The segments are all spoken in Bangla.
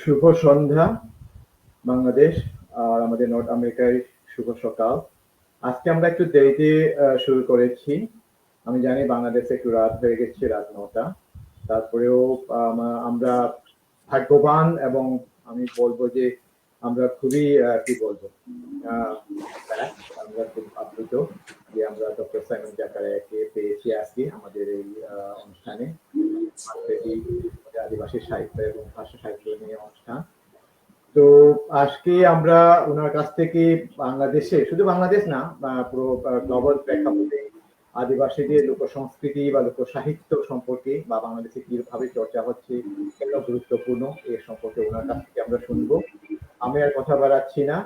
শুভ সন্ধ্যা বাংলাদেশ আর আমাদের নর্থ আমেরিকায় শুভ সকাল। আজকে আমরা একটু দেরিতে শুরু করেছি। আমি জানি বাংলাদেশে একটু রাত হয়ে গেছে, রাত ৯টা। তারপরেও আমরা ভাগ্যবান এবং আমি বলবো যে আমরা খুবই কি বলবো আহ, আমরা খুব আপ্লুত যে আমরা ডক্টর সাইমন জাকারিয়াকে পেয়েছি আজকে আমাদের এই অনুষ্ঠানে। এই আদিবাসী সাহিত্য এবং ভাষা সাহিত্য নিয়ে অনুষ্ঠান। তো আজকে আমরা ওনার কাছ থেকে বাংলাদেশে, শুধু বাংলাদেশ না, পুরো গ্লোবাল প্রেক্ষাপটে আদিবাসীদের লোক সংস্কৃতি বা লোক সাহিত্য সম্পর্কে বা বাংলাদেশে কিভাবে চর্চা হচ্ছে, কেন গুরুত্বপূর্ণ এ সম্পর্কে ওনার কাছ থেকে আমরা শুনবো। আমি আর কথা বাড়াচ্ছি না।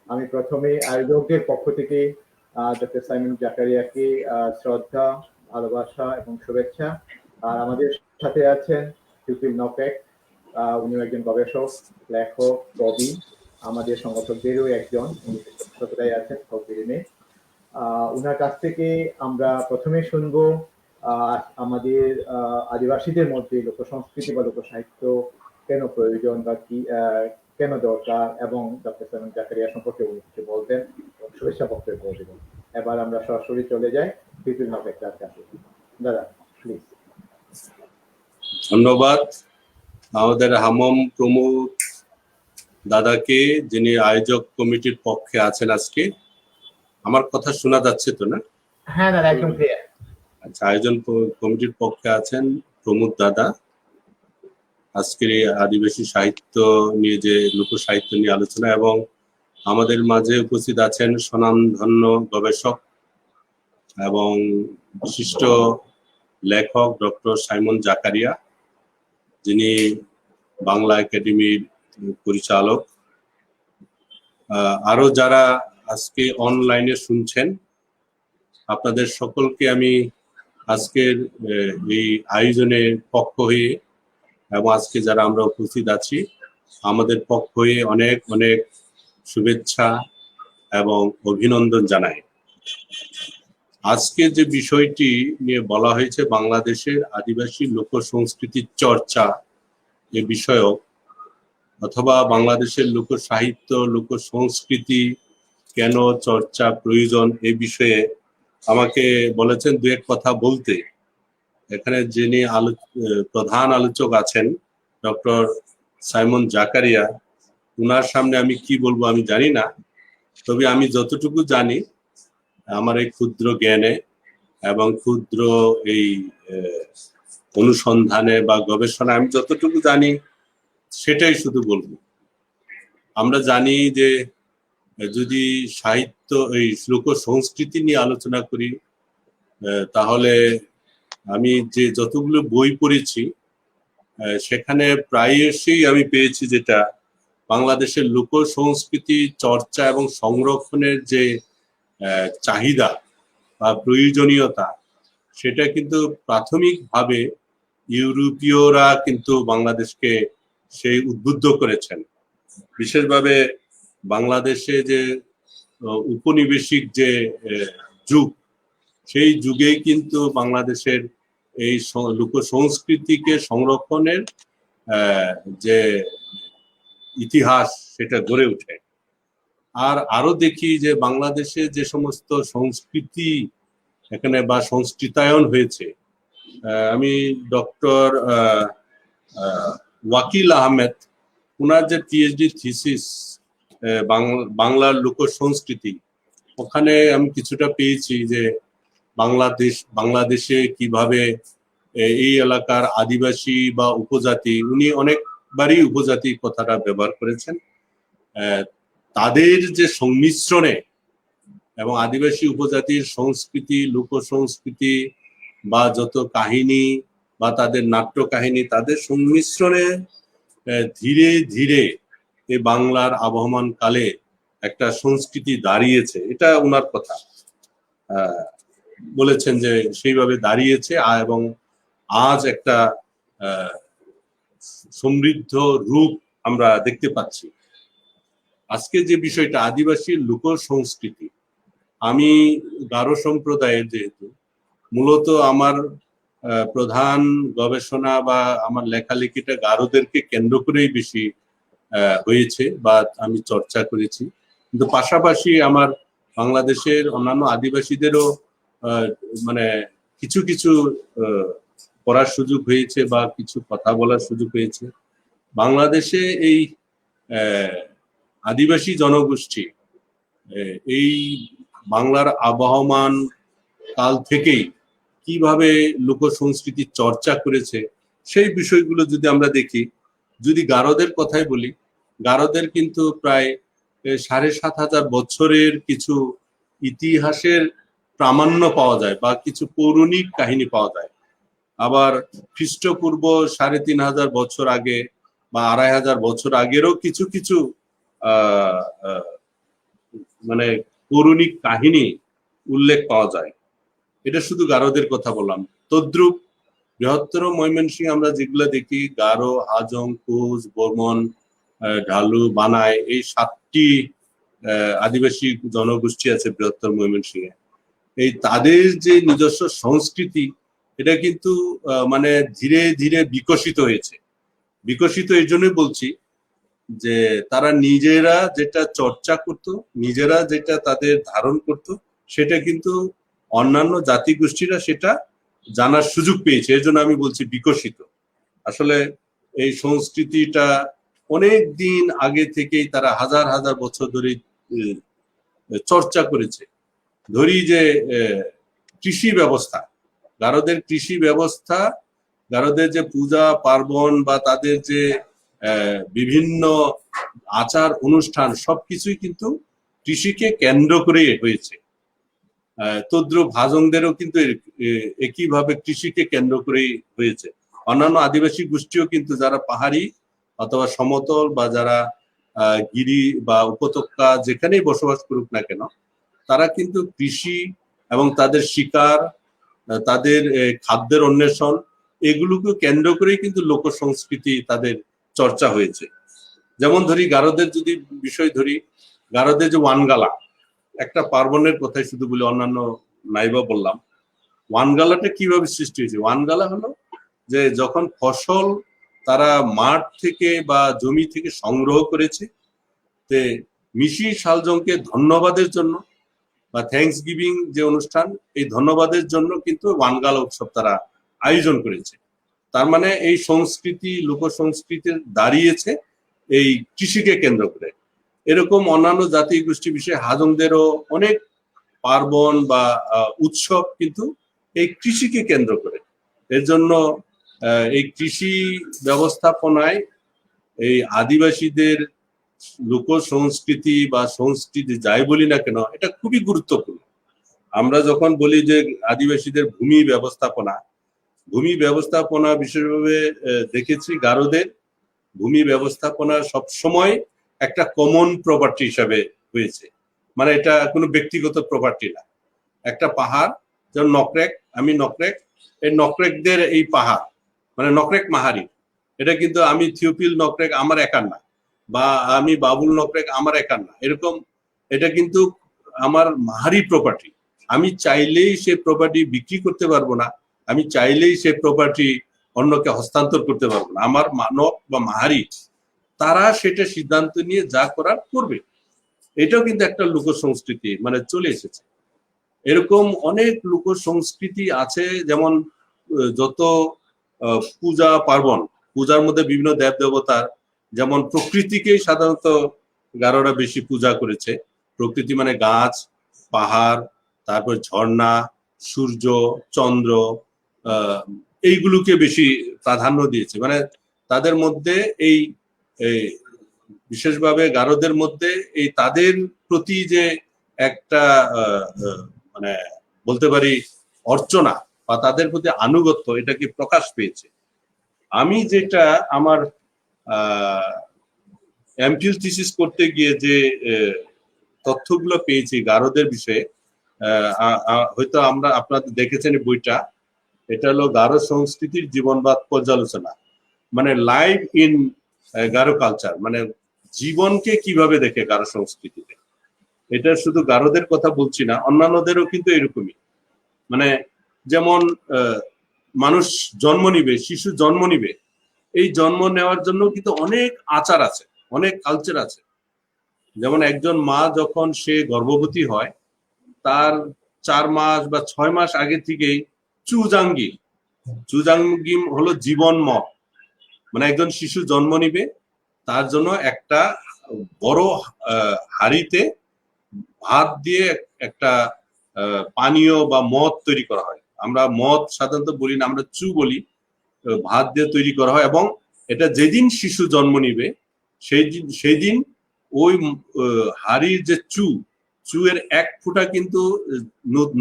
আমি প্রথমে আয়োজকদের পক্ষ থেকে ডক্টর সাইমন জাকারিয়াকে শ্রদ্ধা, ভালোবাসা এবং শুভেচ্ছা। আর আমাদের সাথে আছেন সুপিল নপেক। উনিও একজন গবেষক, লেখক, কবি, আমাদের সংগঠকদেরও একজন। উনি বিশ্ববিদ্যালয়ে আছেন তকদিরে। উনার কাছ থেকে আমরা প্রথমে শুনবো আমাদের আদিবাসীদের মধ্যে লোক সংস্কৃতি বা লোক সাহিত্য কেন প্রয়োজন বা কি কেন দরকার, এবং ডক্টর সাইমন জাকারিয়া সম্পর্কে উনি কিছু বলতেন এবং শুভেচ্ছা বক্তব্য দেবেন। এবার আমরা সরাসরি চলে যাই বিপিন হকের কাছে। দাদা প্লিজ। ধন্যবাদ আমাদের হামম প্রমোদ দাদাকে, যিনি আয়োজক কমিটির পক্ষে আছেন আজকে। আমার কথা শোনা যাচ্ছে তো না? হ্যাঁ দাদা, একদম ক্লিয়ার। আচ্ছা, আয়োজন কমিটির পক্ষে আছেন প্রমোদ দাদা। আজকের এই আদিবাসী সাহিত্য নিয়ে, যে লোক সাহিত্য নিয়ে আলোচনা, এবং আমাদের মাঝে উপস্থিত আছেন স্বনামধন্য গবেষক এবং বিশিষ্ট লেখক ডক্টর সাইমন জাকারিয়া, যিনি বাংলা একাডেমির পরিচালক। আরো যারা আজকে অনলাইনে শুনছেন, আপনাদের সকলকে আমি আজকের এই আয়োজনের পক্ষ হয়ে এবং আজকে যারা আমরা উপস্থিত আছি আমাদের পক্ষ হয়ে অনেক অনেক শুভেচ্ছা এবং অভিনন্দন জানাই। আজকে যে বিষয়টি নিয়ে বলা হয়েছে, বাংলাদেশের আদিবাসী লোক সংস্কৃতির চর্চা এ বিষয়ক, অথবা বাংলাদেশের লোক সাহিত্য, লোক সংস্কৃতি কেন চর্চা প্রয়োজন, এ বিষয়ে আমাকে বলেছেন দু এক কথা বলতে। এখানে যিনি প্রধান আলোচক আছেন ডক্টর সাইমন জাকারিয়া, উনার সামনে আমি কি বলবো আমি জানি না। তবে আমি যতটুকু জানি আমার এই ক্ষুদ্র জ্ঞানে এবং ক্ষুদ্র এই অনুসন্ধানে বা গবেষণায় আমি যতটুকু জানি সেটাই শুধু বলবো। আমরা জানি যে যদি সাহিত্য, এই লোক সংস্কৃতি নিয়ে আলোচনা করি, তাহলে আমি যে যতগুলো বই পড়েছি সেখানে প্রায়শই আমি পেয়েছি যেটা বাংলাদেশের লোক সংস্কৃতি চর্চা এবং সংরক্ষণের যে চাহিদা বা প্রয়োজনীয়তা, সেটা কিন্তু প্রাথমিকভাবে ইউরোপীয়রা কিন্তু বাংলাদেশকে সেই উদ্বুদ্ধ করেছেন। বিশেষভাবে বাংলাদেশে যে উপনিবেশিক যে যুগ, সেই যুগেই কিন্তু বাংলাদেশের এই লোক সংস্কৃতিকে সংরক্ষণের যে ইতিহাস সেটা গড়ে ওঠে। আর আরো দেখি যে বাংলাদেশে যে সমস্ত সংস্কৃতি এখানে বা সংস্কৃতায়ন হয়েছে, আমি ডক্টর ওয়াকিল আহমেদ, ওনার যে পিএইচডি থিসিস বাংলার লোক সংস্কৃতি, ওখানে আমি কিছুটা পেয়েছি যে বাংলাদেশে কিভাবে এই এলাকার আদিবাসী বা উপজাতি, উনি অনেকবারই উপজাতি কথাটা ব্যবহার করেছেন, তাদের যে সংমিশ্রণে এবং আদিবাসী উপজাতির সংস্কৃতি, লোক সংস্কৃতি বা যত কাহিনী বা তাদের নাট্য কাহিনী, তাদের সংমিশ্রণে ধীরে ধীরে এই বাংলার আবহমান কালে একটা সংস্কৃতি দাঁড়িয়েছে। এটা ওনার কথা বলেছেন যে সেইভাবে দাঁড়িয়েছে, এবং আজ একটা সমৃদ্ধ রূপ আমরা দেখতে পাচ্ছি। আজকে যে বিষয়টা আদিবাসী লোক সংস্কৃতি, আমি গারো সম্প্রদায়ের, যেহেতু মূলত আমার প্রধান গবেষণা বা আমার লেখালেখিটা গারোদেরকে কেন্দ্র করেই বেশি হয়েছে বা আমি চর্চা করেছি। কিন্তু পাশাপাশি আমার বাংলাদেশের অন্যান্য আদিবাসীদেরও মানে কিছু কিছু পড়ার সুযোগ হয়েছে বা কিছু কথা বলার সুযোগ হয়েছে। বাংলাদেশে এই আদিবাসী জনগোষ্ঠী এই বাংলার আবহমান কাল থেকেই কিভাবে লোক সংস্কৃতির চর্চা করেছে সেই বিষয়গুলো যদি আমরা দেখি, যদি গারোদের কথাই বলি, গারোদের কিন্তু প্রায় ৭,৫০০ বছরের কিছু ইতিহাসের প্রামাণ্য পাওয়া যায় বা কিছু পৌরাণিক কাহিনী পাওয়া যায়। আবার খ্রিস্টপূর্ব ৩৫০০ বছর আগে বা ২৫০০ বছর আগেরও কিছু কিছু মানে পৌরাণিক কাহিনী উল্লেখ পাওয়া যায়। এটা শুধু গারোদের কথা বললাম। তদ্রুপ বৃহত্তর ময়মনসিংহ আমরা যেগুলো দেখি, গারো, হাজং, কোচ, বর্মন, ঢালু, বানাই, এই ৭টি আদিবাসী জনগোষ্ঠী আছে বৃহত্তর ময়মনসিংহে। এই তাদের যে নিজস্ব সংস্কৃতি, এটা কিন্তু মানে ধীরে ধীরে বিকশিত হয়েছে। বিকশিত এই জন্যই বলছি যে তারা নিজেরা যেটা চর্চা করত, নিজেরা যেটা তাদের ধারণ করত, সেটা কিন্তু অন্যান্য জাতিগোষ্ঠীরা সেটা জানার সুযোগ পেয়েছে। এর জন্য আমি বলছি বিকশিত। আসলে এই সংস্কৃতিটা অনেক দিন আগে থেকেই তারা হাজার হাজার বছর ধরে চর্চা করেছে। ধরি যে কৃষি ব্যবস্থা, গারোদের কৃষি ব্যবস্থা, গারোদের যে পূজা পার্বণ বা তাদের যে বিভিন্ন আচার অনুষ্ঠান সবকিছুই কিন্তু কৃষিকে কেন্দ্র করে হয়েছে। তদ্রুপ হাজংদেরও কিন্তু একইভাবে কৃষিকে কেন্দ্র করেই হয়েছে। অন্যান্য আদিবাসী গোষ্ঠীও কিন্তু যারা পাহাড়ি অথবা সমতল বা যারা গিরি বা উপত্যকা যেখানেই বসবাস করুক না কেন, তারা কিন্তু কৃষি এবং তাদের শিকার, তাদের খাদ্যের অন্বেষণ, এগুলোকে কেন্দ্র করেই কিন্তু লোক সংস্কৃতি তাদের চর্চা হয়েছে। যেমন ধরি গারোদের যদি বিষয় ধরি, গারোদের যে ওয়ানগালা, একটা পার্বণের কথাই শুধু বলি, অন্যান্য নাইবা বললাম। ওয়ানগালাটা কিভাবে সৃষ্টি হয়েছে? ওয়ানগালা হলো যে যখন ফসল তারা মাঠ থেকে বা জমি থেকে সংগ্রহ করেছে, তে মিশি শালজংকে ধন্যবাদের জন্য বা থ্যাঙ্কস গিভিং যে অনুষ্ঠান, এই ধন্যবাদের জন্য কিন্তু ওয়ানগালা উৎসব তারা আয়োজন করেছে। তার মানে এই সংস্কৃতি, লোক সংস্কৃতি দাঁড়িয়েছে এই কৃষিকে কেন্দ্র করে। এরকম অন্যান্য জাতি গোষ্ঠী বিষয়ে হাজংদেরও অনেক পার্বণ বা উৎসব কিন্তু এই কৃষিকে কেন্দ্র করে। এর জন্য এই কৃষি ব্যবস্থাপনায় এই আদিবাসীদের লোক সংস্কৃতি বা সংস্কৃতি যাই বলি না কেন, এটা খুবই গুরুত্বপূর্ণ। আমরা যখন বলি যে আদিবাসীদের ভূমি ব্যবস্থাপনা, ভূমি ব্যবস্থাপনা বিশেষভাবে দেখেছি গারোদের ভূমি ব্যবস্থাপনা সবসময় একটা কমন প্রপার্টি হিসাবে হয়েছে। মানে এটা কোনো ব্যক্তিগত প্রপার্টি না। একটা পাহাড়, যেমন নকরেক, আমি নকরেক, এই নকরেকদের এই পাহাড় মানে নকরেক মাহারি, এটা কিন্তু আমি থিওপিল নকরেক আমার একার না, বা আমি বাবুল নকরেক আমার একার না, এরকম এটা কিন্তু আমার মাহারি প্রপার্টি। আমি চাইলেই সে প্রপার্টি বিক্রি করতে পারবো না, আমি চাইলেই সে প্রপার্টি অন্যকে হস্তান্তর করতে পারবো না। আমার মানব বা মাহারি তারা সেটা সিদ্ধান্ত নিয়ে যা করার করবে। এটাও কিন্তু একটা লোক সংস্কৃতি মানে চলে এসেছে। এরকম অনেক লোক সংস্কৃতি আছে, যেমন যত পূজা পার্বণ, পূজার মধ্যে বিভিন্ন দেব দেবতার, যেমন প্রকৃতিকেই সাধারণত গারোরা বেশি পূজা করেছে। প্রকৃতি মানে গাছ, পাহাড়, তারপর ঝর্ণা, সূর্য, চন্দ্র, এইগুলোকে বেশি প্রাধান্য দিয়েছে। মানে তাদের মধ্যে এই বিশেষভাবে গারোদের মধ্যে এই তাদের প্রতি যে একটা মানে বলতে পারি অর্চনা বা তাদের প্রতি আনুগত্য, এটাকে প্রকাশ পেয়েছে। আমি যেটা আমার এমফিল থিসিস করতে গিয়ে যে তথ্যগুলো পেয়েছি গারোদের বিষয়ে, হয়তো আপনাদের দেখেছেন বইটা, এটা হলো গারো সংস্কৃতির জীবনবাদ পর্যালোচনা, মানে লাইভ ইন গারো কালচার, মানে জীবনকে কিভাবে দেখে গারো সংস্কৃতিতে। এটা শুধু গারোদের কথা বলছি না, অন্যান্যদেরও কিন্তু এরকমই। মানে যেমন মানুষ জন্ম নিবে, শিশু জন্ম নিবে, এই জন্ম নেওয়ার জন্য কিন্তু অনেক আচার আছে। অনেক কালচার আছে। যেমন একজন মা যখন সে গর্ভবতী হয়, তার 4 মাস বা 6 মাস আগে থেকেই চুজাঙ্গি চুজাঙ্গি হলো জীবন মত, মানে একজন শিশু জন্ম নিবে, তার জন্য একটা বড় হাঁড়িতে ভাত দিয়ে একটা পানীয় বা মদ তৈরি করা হয়। আমরা মদ সাধারণত বলি না, আমরা চু বলি। ভাত দিয়ে তৈরি করা হয় এবং এটা যেদিন শিশু জন্ম নিবে সেই দিন ওই হাড়ির যে চু এর 1 ফোঁটা কিন্তু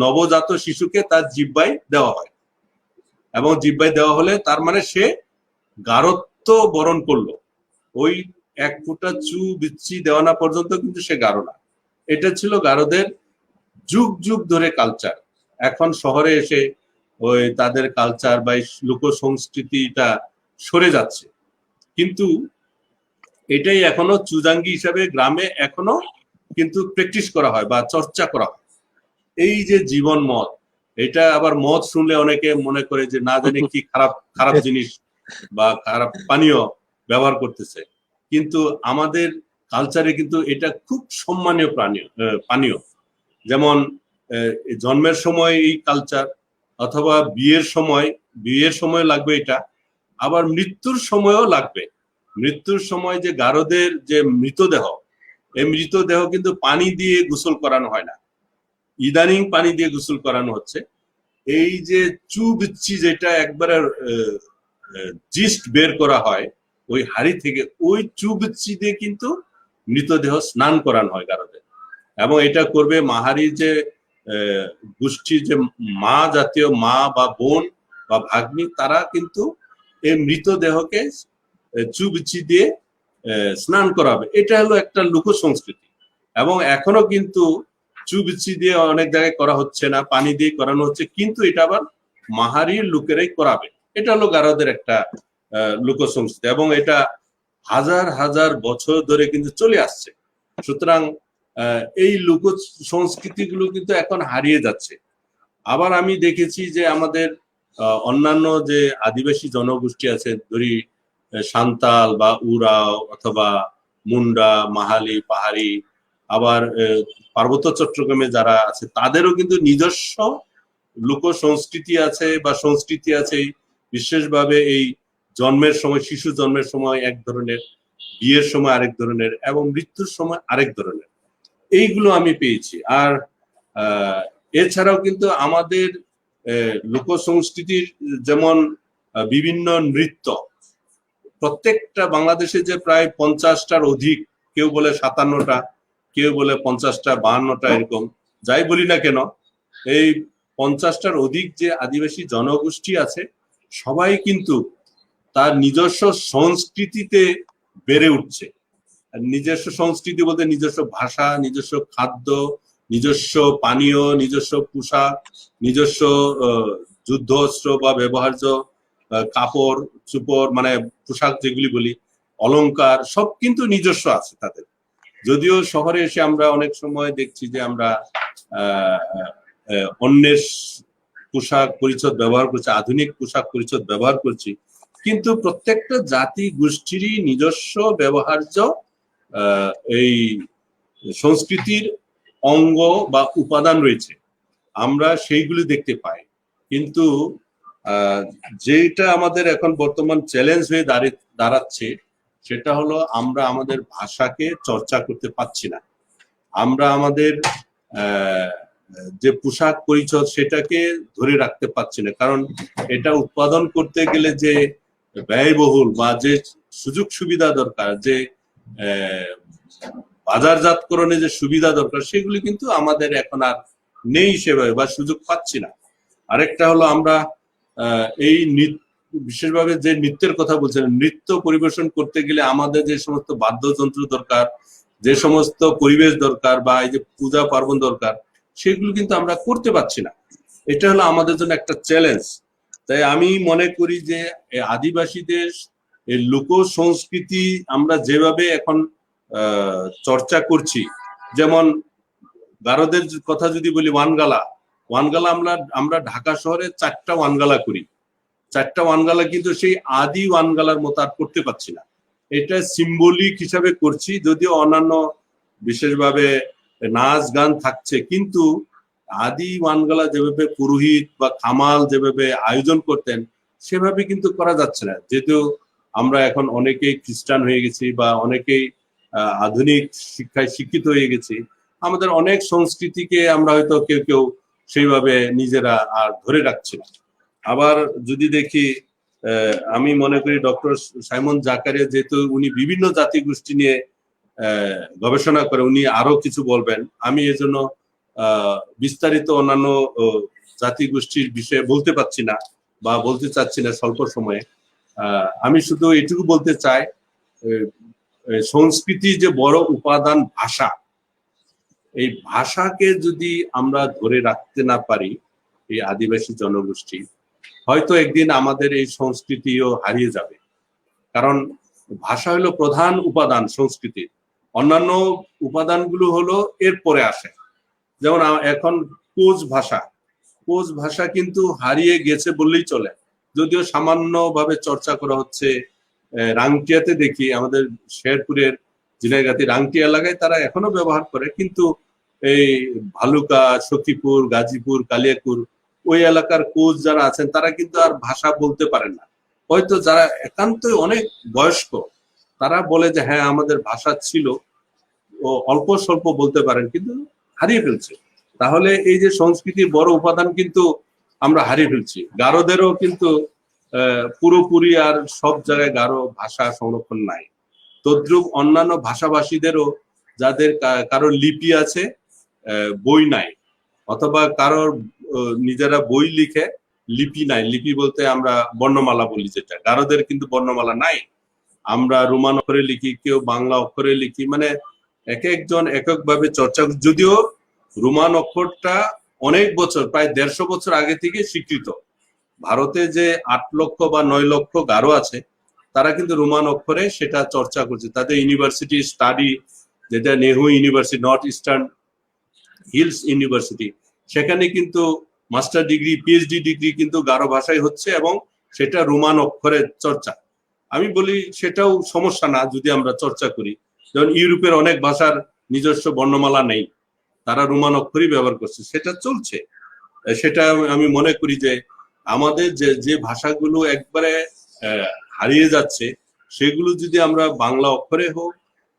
নবজাত শিশুকে তার জিহ্বায় দেওয়া হয়, এবং জিহ্বায় দেওয়া হলে তার মানে সে গারত্ব বরণ করলো। ওই 1 ফোঁটা চু বিচ্ছি দেওয়া না পর্যন্ত কিন্তু সে গারো না। এটা ছিল গারোদের যুগ যুগ ধরে কালচার। এখন শহরে এসে ওই তাদের কালচার বা লোক সংস্কৃতিটা সরে যাচ্ছে, কিন্তু এটাই এখনো চুজাঙ্গি হিসাবে গ্রামে এখনো কিন্তু প্র্যাকটিস করা হয় বা চর্চা করা হয়। এই যে জীবন মদ, এটা আবার মদ শুনলে অনেকে মনে করে যে না জানি কি খারাপ খারাপ জিনিস বা খারাপ পানীয় ব্যবহার করতেছে, কিন্তু আমাদের কালচারে কিন্তু এটা খুব সম্মানীয় পানীয়। যেমন জন্মের সময় এই কালচার, অথবা বিয়ের সময় লাগবে এটা, আবার মৃত্যুর সময়ও লাগবে। মৃত্যুর সময় যে গারদের যে মৃতদেহ, এই মৃতদেহ কিন্তু পানি দিয়ে গোসল করানো হয় না, ইদানিং পানি দিয়ে গোসল করানো হচ্ছে। এই যে চু বিচ্ছি যেটা একবারে জিস্ট বের করা হয় ওই হাড়ি থেকে, ওই চু বিচ্ছি দিয়ে কিন্তু মৃতদেহ স্নান করানো হয় গারদের। এবং এটা করবে মাহারির যে গোষ্ঠীর যে মা জাতীয় মা বা বোন বা ভাগ্নি, তারা কিন্তু এই মৃতদেহকে চু বিচ্ছি দিয়ে স্নান করাবে। এটা হলো একটা লোক সংস্কৃতি, এবং এখনো কিন্তু চু বিচ্ছি দিয়ে অনেক জায়গায় করা হচ্ছে না, পানি দিয়ে করানো হচ্ছে, কিন্তু এটা আবার মাহারির লোকেরাই করাবে। এটা হলো গারোদের একটা লোক সংস্কৃতি, এবং এটা হাজার হাজার বছর ধরে কিন্তু চলে আসছে। সুতরাং এই লোক সংস্কৃতি গুলো কিন্তু এখন হারিয়ে যাচ্ছে। আবার আমি দেখেছি যে আমাদের অন্যান্য যে আদিবাসী জনগোষ্ঠী আছে, ধরি সান্তাল বা উরাও অথবা মুন্ডা, মাহালি, পাহাড়ি, আবার পার্বত্য চট্টগ্রামে যারা আছে, তাদেরও কিন্তু নিজস্ব লোক সংস্কৃতি আছে বা সংস্কৃতি আছে। বিশেষভাবে এই জন্মের সময়, শিশু জন্মের সময় এক ধরনের, বিয়ের সময় আরেক ধরনের, এবং মৃত্যুর সময় আরেক ধরনের। এইগুলো আমি পেয়েছি। আর এছাড়াও কিন্তু আমাদের লোক সংস্কৃতির যেমন বিভিন্ন নৃত্য, প্রত্যেকটা বাংলাদেশে যে প্রায় 50টার অধিক, কেউ বলে 57টা, কেউ বলে 50টা, 52টা, এরকম যাই বলি না কেন, এই 50টার অধিক যে আদিবাসী জনগোষ্ঠী আছে, সবাই কিন্তু তার নিজস্ব সংস্কৃতিতে বেড়ে উঠছে। নিজস্ব সংস্কৃতি বলতে নিজস্ব ভাষা, নিজস্ব খাদ্য, নিজস্ব পানীয়, নিজস্ব পোশাক, নিজস্ব যুদ্ধ অস্ত্র বা ব্যবহার্য কাপড় চোপড়, মানে পোশাক যেগুলি বলি, অলংকার, সব কিন্তু নিজস্ব আছে তাদের। যদিও শহরে এসে আমরা অনেক সময় দেখছি যে আমরা অন্যের পোশাক পরিচ্ছদ ব্যবহার করছি, আধুনিক পোশাক পরিচ্ছদ ব্যবহার করছি, কিন্তু প্রত্যেকটা জাতি গোষ্ঠীরই নিজস্ব ব্যবহার্য এই সংস্কৃতির অঙ্গ বা উপাদান রয়েছে, আমরা সেইগুলি দেখতে পাই। কিন্তু যেটা আমাদের এখন বর্তমান চ্যালেঞ্জ হয়ে দাঁড়াচ্ছে, সেটা হলো আমরা আমাদের ভাষাকে চর্চা করতে পারছি না। আমরা আমাদের যে পোশাক পরিচ্ছদ সেটাকে ধরে রাখতে পারছি না, কারণ এটা উৎপাদন করতে গেলে যে ব্যয়বহুল বা যে সুযোগ সুবিধা দরকার, যে বাজারজাতকরণে যে সুবিধা দরকার, সেগুলি কিন্তু আমাদের এখন আর নেই সেভাবে, বা সুযোগ পাচ্ছি না। আরেকটা হলো আমরা এই বিশেষভাবে যে নৃত্যের কথা বলছেন, নৃত্য পরিবেশন করতে গেলে আমাদের যে সমস্ত বাদ্যযন্ত্র দরকার, যে সমস্ত পরিবেশ দরকার, বা এই যে পূজা পার্বণ দরকার, সেগুলো কিন্তু আমরা করতে পারছি না। এটা হলো আমাদের জন্য একটা চ্যালেঞ্জ। তাই আমি মনে করি যে আদিবাসীদের এই লোক সংস্কৃতি আমরা যেভাবে এখন চর্চা করছি, যেমন গারোদের কথা যদি বলি, ওয়ানগালা আমরা ঢাকা শহরে 4টা ওয়ানগালা করি। 4টা ওয়ানগালা কিন্তু সেই আদি ওয়ানগালার মতো আর করতে পারছি না। এটা সিম্বলিক হিসাবে করছি, যদিও অন্যান্য বিশেষভাবে নাচ গান থাকছে, কিন্তু আদি ওয়ানগালা যেভাবে পুরোহিত বা খামাল যেভাবে আয়োজন করতেন সেভাবে কিন্তু করা যাচ্ছে না, যেহেতু আমরা এখন অনেকেই খ্রিস্টান হয়ে গেছি বা অনেকেই আধুনিক শিক্ষায় শিক্ষিত হয়ে গেছি। আমাদের অনেক সংস্কৃতিকে আমরা হয়তো কেউ কেউ সেইভাবে নিজেরা আর ধরে রাখছি না। আবার যদি দেখি, আমি মনে করি ডক্টর সাইমন জাকারিয়া, যেহেতু উনি বিভিন্ন জাতিগোষ্ঠী নিয়ে গবেষণা করে, উনি আরো কিছু বলবেন। আমি এজন্য বিস্তারিত অন্যান্য জাতিগোষ্ঠীর বিষয়ে বলতে পারছি না বা বলতে চাচ্ছি না স্বল্প সময়ে। আমি শুধু এটুকু বলতে চাই, সংস্কৃতি যে বড় উপাদান ভাষা, এই ভাষাকে যদি আমরা ধরে রাখতে না পারি, এই আদিবাসী জনগোষ্ঠী, হয়তো একদিন আমাদের এই সংস্কৃতিও হারিয়ে যাবে। কারণ ভাষা হলো প্রধান উপাদান সংস্কৃতির, অন্যান্য উপাদানগুলো হলো এরপরে আসে। যেমন এখন কোচ ভাষা কিন্তু হারিয়ে গেছে বললেই চলে, যদিও সামান্যভাবে চর্চা করা হচ্ছে। রাংটিয়াতে দেখি, আমাদের শেরপুরের ঝিনাইগাতি রাংটি এলাকায় তারা এখনো ব্যবহার করে, কিন্তু এই ভালুকা, সখীপুর, গাজীপুর, কালিয়াকুর ওই এলাকার কোচ যারা আছেন তারা কিন্তু আর ভাষা বলতে পারেন না। হয়তো যারা একান্তই অনেক বয়স্ক তারা বলে যে হ্যাঁ আমাদের ভাষা ছিল, ও অল্প স্বল্প বলতে পারেন, কিন্তু হারিয়ে ফেলছে। তাহলে এই যে সংস্কৃতির বড় উপাদান কিন্তু আমরা হারিয়ে ফেলছি। গারোদেরও কিন্তু পুরোপুরি আর সব জায়গায় গারো ভাষা সংরক্ষণ নাই। তদ্রুপ অন্যান্য ভাষাভাষীদেরও, যাদের কারোর লিপি আছে বই নাই, অথবা কারোর নিজেরা বই লিখে লিপি নাই। লিপি বলতে আমরা বর্ণমালা বলি, যেটা গারোদের কিন্তু বর্ণমালা নাই। আমরা রোমান অক্ষরে লিখি, কেউ বাংলা অক্ষরে লিখি, মানে এক একজন এক একভাবে চর্চা। যদিও রোমান অক্ষরটা অনেক বছর, প্রায় 150 বছর আগে থেকে স্বীকৃত। ভারতে যে 8 লক্ষ বা 9 লক্ষ গারো আছে, তারা কিন্তু রোমান অক্ষরে সেটা চর্চা করছে। তাদের ইউনিভার্সিটি স্টাডি, যেটা NEHU university, north eastern hills university, সেখানে কিন্তু মাস্টার ডিগ্রি, পিএইচডি ডিগ্রি কিন্তু গারো ভাষায় হচ্ছে, এবং সেটা রোমান অক্ষরের চর্চা। আমি বলি সেটাও সমস্যা না যদি আমরা চর্চা করি। যেমন ইউরোপের অনেক ভাষার নিজস্ব বর্ণমালা নেই, তারা রোমান অক্ষরই ব্যবহার করছে, সেটা চলছে। সেটা আমি মনে করি যে আমাদের যে ভাষাগুলো একবারে হারিয়ে যাচ্ছে, সেগুলো যদি আমরা বাংলা অক্ষরে হোক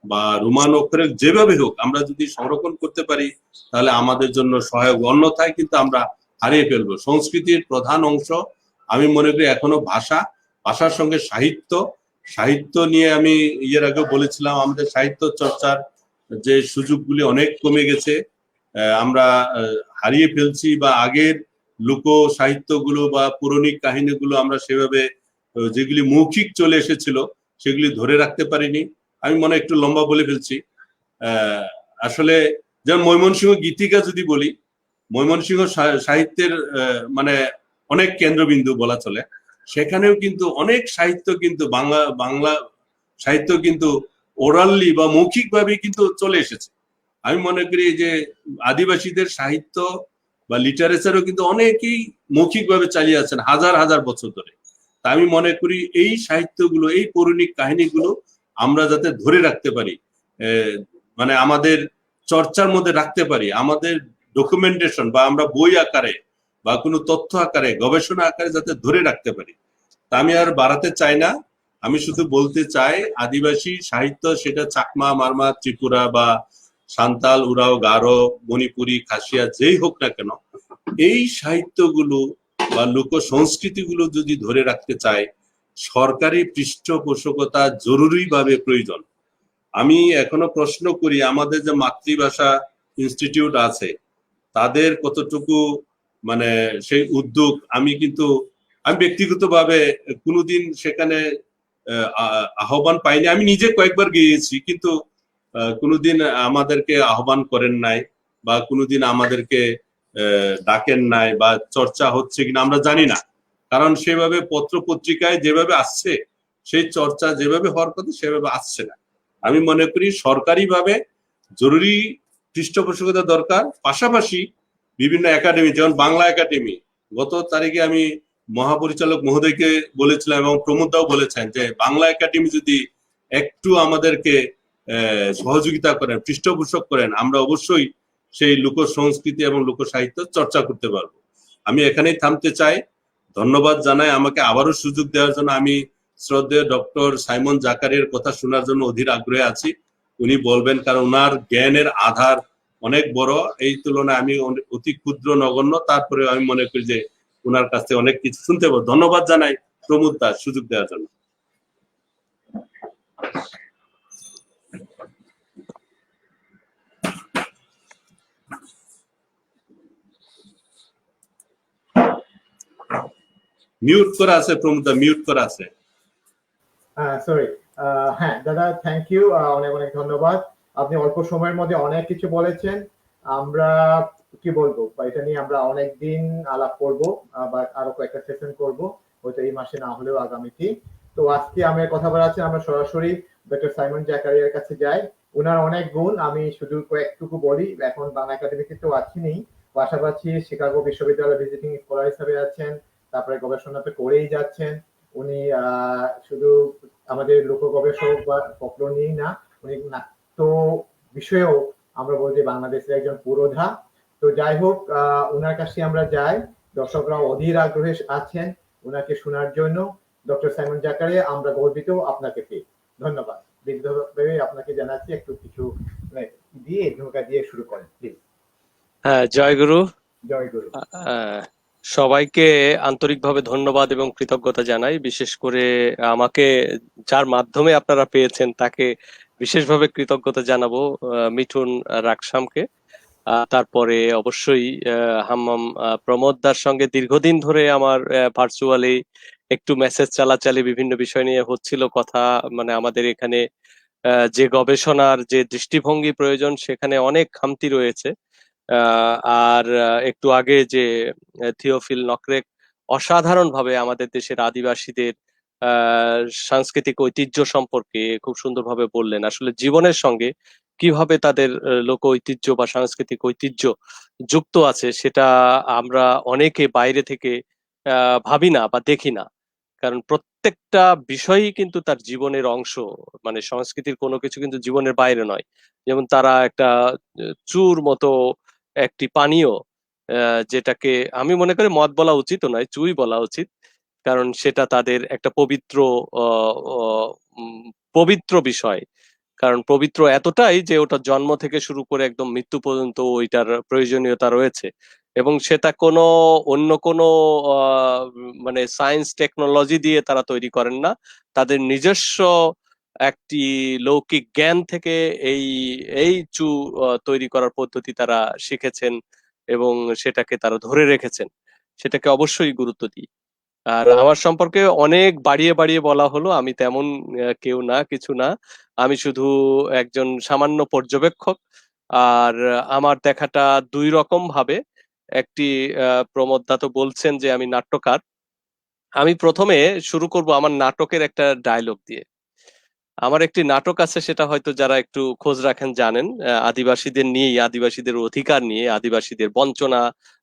বা রোমান অক্ষরে যেভাবে হোক আমরা যদি সংরক্ষণ করতে পারি, তাহলে আমাদের জন্য সহায়ক। অন্যথায় কিন্তু আমরা হারিয়ে ফেলবো। সংস্কৃতির প্রধান অংশ আমি মনে করি এখনো ভাষার সঙ্গে সাহিত্য নিয়ে আমি এর আগেও বলেছিলাম, আমাদের সাহিত্য চর্চার যে সুযোগগুলি অনেক কমে গেছে, আমরা হারিয়ে ফেলছি, বা আগের লোক সাহিত্যগুলো বা পৌরাণিক কাহিনীগুলো আমরা সেভাবে, যেগুলি মৌখিক চলে এসেছিল, সেগুলি ধরে রাখতে পারিনি। আমি মনে একটু লম্বা বলে ফেলছি। আসলে যেমন ময়মনসিংহ গীতিকা যদি বলি, ময়মনসিংহ সাহিত্যের মানে অনেক কেন্দ্রবিন্দু বলা চলে। সেখানেও কিন্তু অনেক সাহিত্য কিন্তু বাংলা সাহিত্য কিন্তু ওরালি বা মৌখিক ভাবে কিন্তু চলে এসেছে। আমি মনে করি যে আদিবাসীদের সাহিত্য বা লিটারেচারও কিন্তু অনেকেই মৌখিকভাবে চালিয়ে আছেন হাজার হাজার বছর ধরে। তা আমি মনে করি এই সাহিত্যগুলো, এই পৌরাণিক কাহিনীগুলো আমরা যাতে ধরে রাখতে পারি, মানে আমাদের চর্চার মধ্যে রাখতে পারি, আমাদের ডকুমেন্টেশন বা আমরা বই আকারে বা কোনো তথ্য আকারে, গবেষণা আকারে যাতে ধরে রাখতে পারি। তা আমি আর বাড়াতে চাই না, আমি শুধু বলতে চাই আদিবাসী সাহিত্য, সেটা চাকমা, মারমা, ত্রিপুরা বা সান্তাল, উরাও, গারো, মণিপুরি, খাসিয়া যেই হোক না কেন, এই সাহিত্যগুলো বা লোক সংস্কৃতিগুলো যদি ধরে রাখতে চায়, সরকারি পৃষ্ঠপোষকতা জরুরিভাবে প্রয়োজন। আমি এখনো প্রশ্ন করি, আমাদের যে মাতৃভাষা ইনস্টিটিউট আছে তাদের কতটুকু মানে সেই উদ্যোগ। আমি ব্যক্তিগতভাবে কোনোদিন সেখানে আহ্বান পাইনি। আমি নিজে কয়েকবার গিয়েছি, কিন্তু কোনোদিন আমাদেরকে আহ্বান করেন নাই, বা কোনোদিন আমাদেরকে ডাকেন নাই, বা চর্চা হচ্ছে কিনা আমরা জানি না। কারণ সেভাবে পত্র পত্রিকায় যেভাবে আসছে, সেই চর্চা যেভাবে হওয়ার কথা সেভাবে আসছে না। আমি মনে করি সরকারিভাবে জরুরি পৃষ্ঠপোষকতা দরকার। পাশাপাশি বিভিন্ন একাডেমি, যেমন বাংলা একাডেমি, গত তারিখে আমি মহাপরিচালক মহোদয়কে বলেছিলাম এবং প্রমোদ দাও বলেছেন যে বাংলা একাডেমি যদি একটু আমাদেরকে সহযোগিতা করেন, পৃষ্ঠপোষক করেন, আমরা অবশ্যই সেই লোক সংস্কৃতি এবং লোক সাহিত্য চর্চা করতে পারবো। আমি এখানেই থামতে চাই। ধন্যবাদ জানাই আমাকে আবারও সুযোগ দেওয়ার জন্য। আমি শ্রদ্ধেয় ডক্টর সাইমন জাকারিয়ার কথা শোনার জন্য অধীর আগ্রহে আছি। উনি বলবেন, কারণ ওনার জ্ঞানের আধার অনেক বড়, এই তুলনায় আমি অতি ক্ষুদ্র নগণ্য, তারপরে আমি মনে করি যে ওনার কাছ থেকে অনেক কিছু শুনতে পাবো। ধন্যবাদ জানাই প্রমোদ দাস সুযোগ দেওয়ার জন্য। মিউট করা আছে প্রমোদ দা, মিউট করা আছে। সরি, হ্যাঁ দাদা, থ্যাংক ইউ, অনেক অনেক ধন্যবাদ। আপনি অল্প সময়ের মধ্যে অনেক কিছু বলেছেন। আমরা কি বলবো, এটা নিয়ে আমরা অনেক দিন আলাপ করব, বা আরো কয়েকটা সেশন করব, হয়তো এই মাসে না হলেও আগামীতে। তো আজকে আমি কথা বলাচ্ছি, আমরা সরাসরি ডক্টর সাইমন জাকারিয়ার কাছে যাই। ওনার অনেক গুণ, আমি শুধু কয়েকটুকু বলি। এখন বাংলা একাডেমিতে তো আছেনই, পাশাপাশি শিকাগো বিশ্ববিদ্যালয় ভিজিটিং স্কলার হিসেবে আছেন, তারপরে গবেষণা তো করেই যাচ্ছেন। উনি শুধু আমাদের লোক গবেষক বা ফোকলোর নিয়েই না, উনি নাট্য বিষয়েও আমরা বলছি বাংলাদেশের একজন পুরোধা। তো যাই হোক, ওনার কাছে আমরা যাই, দর্শকরা অধীর আগ্রহে আছেন ওনাকে শোনার জন্য। ডক্টর সাইমন জাকারিয়া, আমরা গর্বিত আপনাকে পেয়ে। ধন্যবাদ। বিদ্ধভাবে আপনাকে জানাচ্ছি, একটু কিছু দিয়ে ধোকা দিয়ে শুরু করেন প্লিজ। হ্যাঁ, জয় গুরু। জয় গুরু। সবাইকে আন্তরিকভাবে ধন্যবাদ এবং কৃতজ্ঞতা জানাই। বিশেষ করে আমাকে যার মাধ্যমে আপনারা পেয়েছেন তাকে বিশেষভাবে কৃতজ্ঞতা জানাবো, মিঠুন রাকসামকে। তারপরে অবশ্যই হাম্মাম প্রমোদ দার সঙ্গে দীর্ঘদিন ধরে আমার ভার্চুয়ালি একটু মেসেজ চালাচালি বিভিন্ন বিষয় নিয়ে হচ্ছিল কথা। মানে আমাদের এখানে যে গবেষণার যে দৃষ্টিভঙ্গি প্রয়োজন সেখানে অনেক খামতি রয়েছে। আর একটু আগে যে থিওফিল নকরেক অসাধারণভাবে আমাদের দেশের আদিবাসীদের সাংস্কৃতিক ঐতিহ্য সম্পর্কে খুব সুন্দরভাবে বললেন। আসলে জীবনের সঙ্গে কিভাবে তাদের লোক ঐতিহ্য বা সাংস্কৃতিক ঐতিহ্য যুক্ত আছে সেটা আমরা অনেকে বাইরে থেকে ভাবি না বা দেখি না। কারণ প্রত্যেকটা বিষয়ই কিন্তু তার জীবনের অংশ। মানে সংস্কৃতির কোনো কিছু কিন্তু জীবনের বাইরে নয়। যেমন তারা একটা চুর মতো একটি পানীয়, যেটাকে আমি মনে করি মদ বলা উচিত নয়, চুই বলা উচিত। কারণ সেটা তাদের একটা পবিত্র আহ, আহ, উম, পবিত্র বিষয়। কারণ পবিত্র এতটাই যে ওটা জন্ম থেকে শুরু করে একদম মৃত্যু পর্যন্ত ওইটার প্রয়োজনীয়তা রয়েছে। এবং সেটা কোনো অন্য কোনো মানে সায়েন্স টেকনোলজি দিয়ে তারা তৈরি করেন না। তাদের নিজস্ব একটি লৌকিক জ্ঞান থেকে এই এই তৈরি করার পদ্ধতি তারা শিখেছেন এবং সেটাকে তারা ধরে রেখেছেন। সেটাকে অবশ্যই গুরুত্ব দিই। আর আমার সম্পর্কে অনেক বাড়িয়ে বাড়িয়ে বলা হলো, আমি তেমন কেউ না, কিছু না। আমি শুধু একজন সামান্য পর্যবেক্ষক। আর আমার দেখাটা দুই রকম ভাবে। একটি প্রমোদ দা তো বলছেন যে আমি নাট্যকার। আমি প্রথমে শুরু করব আমার নাটকের একটা ডায়লগ দিয়ে। আমার একটি নাটক আছে, সেটা হয়তো যারা একটু খোঁজ রাখেন জানেন, আদিবাসীদের নিয়ে, আদিবাসীদের অধিকার নিয়ে, আদিবাসীদের বঞ্চনা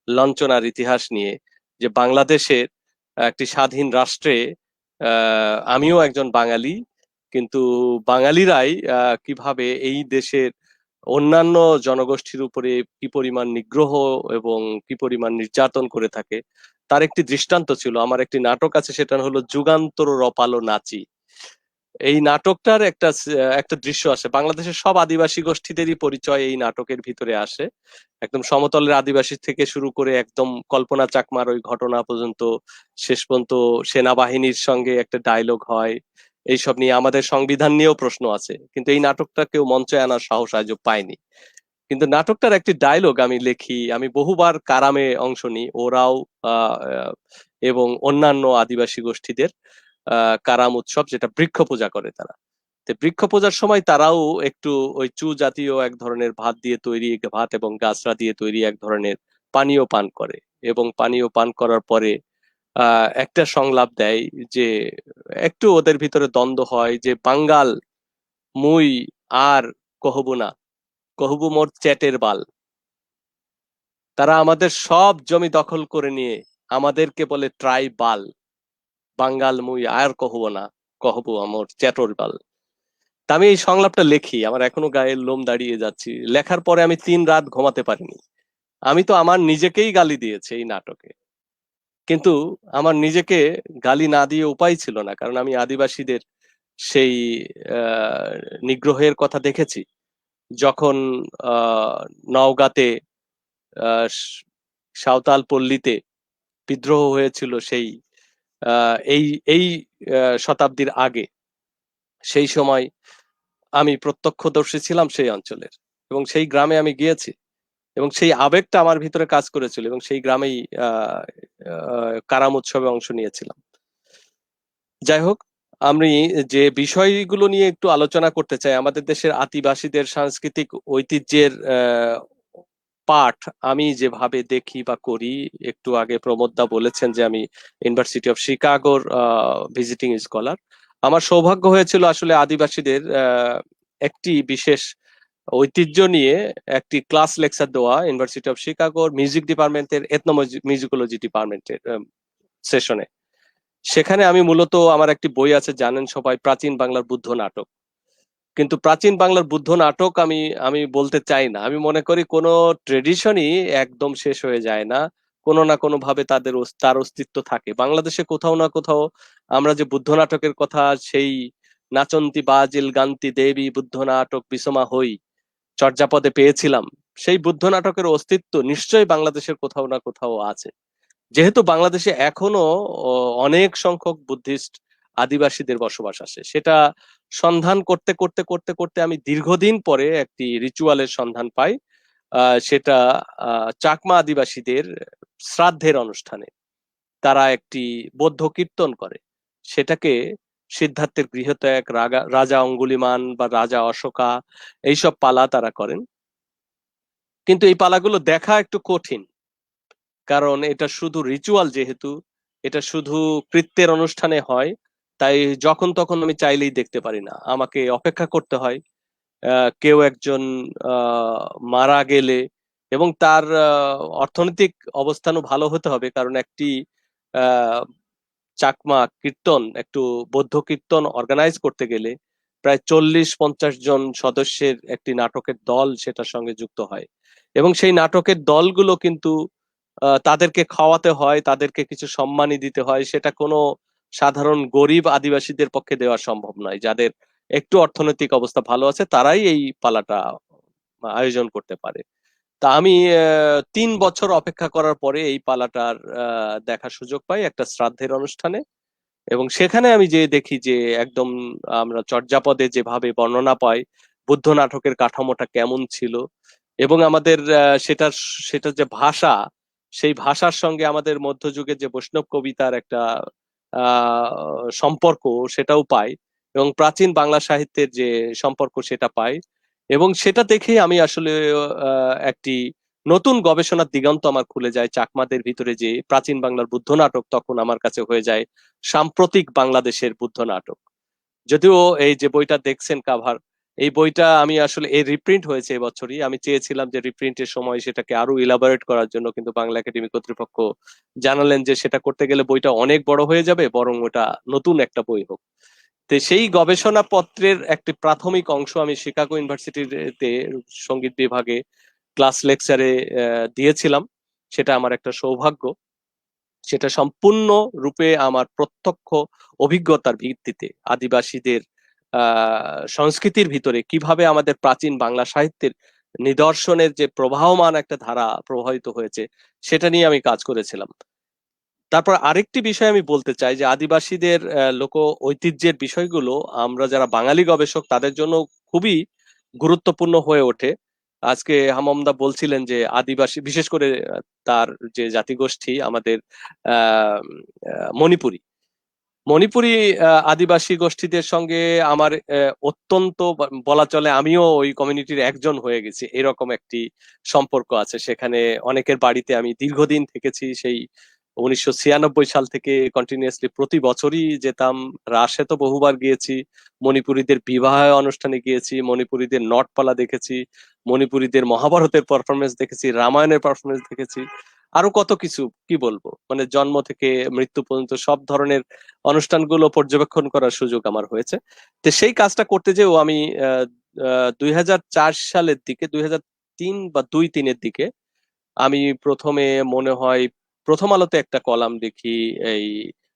লঞ্চনার ইতিহাস নিয়ে। যে বাংলাদেশের একটি স্বাধীন রাষ্ট্রে আমিও একজন বাঙালি, কিন্তু বাঙালিরাই কিভাবে এই দেশের অন্যান্য জনগোষ্ঠীর উপরে কি পরিমাণ নিগ্রহ এবং কি পরিমাণ নির্যাতন করে থাকে তার একটি দৃষ্টান্ত ছিল। আমার একটি নাটক আছে, সেটা হলো যুগান্তর রপালো নাচি। এই নাটকটার একটা একটা দৃশ্য আসে, বাংলাদেশের সব আদিবাসী গোষ্ঠীদেরই পরিচয় এই নাটকের ভিতরে আসে। একদম সমতলের আদিবাসী থেকে শুরু করে একদম কল্পনা চাকমার ওই ঘটনা পর্যন্ত, শেষ পর্যন্ত সেনাবাহিনীর সঙ্গে একটা ডায়লগ হয়। এইসব নিয়ে আমাদের সংবিধান নিয়েও প্রশ্ন আছে, কিন্তু এই নাটকটা কেউ মঞ্চে আনার সাহস আজও পায়নি। কিন্তু নাটকটার একটি ডায়লগ আমি লিখি, আমি বহুবার কারামে অংশ নিই, ওরাও এবং অন্যান্য আদিবাসী গোষ্ঠীদের কারাম উৎসব, যেটা বৃক্ষ পূজা করে তারা। তো বৃক্ষ পূজার সময় তারাও একটু ওই চু জাতীয় এক ধরনের ভাত দিয়ে তৈরি, ভাত এবং গাছরা দিয়ে তৈরি এক ধরনের পানীয় পান করে। এবং পানীয় পান করার পরে একটা সংলাপ দেয় যে একটু ওদের ভিতরে দ্বন্দ্ব হয় যে বাঙ্গাল মুই আর কহবু না, কহবু মোর চ্যাটের বাল। তারা আমাদের সব জমি দখল করে নিয়ে আমাদেরকে বলে ট্রাইবাল। বাঙ্গাল মুই আর কহবো না, কহবো আমার চ্যাটর বাল। তা আমি এই সংলাপটা লিখি, আমার এখনো গায়ের লোম দাঁড়িয়ে যাচ্ছি। লেখার পরে আমি 3 রাত ঘুমাতে পারিনি। আমি তো আমার নিজেকেই গালি দিয়েছি এই নাটকে, কিন্তু আমার নিজেকে গালি না দিয়ে উপায় ছিল না, কারণ আমি আদিবাসীদের সেই আহ নিগ্রহের কথা দেখেছি। যখন আহ নওগাঁতে সাঁওতাল পল্লীতে বিদ্রোহ হয়েছিল সেই এই এই শতাব্দীর আগে, সেই সময় আমি প্রত্যক্ষদর্শী ছিলাম সেই অঞ্চলের, এবং সেই গ্রামে আমি গিয়েছি, এবং সেই আবেগটা আমার ভিতরে কাজ করেছিল, এবং সেই গ্রামেই কারাম উৎসবে অংশ নিয়েছিলাম। যাই হোক, আমি যে বিষয়গুলো নিয়ে একটু আলোচনা করতে চাই, আমাদের দেশের আদিবাসীদের সাংস্কৃতিক ঐতিহ্যের পাঠ আমি যেভাবে দেখি বা করি। একটু আগে প্রমোদদা বলেছেন যে আমি ইউনিভার্সিটি অফ শিকাগোর ভিজিটিং স্কলার। আমার সৌভাগ্য হয়েছিল আসলে আদিবাসীদের একটি বিশেষ ঐতিহ্য নিয়ে একটি ক্লাস লেকচার দেওয়া ইউনিভার্সিটি অফ শিকাগোর মিউজিক ডিপার্টমেন্টের মিউজিকোলজি ডিপার্টমেন্টের সেশনে। সেখানে আমি মূলত, আমার একটি বই আছে জানেন সবাই, প্রাচীন বাংলার বুদ্ধ নাটক। কিন্তু প্রাচীন বাংলার বুদ্ধ নাটক আমি আমি বলতে চাই না। আমি মনে করি কোনো ট্রেডিশনই একদম শেষ হয়ে যায় না, কোনো না কোনো ভাবে তার অস্তিত্ব থাকে। বাংলাদেশে কোথাও না কোথাও আমরা যে বুদ্ধ নাটকের কথা, সেই নাচন্তি বাজিল গান্তি দেবী বুদ্ধ নাটক বিসমা হই চর্যাপদে পেয়েছিলাম, সেই বুদ্ধ নাটকের অস্তিত্ব নিশ্চয়ই বাংলাদেশের কোথাও না কোথাও আছে। যেহেতু বাংলাদেশে এখনো অনেক সংখ্যক বুদ্ধিস্ট আদিবাসীদের বসবাস আছে, সেটা সন্ধান করতে করতে করতে করতে আমি দীর্ঘদিন পরে একটি রিচুয়ালের সন্ধান পাই। সেটা চাকমা আদিবাসীদের শ্রাদ্ধের অনুষ্ঠানে তারা একটি বৌদ্ধ কীর্তন করে। সেটাকে সিদ্ধার্থের গৃহত্যাগ, রাজা অঙ্গুলিমান বা রাজা অশোকা, এইসব পালা তারা করেন। কিন্তু এই পালাগুলো দেখা একটু কঠিন, কারণ এটা শুধু রিচুয়াল, যেহেতু এটা শুধু কৃত্যের অনুষ্ঠানে হয়, তাই যখন তখন আমি চাইলেই দেখতে পারি না, আমাকে অপেক্ষা করতে হয়। কেউ একজন মারা গেলে, এবং তার অর্থনৈতিক অবস্থানও ভালো হতে হবে, কারণ একটি আহ চাকমা কীর্তন, একটু বৌদ্ধ কীর্তন অর্গানাইজ করতে গেলে প্রায় 40-50 জন সদস্যের একটি নাটকের দল সেটার সঙ্গে যুক্ত হয়। এবং সেই নাটকের দলগুলো কিন্তু তাদেরকে খাওয়াতে হয়, তাদেরকে কিছু সম্মানী দিতে হয়। সেটা কোনো সাধারণ গরিব আদিবাসীদের পক্ষে দেওয়া সম্ভব নয়। যাদের একটু অর্থনৈতিক অবস্থা ভালো আছে তারাই এই পালাটা আয়োজন করতে পারে। তা আমি 3 বছর অপেক্ষা করার পরে এই পালাটার দেখার সুযোগ পাই একটা শ্রাদ্ধের অনুষ্ঠানে। এবং সেখানে আমি যে দেখি যে একদম আমরা চর্যাপদে যেভাবে বর্ণনা পাই বুদ্ধ নাটকের কাঠামোটা কেমন ছিল, এবং আমাদের সেটার যে ভাষা, সেই ভাষার সঙ্গে আমাদের মধ্যযুগের যে বৈষ্ণব কবিতার একটা সম্পর্ক, সেটাও পাই, এবং প্রাচীন বাংলা সাহিত্যের যে সম্পর্ক সেটা পাই। এবং সেটা দেখেই আমি আসলে একটি নতুন গবেষণার দিগন্ত আমার খুলে যায়। চাকমাদের ভিতরে যে প্রাচীন বাংলার বুদ্ধ নাটক তখন আমার কাছে হয়ে যায় সাম্প্রতিক বাংলাদেশের বুদ্ধ নাটক। যদিও এই যে বইটা দেখছেন কাভার, এই বইটা আমি আসলে এই রিপ্রিন্ট হয়েছে এবছরই। আমি চেয়েছিলাম যে রিপ্রিন্টের সময় সেটাকে আরো ইলাবোরেট করার জন্য, কিন্তু বাংলা একাডেমি কর্তৃপক্ষ জানালেন যে সেটা করতে গেলে বইটা অনেক বড় হয়ে যাবে, বরং ওটা নতুন একটা বই হোক। তো সেই গবেষণা পত্রের একটি প্রাথমিক অংশ আমি শিকাগো ইউনিভার্সিটিতে সঙ্গীত বিভাগে ক্লাস লেকচারে দিয়েছিলাম। সেটা আমার একটা সৌভাগ্য। সেটা সম্পূর্ণ রূপে আমার প্রত্যক্ষ অভিজ্ঞতার ভিত্তিতে আদিবাসীদের সংস্কৃতির ভিতরে কিভাবে আমাদের প্রাচীন বাংলা সাহিত্যের নিদর্শনের যে প্রবাহমান একটা ধারা প্রবাহিত হয়েছে, সেটা নিয়ে আমি কাজ করেছিলাম। তারপর আরেকটি বিষয় আমি বলতে চাই যে আদিবাসীদের লোক ঐতিহ্যের বিষয়গুলো আমরা যারা বাঙালি গবেষক তাদের জন্য খুবই গুরুত্বপূর্ণ হয়ে ওঠে। আজকে হামমদা বলছিলেন যে আদিবাসী, বিশেষ করে তার যে জাতিগোষ্ঠী আমাদের আহ মণিপুরী মণিপুরী আদিবাসী গোষ্ঠীদের সঙ্গে আমার অত্যন্ত বলা চলে আমিও ওই কমিউনিটির একজন হয়ে গেছি, এরকম একটি সম্পর্ক আছে সেখানে। অনেকের বাড়িতে আমি দীর্ঘদিন থেকেছি, সেই 1996 সাল থেকে কন্টিনিউয়াসলি প্রতি বছরই যেতাম। রাসে তো বহুবার গিয়েছি, মণিপুরীদের বিবাহ অনুষ্ঠানে গিয়েছি, মণিপুরীদের নটপালা দেখেছি, মণিপুরীদের মহাভারতের পারফরমেন্স দেখেছি, রামায়ণের পারফরমেন্স দেখেছি। আরো কত কিছু, কি বলবো, মানে জন্ম থেকে মৃত্যু পর্যন্ত সব ধরনের অনুষ্ঠানগুলো পর্যবেক্ষণ করার সুযোগ আমার হয়েছে। তো সেই কাজটা করতে যেও আমি 2004 সালের দিকে, 2003 বা 2003-এর দিকে আমি প্রথমে মনে হয় প্রথম আলোতে একটা কলাম দেখি এই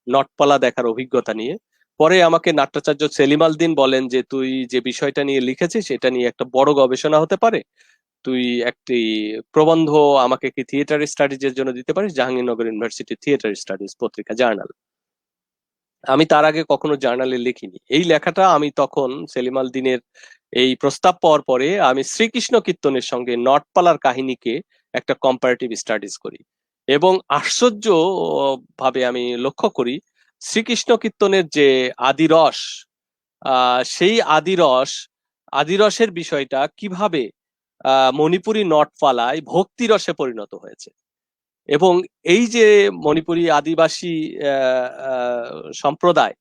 নটপালা দেখার অভিজ্ঞতা নিয়ে। পরে আমাকে নাট্যাচার্য সেলিম আল দীন বলেন যে তুই যে বিষয়টা নিয়ে লিখেছিস এটা নিয়ে একটা বড় গবেষণা হতে পারে, তুই একটি প্রবন্ধ আমাকে কি থিয়েটার স্টাডিজ এর জন্য দিতে পারিস, জাহাঙ্গীরনগর ইউনিভার্সিটি থিয়েটার স্টাডিজ পত্রিকা, জার্নাল। আমি তার আগে কখনো জার্নালে লিখিনি। এই লেখাটা আমি তখন সেলিম আল দীনের এই প্রস্তাব পাওয়ার পরে আমি শ্রীকৃষ্ণ কীর্তনের সঙ্গে নটপালার কাহিনীকে একটা কম্পারেটিভ স্টাডিজ করি, এবং আশ্চর্য ভাবে আমি লক্ষ্য করি শ্রীকৃষ্ণ কীর্তনের যে আদিরস, সেই আদিরসের বিষয়টা কিভাবে মণিপুরী নটপালায় ভক্তিরসে পরিণত হয়েছে। এবং এই যে মণিপুরী আদিবাসী সম্প্রদায়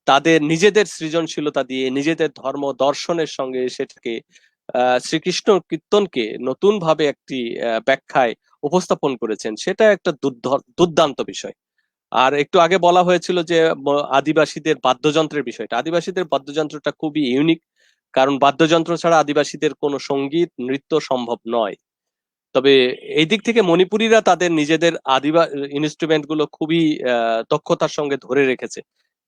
তাদের নিজেদের সৃজনশীলতা দিয়ে নিজেদের ধর্ম দর্শনের সঙ্গে সেটাকে শ্রীকৃষ্ণ কীর্তনকে নতুন ভাবে একটি ব্যাখ্যায় উপস্থাপন করেছেন, সেটা একটা দুর্দান্ত বিষয়। আর একটু আগে বলা হয়েছিল যে আদিবাসীদের বাদ্যযন্ত্রের বিষয়টা, আদিবাসীদের বাদ্যযন্ত্রটা খুবই ইউনিক, কারণ বাদ্যযন্ত্র ছাড়া আদিবাসীদের কোনো সঙ্গীত নৃত্য সম্ভব নয়। তবে এই দিক থেকে মণিপুরীরা তাদের নিজেদের ইনস্ট্রুমেন্ট গুলো খুবই দক্ষতার সঙ্গে ধরে রেখেছে।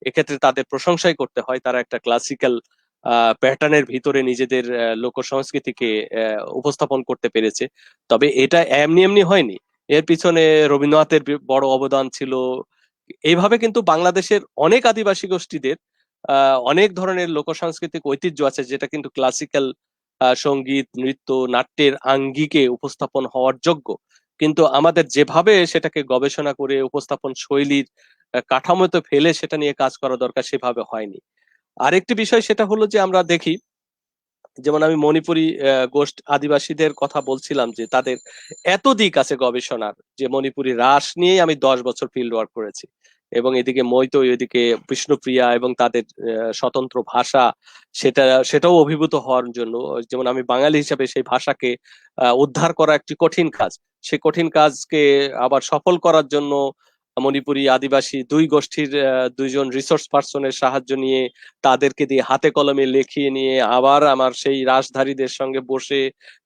এক্ষেত্রে তাদের প্রশংসাই করতে হয়, তারা একটা ক্লাসিক্যাল প্যাটার্নের ভিতরে নিজেদের লোক সংস্কৃতিকে উপস্থাপন করতে পেরেছে। তবে এটা এমনি এমনি হয়নি, এর পিছনে রবীন্দ্রনাথের বড় অবদান ছিল। এইভাবে কিন্তু বাংলাদেশের অনেক আদিবাসী গোষ্ঠীদের অনেক ধরনের লোক সাংস্কৃতিক ঐতিহ্য আছে যেটা কিন্তু ক্লাসিক্যাল সঙ্গীত নৃত্য নাট্যের আঙ্গিকে উপস্থাপন হওয়ার যোগ্য, কিন্তু আমাদের যেভাবে সেটাকে গবেষণা করে উপস্থাপন শৈলীর কাঠামোতে ফেলে সেটা নিয়ে কাজ করা দরকার সেভাবে হয়নি। আরেকটি বিষয় সেটা হলো যে আমরা দেখি, যেমন আমি মণিপুরী গোষ্ঠ আদিবাসীদের কথা বলছিলাম যে তাদের এত দিক আছে গবেষণার, যে মণিপুরী রাস নিয়ে আমি 10 বছর ফিল্ড ওয়ার্ক করেছি, এবং এদিকে মৈতৈ, এদিকে বিষ্ণুপ্রিয়া এবং তাদের স্বতন্ত্র ভাষা, সেটাও অভিভূত হওয়ার জন্য, যেমন আমি বাঙালি হিসাবে সেই ভাষাকে উদ্ধার করা একটি কঠিন কাজ, সেই কঠিন কাজকে আবার সফল করার জন্য মণিপুরী আদিবাসী দুই গোষ্ঠীর দুইজন রিসোর্স পার্সনের সাহায্য নিয়ে তাদেরকে দিয়ে হাতে কলমে লেখিয়ে নিয়ে আবার আমার সেই রাসধারীদের সঙ্গে বসে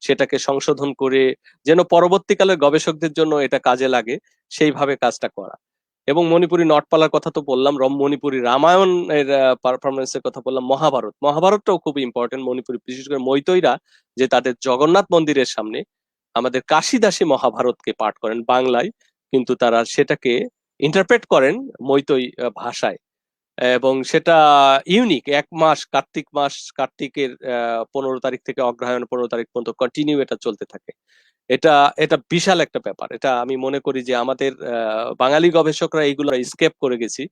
সেটাকে সংশোধন করে যেন পরবর্তীকালে গবেষকদের জন্য এটা কাজে লাগে, সেইভাবে কাজটা করা। এবং মণিপুরী নটপালার কথা তো বললাম, মণিপুরী রামায়ণ এর পারফরমেন্সের কথা বললাম, মহাভারতটাও খুব ইম্পর্টেন্ট। মণিপুরী বিশেষ করে মৈতৈরা যে তাদের জগন্নাথ মন্দিরের সামনে আমাদের কাশিদাসী মহাভারতকে পাঠ করেন বাংলায়, কিন্তু তারা সেটাকে ইন্টারপ্রেট করেন মৈতৈ ভাষায়, এবং সেটা ইউনিক। 1 মাস, কার্তিকের 15 তারিখ থেকে অগ্রহায়ণ 15 তারিখ পর্যন্ত কন্টিনিউ এটা চলতে থাকে। এটা এটা বিশাল একটা ব্যাপার। এটা আমি মনে করি যে আমাদের বাঙালি গবেষকরা এইগুলো স্কেপ করে গেছি,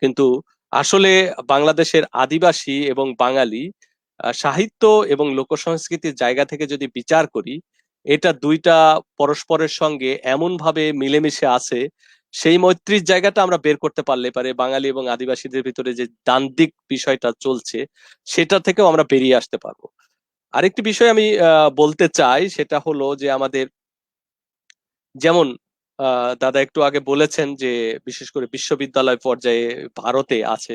কিন্তু আসলে বাংলাদেশের আদিবাসী এবং বাঙালি সাহিত্য এবং লোক সংস্কৃতির জায়গা থেকে যদি বিচার করি, এটা দুইটা পরস্পরের সঙ্গে এমন ভাবে মিলেমিশে আছে, সেই মৈত্রীর জায়গাটা আমরা বের করতে পারলে পারে বাঙালি এবং আদিবাসীদের ভিতরে যে দ্বান্দ্বিক বিষয়টা চলছে সেটা থেকেও আমরা বেরিয়ে আসতে পারবো। আরেকটি বিষয় আমি বলতে চাই, সেটা হলো যে আমাদের যেমন দাদা একটু আগে বলেছেন যে বিশেষ করে বিশ্ববিদ্যালয় পর্যায়ে ভারতে আছে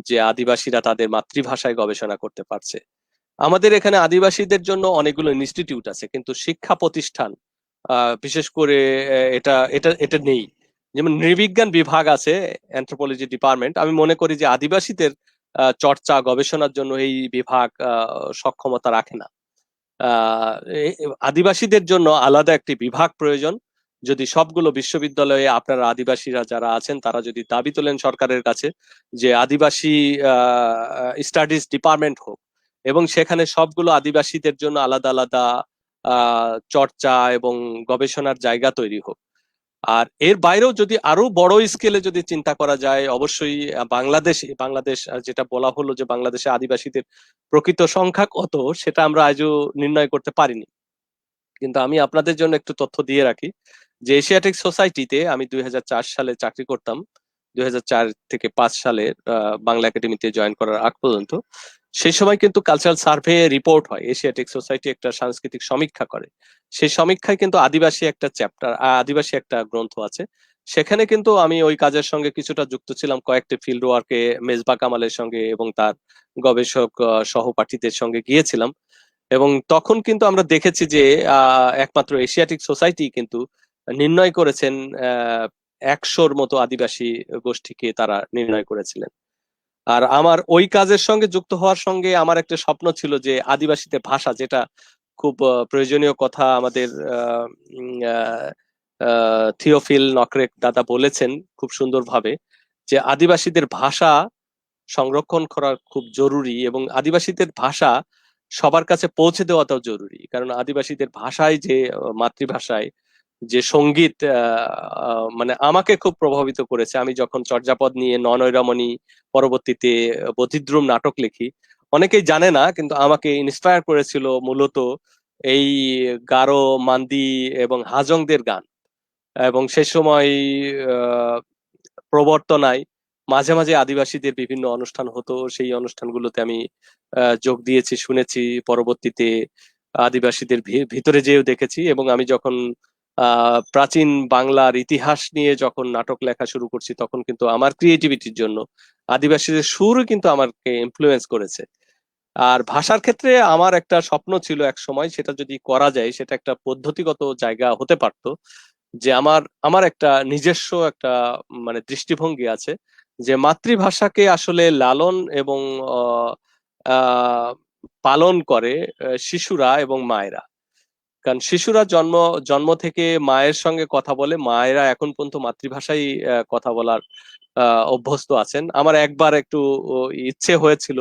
যে আদিবাসীরা তাদের মাতৃভাষায় গবেষণা করতে পারছে। আমাদের এখানে আদিবাসীদের জন্য অনেকগুলো ইনস্টিটিউট আছে, কিন্তু শিক্ষা প্রতিষ্ঠান বিশেষ করে এটা এটা এটা নেই। যেমন নৃবিজ্ঞান বিভাগ আছে, অ্যানথ্রোপোলজি ডিপার্টমেন্ট, আমি মনে করি যে আদিবাসীদের চর্চা গবেষণার জন্য এই বিভাগ সক্ষমতা রাখে না। আদিবাসীদের জন্য আলাদা একটি বিভাগ প্রয়োজন। যদি সবগুলো বিশ্ববিদ্যালয়ে আপনারা আদিবাসীরা যারা আছেন তারা যদি দাবি তোলেন সরকারের কাছে যে আদিবাসী স্টাডিজ ডিপার্টমেন্ট হোক, এবং সেখানে সবগুলো আদিবাসীদের জন্য আলাদা আলাদা চর্চা এবং গবেষণার জায়গা তৈরি হোক। আর এর বাইরেও যদি আরো বড় স্কেলে যদি চিন্তা করা যায়, অবশ্যই বাংলাদেশ যেটা বলা হলো যে বাংলাদেশে আদিবাসীদের প্রকৃত সংখ্যা কত সেটা আমরা আজও নির্ণয় করতে পারিনি, কিন্তু আমি আপনাদের জন্য একটু তথ্য দিয়ে রাখি যে এশিয়াটিক সোসাইটিতে আমি 2004 সালে চাকরি করতাম, 2004 থেকে 5 সালে বাংলা একাডেমিতে জয়েন করার আগ পর্যন্ত। সেই সময় কিন্তু কালচারাল সার্ভে রিপোর্ট হয়, এশিয়াটিক সোসাইটি একটা সাংস্কৃতিক সমীক্ষা করে। সেই সমীক্ষায় কিন্তু আদিবাসী একটা চ্যাপ্টার, আদিবাসী একটা গ্রন্থ আছে। সেখানে কিন্তু আমি ওই কাজের সঙ্গে কিছুটা যুক্ত ছিলাম, কয়েকটি ফিল্ড ওয়ার্কে মেজবা কামালের সঙ্গে এবং তার গবেষক সহপাঠীদের সঙ্গে গিয়েছিলাম। এবং তখন কিন্তু আমরা দেখেছি যে একমাত্র এশিয়াটিক সোসাইটি কিন্তু নির্ণয় করেছেন 100-র মতো আদিবাসী গোষ্ঠীকে তারা নির্ণয় করেছিলেন। আর আমার ওই কাজের সঙ্গে যুক্ত হওয়ার সঙ্গে আমার একটা স্বপ্ন ছিল যে আদিবাসীদের ভাষা, যেটা খুব প্রয়োজনীয় কথা আমাদের থিওফিল নকরেক দাদা বলেছেন খুব সুন্দরভাবে, যে আদিবাসীদের ভাষা সংরক্ষণ করা খুব জরুরি এবং আদিবাসীদের ভাষা সবার কাছে পৌঁছে দেওয়াটাও জরুরি। কারণ আদিবাসীদের ভাষায় যে মাতৃভাষায় যে সঙ্গীত মানে আমাকে খুব প্রভাবিত করেছে। আমি যখন চর্যাপদ নিয়ে নয়নরমণী, পরবর্তীতে বধিদ্রুম নাটক লিখি, অনেকেই জানে না কিন্তু আমাকে ইন্সপায়ার করেছিল মূলত এই গারো, মান্দি এবং হাজংদের গান। এবং সে সময় আহ, প্রবর্তনায় মাঝে মাঝে আদিবাসীদের বিভিন্ন অনুষ্ঠান হতো, সেই অনুষ্ঠানগুলোতে আমি যোগ দিয়েছি, শুনেছি। পরবর্তীতে আদিবাসীদের ভিতরে যেও দেখেছি। এবং আমি যখন প্রাচীন বাংলার ইতিহাস নিয়ে যখন নাটক লেখা শুরু করছি, তখন কিন্তু আমার ক্রিয়েটিভিটির জন্য আদিবাসীদের সুর কিন্তু আমাকে ইনফ্লুয়েন্স করেছে। আর ভাষার ক্ষেত্রে আমার একটা স্বপ্ন ছিল এক সময়, সেটা যদি করা যায় সেটা একটা পদ্ধতিগত জায়গা হতে পারতো, যে আমার আমার একটা নিজস্ব একটা মানে দৃষ্টিভঙ্গি আছে যে মাতৃভাষাকে আসলে লালন এবং আহ, আহ, পালন করে শিশুরা এবং মায়েরা। কারণ শিশুরা জন্ম জন্ম থেকে মায়ের সঙ্গে কথা বলে, মায়েরা এখন পর্যন্ত মাতৃভাষায় কথা বলার অভ্যস্ত আছেন। আমার একবার একটু ইচ্ছে হয়েছিল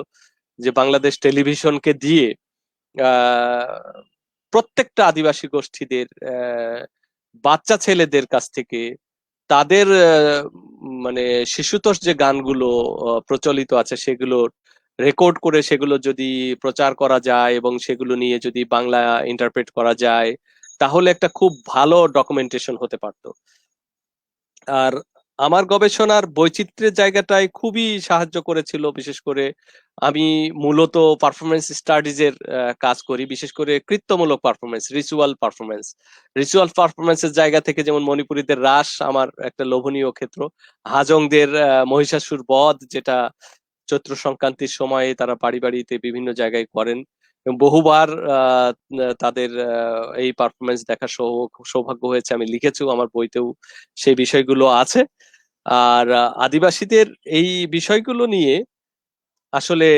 যে বাংলাদেশ টেলিভিশনকে দিয়ে আহ প্রত্যেকটা আদিবাসী গোষ্ঠীদের বাচ্চা ছেলেদের কাছ থেকে তাদের মানে শিশুতোষ যে গানগুলো প্রচলিত আছে সেগুলো রেকর্ড করে সেগুলো যদি প্রচার করা যায় এবং সেগুলো নিয়ে যদি বাংলা ইন্টারপ্রেট করা যায়, তাহলে একটা খুব ভালো ডকুমেন্টেশন হতে পারতো। আর আমার গবেষণার বৈচিত্র্যের জায়গাটায় খুবই সাহায্য করেছিল। বিশেষ করে আমি মূলত পারফরমেন্স স্টাডিজ এর কাজ করি, বিশেষ করে কৃত্যমূলক পারফরমেন্স, রিচুয়াল পারফরমেন্সের জায়গা থেকে, যেমন মণিপুরীদের রাস আমার একটা লোভনীয় ক্ষেত্র, হাজংদের মহিষাসুর বধ, যেটা চৈত্র সংক্রান্তির সময়ে তারা বাড়ি বাড়িতে বিভিন্ন জায়গায় করেন। এবং বহুবার তাদের এই পারফরমেন্স দেখার সৌভাগ্য হয়েছে, আমি লিখেছি আমার বইতেও সেই বিষয়গুলো আছে। আর আদিবাসীদের এই বিষয়গুলো নিয়ে আসলে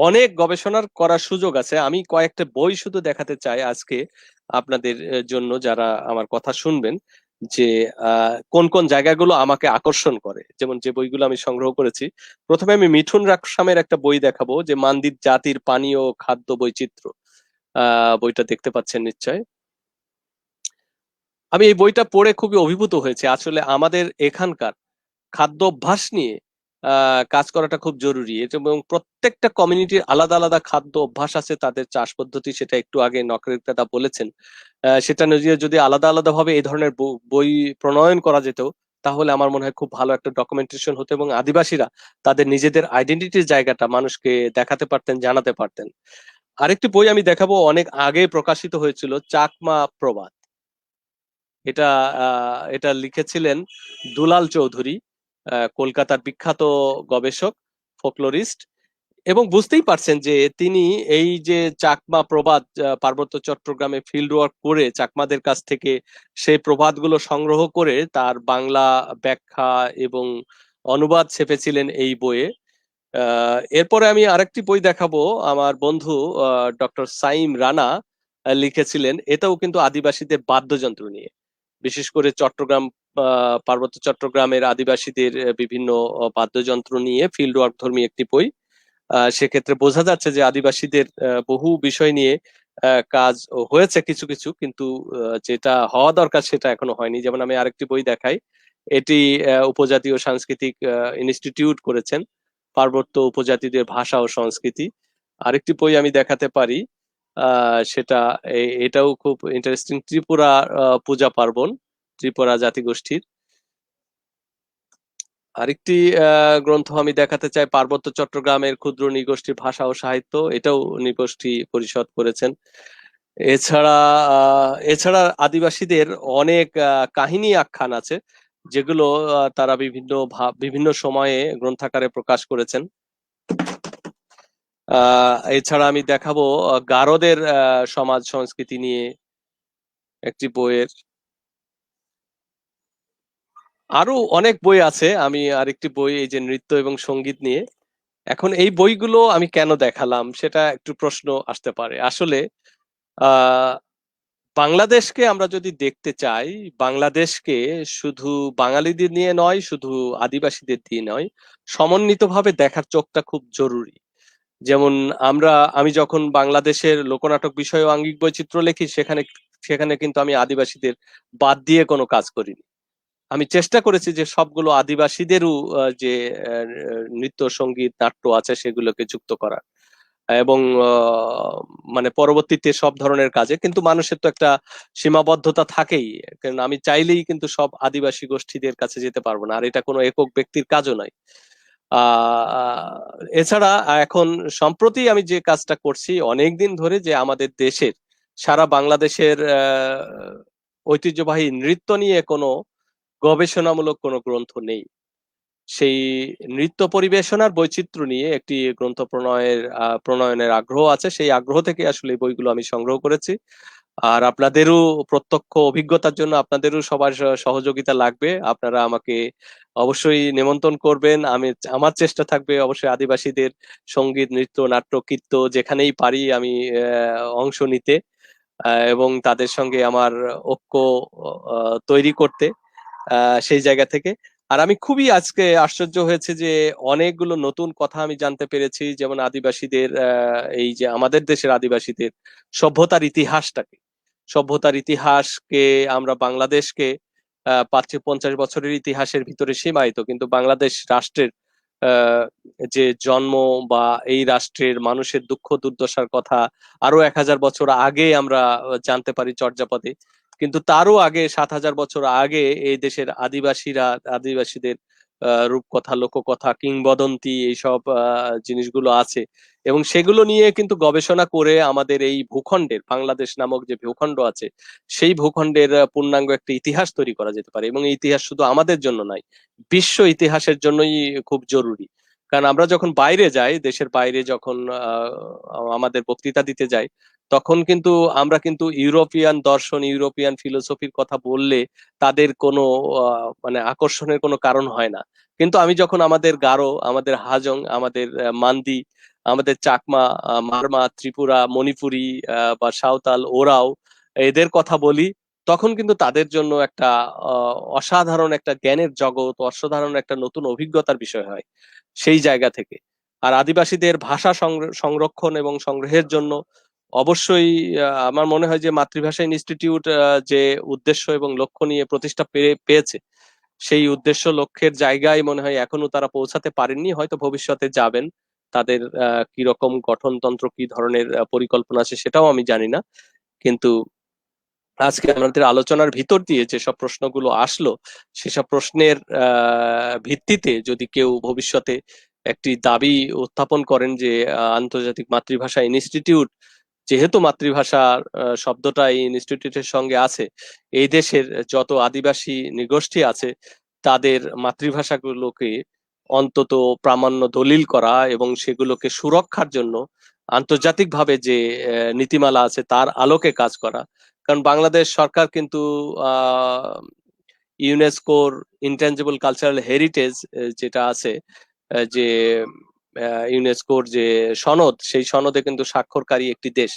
অনেক গবেষণার করার সুযোগ আছে। আমি কয়েকটা বই শুধু দেখাতে চাই আজকে আপনাদের জন্য, যারা আমার কথা শুনবেন, যে কোন কোন জায়গাগুলো আমাকে আকর্ষণ করে। যেমন যে বইগুলো আমি সংগ্রহ করেছি, প্রথমে আমি মিঠুন রাকসামের একটা বই দেখাবো, যে মান্দির জাতির পানীয় খাদ্য বৈচিত্র্য। বইটা দেখতে পাচ্ছেন নিশ্চয়। আমি এই বইটা পড়ে খুবই অভিভূত হয়েছে। আসলে আমাদের এখানকার খাদ্য অভ্যাস নিয়ে কাজ করাটা খুব জরুরি। এবং প্রত্যেকটা কমিউনিটির আলাদা আলাদা খাদ্য অভ্যাস আছে, তাদের চাষ পদ্ধতি, সেটা একটু আগে নকরেক দাদা বলেছেন। সেটা নিয়ে যদি আলাদা আলাদা ভাবে এই ধরনের বই প্রণয়ন করা যেত, তাহলে আমার মনে হয় খুব ভালো একটা ডকুমেন্টেশন হতো এবং আদিবাসীরা তাদের নিজেদের আইডেন্টিটির জায়গাটা মানুষকে দেখাতে পারতেন, জানাতে পারতেন। আরেকটি বই আমি দেখাবো, অনেক আগে প্রকাশিত হয়েছিল, চাকমা প্রবাদ। এটা এটা লিখেছিলেন দুলাল চৌধুরী, কলকাতার বিখ্যাত গবেষক, ফোকলোরিস্ট। এবং বুঝতেই পারছেন যে তিনি এই যে চাকমা প্রবাদ, পার্বত্য চট্টগ্রামে ফিল্ড ওয়ার্ক করে চাকমাদের কাছ থেকে সেই প্রবাদগুলো সংগ্রহ করে তার বাংলা ব্যাখ্যা এবং অনুবাদ ছেপেছিলেন এই বইয়ে। এরপরে আমি আরেকটি বই দেখাবো, আমার বন্ধু ডক্টর সাইম রানা লিখেছিলেন। এটাও কিন্তু আদিবাসীদের বাদ্যযন্ত্র নিয়ে, বিশেষ করে চট্টগ্রাম, পার্বত্য চট্টগ্রামের আদিবাসীদের বিভিন্ন বাদ্যযন্ত্র নিয়ে ফিল্ড ওয়ার্ক ধর্মী একটি বই। সেক্ষেত্রে বোঝা যাচ্ছে যে আদিবাসীদের বহু বিষয় নিয়ে কাজ হয়েছে কিছু কিছু, কিন্তু যেটা হওয়া দরকার সেটা এখনো হয়নি। যেমন আমি আরেকটি বই দেখাই, এটি উপজাতীয় সাংস্কৃতিক ইনস্টিটিউট করেছেন, পার্বত্য উপজাতিদের ভাষা ও সংস্কৃতি। আরেকটি বই আমি দেখাতে পারি, সেটা এটাও খুব ইন্টারেস্টিং, ত্রিপুরা পূজা পার্বণ, ত্রিপুরা জাতিগোষ্ঠীর। আরেকটি গ্রন্থ আমি দেখাতে চাই, পার্বত্য চট্টগ্রামের ক্ষুদ্র নৃগোষ্ঠীর ভাষা ও সাহিত্য। এটাও নৃগোষ্ঠী পরিষদ করেছেন। এছাড়া আদিবাসীদের অনেক কাহিনী আখ্যান আছে, যেগুলো তারা বিভিন্ন সময়ে গ্রন্থাকারে প্রকাশ করেছেন। এছাড়া আমি দেখাবো গারোদের সমাজ সংস্কৃতি নিয়ে একটি বইয়ের। আরো অনেক বই আছে। আমি আরেকটি বই, এই যে নৃত্য এবং সঙ্গীত নিয়ে। এখন এই বইগুলো আমি কেন দেখালাম সেটা একটু প্রশ্ন আসতে পারে। আসলে আহ বাংলাদেশকে আমরা যদি দেখতে চাই, বাংলাদেশকে শুধু বাঙালিদের নিয়ে নয়, শুধু আদিবাসীদের দিয়ে নয়, সমন্বিতভাবে দেখার চোখটা খুব জরুরি। যেমন আমি যখন বাংলাদেশের লোকনাটক বিষয়ে আঙ্গিক বৈচিত্র্য লিখি, সেখানে সেখানে কিন্তু আমি আদিবাসীদের বাদ দিয়ে কোনো কাজ করিনি। আমি চেষ্টা করেছি যে সবগুলো আদিবাসীদেরও যে নৃত্য সঙ্গীত নাট্য আছে সেগুলোকে যুক্ত করা, এবং মানে পরবর্তীতে সব ধরনের কাজে। কিন্তু মানুষের তো একটা সীমাবদ্ধতা থাকেই, কারণ আমি চাইলেই কিন্তু সব আদিবাসী গোষ্ঠীদের কাছে যেতে পারবো না, আর এটা কোনো একক ব্যক্তির কাজও নয়। এছাড়া এখন সম্প্রতি আমি যে কাজটা করছি অনেকদিন ধরে, যে আমাদের দেশের, সারা বাংলাদেশের ঐতিহ্যবাহী নৃত্য নিয়ে কোনো গবেষণামূলক কোনো গ্রন্থ নেই। সেই নৃত্য পরিবেশনার বৈচিত্র্য নিয়ে একটি গ্রন্থ প্রণয়নের আগ্রহ আছে। সেই আগ্রহ থেকে আসলে এই বইগুলো আমি সংগ্রহ করেছি। আর আপনাদেরও প্রত্যক্ষ অভিজ্ঞতার জন্য আপনাদেরও সবার সহযোগিতা লাগবে। আপনারা আমাকে অবশ্যই নিমন্ত্রণ করবেন। আমার চেষ্টা থাকবে অবশ্যই আদিবাসীদের সঙ্গীত, নৃত্য, নাট্য, কীর্ত যেখানেই পারি আমি অংশ নিতে, এবং তাদের সঙ্গে আমার ঐক্য তৈরি করতে, সেই জায়গা থেকে। আর আমি খুবই আজকে আশ্চর্য হয়েছে যে অনেকগুলো নতুন কথা আমি জানতে পেরেছি, যেমন আদিবাসীদের, এই যে আমাদের দেশের আদিবাসীদের সভ্যতার ইতিহাসকে আমরা বাংলাদেশকে ৫-৫০ বছরের ইতিহাসের ভিতরে সীমায়িত, কিন্তু বাংলাদেশ রাষ্ট্রের আহ, যে জন্ম, বা এই রাষ্ট্রের মানুষের দুঃখ দুর্দশার কথা আরো ১,০০০ বছর আগে আমরা জানতে পারি চর্যাপদে। কিন্তু তারও আগে, ৭,০০০ বছর আগে, এই দেশের আদিবাসীদের রূপকথা, লোককথা, কিংবদন্তি, এইসব জিনিসগুলো আছে। এবং সেগুলো নিয়ে কিন্তু গবেষণা করে আমাদের এই ভূখণ্ডের, বাংলাদেশ নামক যে ভূখণ্ড আছে, সেই ভূখণ্ডের পূর্ণাঙ্গ একটা ইতিহাস তৈরি করা যেতে পারে। এবং এই ইতিহাস শুধু আমাদের জন্য নয়, বিশ্ব ইতিহাসের জন্যই খুব জরুরি। কারণ আমরা যখন বাইরে যাই, দেশের বাইরে যখন আমাদের বক্তৃতা দিতে যাই, তখন কিন্তু আমরা কিন্তু ইউরোপিয়ান দর্শন, ইউরোপিয়ান ফিলোসফির কথা বললে তাদের কোনো মানে আকর্ষণের কোনো কারণ হয় না। কিন্তু আমি যখন আমাদের গারো, আমাদের হাজং, আমাদের মান্দি, আমাদের চাকমা, মারমা, ত্রিপুরা, মণিপুরি, বা সাঁওতাল, ওরাও, এদের কথা বলি, তখন কিন্তু তাদের জন্য একটা অসাধারণ একটা জ্ঞানের জগৎ, অসাধারণ একটা নতুন অভিজ্ঞতার বিষয় হয় সেই জায়গা থেকে। আর আদিবাসীদের ভাষা সংরক্ষণ এবং সংগ্রহের জন্য অবশ্যই আমার মনে হয় যে মাতৃভাষা ইনস্টিটিউট যে উদ্দেশ্য এবং লক্ষ্য নিয়ে প্রতিষ্ঠা পেয়েছে, সেই উদ্দেশ্য লক্ষ্যের জায়গায় মনে হয় এখনো তারা পৌঁছাতে পারেননি। হয়তো ভবিষ্যতে যাবেন। তাদের কিরকম গঠনতন্ত্র, কি ধরনের পরিকল্পনা আছে সেটাও আমি জানি না। কিন্তু আজকে আমাদের আলোচনার ভিতর দিয়ে যেসব প্রশ্নগুলো আসলো, সেসব প্রশ্নের ভিত্তিতে যদি কেউ ভবিষ্যতে একটি দাবি উত্থাপন করেন যে আন্তর্জাতিক মাতৃভাষা ইনস্টিটিউট, যেহেতু মাতৃভাষা শব্দটা এই ইনস্টিটিউটের সঙ্গে আছে, এই দেশের যত আদিবাসী নৃগোষ্ঠী আছে তাদের মাতৃভাষাগুলোকে অন্তত প্রামাণ্য দলিল করা এবং সেগুলোকে সুরক্ষার জন্য আন্তর্জাতিকভাবে যে নীতিমালা আছে তার আলোকে কাজ করা। কারণ বাংলাদেশ সরকার কিন্তু ইউনেস্কোর ইনট্যাঞ্জিবল কালচারাল হেরিটেজ যেটা আছে, যে ইউনেস্কোর যে সনদ, সেই সনদে কিন্তু স্বাক্ষরকারী একটি দেশ।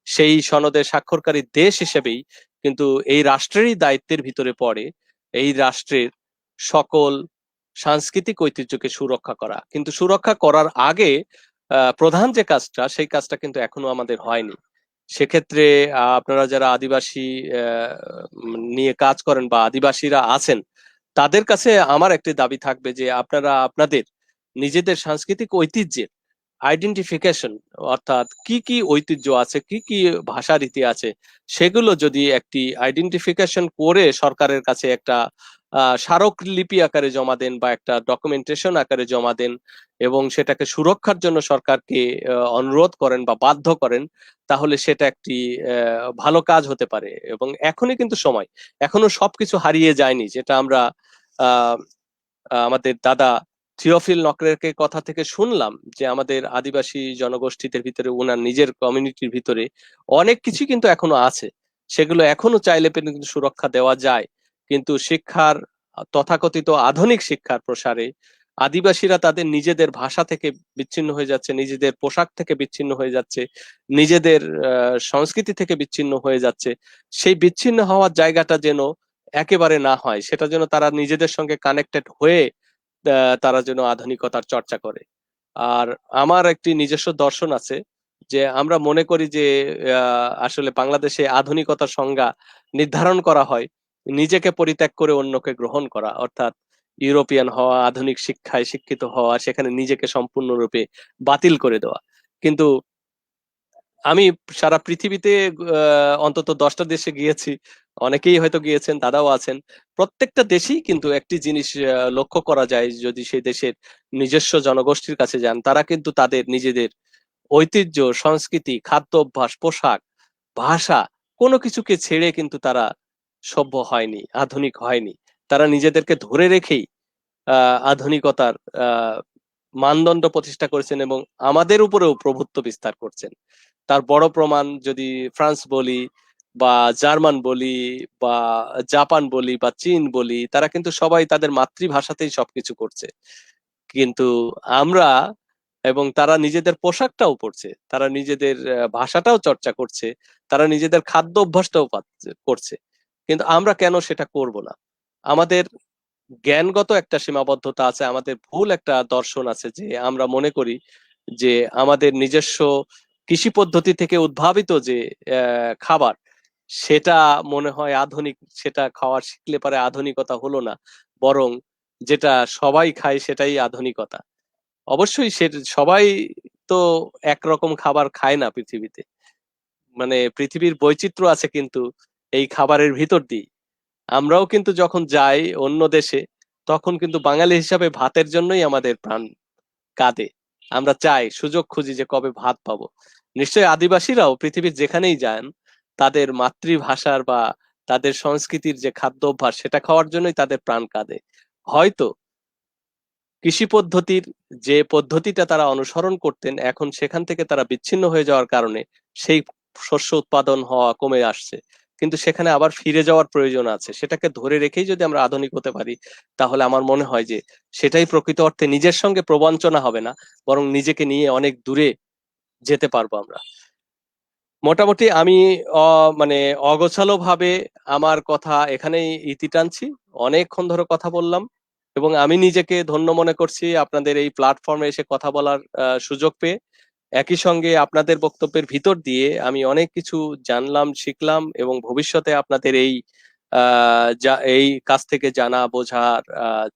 সেই সনদে স্বাক্ষরকারী দেশ হিসেবেই কিন্তু এই রাষ্ট্রেরই দায়িত্বের ভিতরে পড়ে এই রাষ্ট্রের সকল সাংস্কৃতিক ঐতিহ্যকে সুরক্ষা করা। কিন্তু সুরক্ষা করার আগে প্রধান যে কাজটা, সেই কাজটা কিন্তু এখনো আমাদের হয়নি। সেক্ষেত্রে আপনারা যারা আদিবাসী নিয়ে কাজ করেন বা আদিবাসীরা আছেন, তাদের কাছে আমার একটি দাবি থাকবে যে আপনারা আপনাদের নিজেদের সাংস্কৃতিক ঐতিহ্যের আইডেন্টিফিকেশন, অর্থাৎ কি কি ঐতিহ্য আছে, কি কি ভাষা রীতি আছে, সেগুলো যদি একটি আইডেন্টিফিকেশন করে সরকারের কাছে একটা স্মারকলিপি আকারে জমা দেন বা একটা ডকুমেন্টেশন আকারে জমা দেন এবং সেটাকে সুরক্ষার জন্য সরকারকে অনুরোধ করেন বা বাধ্য করেন, তাহলে সেটা একটি ভালো কাজ হতে পারে। এবং এখনই কিন্তু সময়, এখনো সবকিছু হারিয়ে যায়নি, যেটা আমরা আহ আমাদের দাদা থিওফিল নকরের কথা থেকে শুনলাম, যে আমাদের আদিবাসী জনগোষ্ঠীদের ভিতরে, ওনার নিজের কমিউনিটির ভিতরে অনেক কিছু কিন্তু এখনো আছে, সেগুলো এখনো চাইলে পেলে কিন্তু সুরক্ষা দেওয়া যায়। কিন্তু শিক্ষার, তথাকথিত আধুনিক শিক্ষার প্রসারে আদিবাসীরা তাদের নিজেদের ভাষা থেকে বিচ্ছিন্ন হয়ে যাচ্ছে, নিজেদের পোশাক থেকে বিচ্ছিন্ন হয়ে যাচ্ছে, নিজেদের সংস্কৃতি থেকে বিচ্ছিন্ন হয়ে যাচ্ছে। সেই বিচ্ছিন্ন হওয়ার জায়গাটা যেন একেবারে না হয়, সেটা যেন তারা নিজেদের সঙ্গে কানেক্টেড হয়ে তারা যেন আধুনিকতার চর্চা করে। আর আমার একটি নিজস্ব দর্শন আছে, যে আমরা মনে করি যে আসলে বাংলাদেশে আধুনিকতার সংজ্ঞা নির্ধারণ করা হয় নিজেকে পরিত্যাগ করে অন্যকে গ্রহণ করা, অর্থাৎ ইউরোপিয়ান হওয়া, আধুনিক শিক্ষায় শিক্ষিত হওয়া, সেখানে নিজেকে সম্পূর্ণরূপে বাতিল করে দেওয়া। কিন্তু আমি সারা পৃথিবীতে অন্তত 10টা দেশে গিয়েছি, অনেকেই হয়তো গিয়েছেন, দাদাও আছেন। প্রত্যেকটা দেশেই কিন্তু একটি জিনিস লক্ষ্য করা যায়, যদি সেই দেশের নিজস্ব জনগোষ্ঠীর কাছে যান, তারা কিন্তু তাদের নিজেদের ঐতিহ্য, সংস্কৃতি, খাদ্য অভ্যাস, পোশাক, ভাষা, কোনো কিছুকে ছেড়ে কিন্তু তারা সভ্য হয়নি, আধুনিক হয়নি। তারা নিজেদেরকে ধরে রেখেই আধুনিকতার আহ মানদণ্ড প্রতিষ্ঠা করেছেন এবং আমাদের উপরেও প্রভুত্ব বিস্তার করছেন। তার বড় প্রমাণ যদি ফ্রান্স বলি বা জার্মান বলি বা জাপান বলি বা চীন বলি, তারা কিন্তু সবাই তাদের মাতৃভাষাতেই সবকিছু করছে। কিন্তু আমরা, এবং তারা নিজেদের পোশাকটাও পরছে, তারা নিজেদের ভাষাটাও চর্চা করছে, তারা নিজেদের খাদ্য অভ্যাসটাও করছে। কিন্তু আমরা কেন সেটা করব না? আমাদের জ্ঞানগত একটা সীমাবদ্ধতা আছে, আমাদের ভুল একটা দর্শন আছে, যে আমরা মনে করি যে আমাদের নিজস্ব কৃষি পদ্ধতি থেকে উদ্ভাবিত যে খাবার, সেটা মনে হয় আধুনিক, সেটা খাওয়ার শিখলে পারে আধুনিকতা হলো না, বরং যেটা সবাই খায় সেটাই আধুনিকতা। অবশ্যই সে সবাই তো একরকম খাবার খায় না পৃথিবীতে, মানে পৃথিবীর বৈচিত্র্য আছে কিন্তু এই খাবারের ভিতর দিয়ে। আমরাও কিন্তু যখন যাই অন্য দেশে, তখন কিন্তু বাঙালি হিসাবে ভাতের জন্যই আমাদের প্রাণ কাঁদে। আমরা চাই, সুযোগ খুঁজি যে কবে ভাত পাবো। নিশ্চয়ই আদিবাসীরাও পৃথিবীর যেখানেই যান, তাদের মাতৃভাষার বা তাদের সংস্কৃতির যে খাদ্য অভ্যাস, সেটা খাওয়ার জন্যই তাদের প্রাণ কাঁদে। হয়তো কৃষি পদ্ধতির যে পদ্ধতিটা তারা অনুসরণ করতেন, এখন সেখান থেকে তারা বিচ্ছিন্ন হয়ে যাওয়ার কারণে সেই শস্য উৎপাদন হওয়া কমে আসছে। কিন্তু সেখানে আবার ফিরে যাওয়ার প্রয়োজন আছে, সেটাকে ধরে রেখেই যদি আমরা আধুনিক হতে পারি, তাহলে আমার মনে হয় যে সেটাই প্রকৃত অর্থে নিজের সঙ্গে প্রবঞ্চনা হবে না, বরং নিজেকে নিয়ে অনেক দূরে যেতে পারবো আমরা। মোটামুটি আমি মানে অগোছালো ভাবে আমার কথা এখানেই ইতি টানছি। অনেকক্ষণ ধরে কথা বললাম এবং আমি নিজেকে ধন্য মনে করছি আপনাদের এই প্ল্যাটফর্মে এসে কথা বলার সুযোগ পেয়ে। একই সঙ্গে আপনাদের বক্তব্যের ভিতর দিয়ে আমি অনেক কিছু জানলাম, শিখলাম এবং ভবিষ্যতে আপনাদের এই কাছ থেকে জানা বোঝার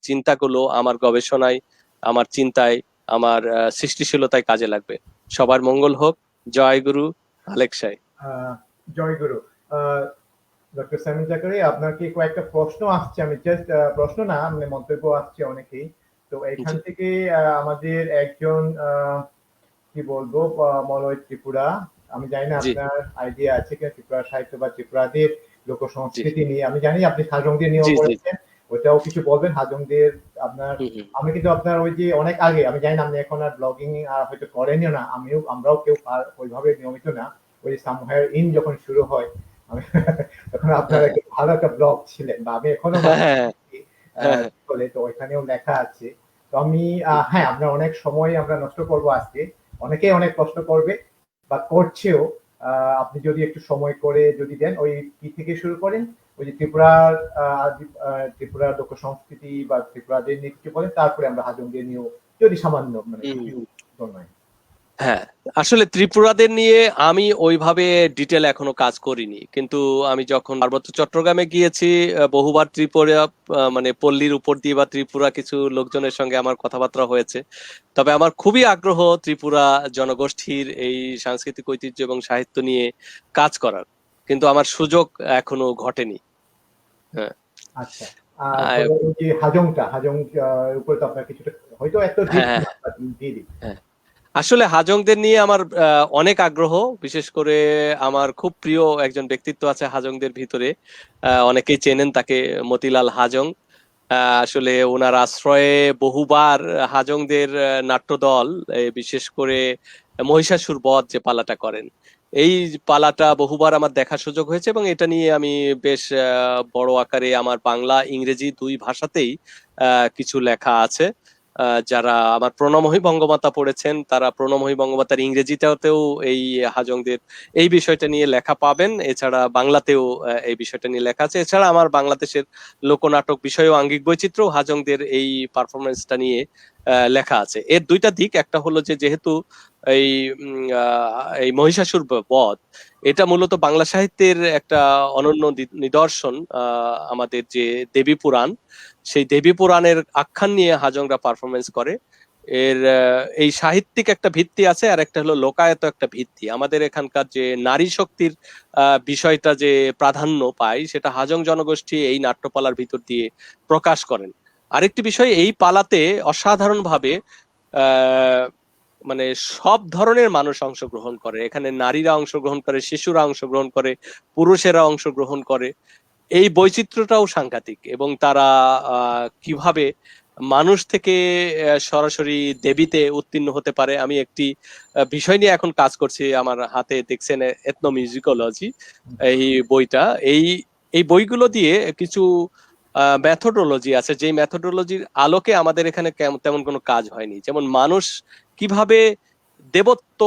চিন্তাগুলো আমার গবেষণায়, আমার চিন্তায়, আমার সৃষ্টিশীলতায় কাজে লাগবে। সবার মঙ্গল হোক। জয় গুরু। আলেকসাই। জয় গুরু। ডক্টর সামিন জাকারি, আপনার কি কয়েকটা প্রশ্ন আসছে? আমি জাস্ট প্রশ্ন না, মানে মন্তব্য আসছে অনেকেই। তো এখান থেকে আমাদের একজন কি বলবো, মলয় ত্রিপুরা, আমি জানি না আপনার আইডিয়া আছে কিনা ত্রিপুরা সাহিত্য বা ত্রিপুরাদের লোক সংস্কৃতি নিয়ে। আমি জানি আপনি হাজংদের নিয়েও পড়েছেন, ওটাও কিছু বলবেন হাজংদের। আপনার আমি কিন্তু আপনার ওই যে অনেক আগে, আমি জানি না আপনি এখন আর ব্লগিং হয়তো করেনও না, আমরাও কেউ আর ওইভাবে নিয়মিত না। ওই সামহায়ার ইন যখন শুরু হয়, আমি তখন আপনার একটা ভালো একটা ব্লগ ছিলেন, বা আমি এখনো বলে, তো ওইখানেও লেখা আছে। তো আমি হ্যাঁ, আপনার অনেক সময় আমরা নষ্ট করবো আজকে, অনেকেই অনেক প্রশ্ন করবে বা করছেও। আপনি যদি একটু সময় করে যদি দেন, ওই কি থেকে শুরু করেন, ওই যে ত্রিপুরার লোক সংস্কৃতি বা ত্রিপুরাদের নিয়ে কিছু বলেন, তারপরে আমরা হাজংদের নিয়েও যদি সামান্য, মানে নয়। হ্যাঁ, আসলে ত্রিপুরাদের নিয়ে আমি ওইভাবে ডিটেল এখনো কাজ করিনি, কিন্তু আমি যখন পার্বত্য চট্টগ্রামে গিয়েছি বহুবার ত্রিপুরা, মানে পল্লীর উপর দিয়ে বা ত্রিপুরা কিছু লোকজনের সঙ্গে আমার কথাবার্তা হয়েছে। তবে আমার খুবই আগ্রহ ত্রিপুরা জনগোষ্ঠীর এই সাংস্কৃতিক ঐতিহ্য এবং সাহিত্য নিয়ে কাজ করার, কিন্তু আমার সুযোগ এখনো ঘটেনি। হ্যাঁ, আচ্ছা। আহ, ধরো ওই যে হাজং উপরে তো আপনার কিছুটা হয়তো এত ডিপ হ্যাঁ, না, but দিয়ে দিই। হ্যাঁ, আসলে হাজংদের নিয়ে আমার অনেক আগ্রহ। বিশেষ করে আমার খুব প্রিয় একজন ব্যক্তিত্ব আছে হাজংদের ভিতরে, অনেকেই চেনেন তাকে, মতিলাল হাজং। আসলে ওনার আশ্রয়ে বহুবার হাজংদের নাট্যদল, বিশেষ করে মহিষাসুর বধ যে পালাটা করেন, এই পালাটা বহুবার আমার দেখার সুযোগ হয়েছে, এবং এটা নিয়ে আমি বেশ বড় আকারে আমার বাংলা ইংরেজি দুই ভাষাতেই কিছু লেখা আছে। যারা আমার প্রণমহী বঙ্গমাতা পড়েছেন তারা প্রণমহী বঙ্গমাতার ইংরেজিটাতেও এই হাজংদের এই বিষয়টা নিয়ে লেখা পাবেন। এছাড়া বাংলাতেও এই বিষয়টা নিয়ে লেখা আছে। এছাড়া আমার বাংলাদেশের লোকনাটক বিষয় ও আঙ্গিক বৈচিত্র্য হাজংদের এই পারফরমেন্সটা নিয়ে লেখা আছে। এর দুইটা দিক, একটা হলো যে যেহেতু এই এই মহিষাসুর বধ এটা মূলত বাংলা সাহিত্যের একটা অনন্য নিদর্শন। আমাদের যে দেবী পুরাণ, সেই দেবী পুরাণের আখ্যান নিয়ে হাজংরা পারফরমেন্স করে। এর এই সাহিত্যিক একটা ভিত্তি আছে, আর একটা হলো লোকায়ত একটা ভিত্তি। আমাদের এখানকার যে নারী শক্তির বিষয়টা যে প্রাধান্য পায়, সেটা হাজং জনগোষ্ঠী এই নাট্যপালার ভিতর দিয়ে প্রকাশ করেন। আরেকটি বিষয়, এই পালাতে অসাধারণ ভাবে আহ মানে সব ধরনের মানুষ অংশগ্রহণ করে। এখানে নারীরা অংশগ্রহণ করে, শিশুরা অংশগ্রহণ করে, পুরুষেরা অংশগ্রহণ করে। এই বৈচিত্র্যটাও সাংঘাতিক, এবং তারা কিভাবে মানুষ থেকে সরাসরি দেবীতে উত্তীর্ণ হতে পারে। আমি একটি বিষয় নিয়ে এখন কাজ করছি, আমার হাতে দেখছেন এথনোমিউজিকোলজি এই বইটা। এই এই বইগুলো দিয়ে কিছু মেথোডোলজি আছে, যেই মেথোডোলজির আলোকে আমাদের এখানে তেমন কোনো কাজ হয়নি। যেমন মানুষ কিভাবে দেবত্ব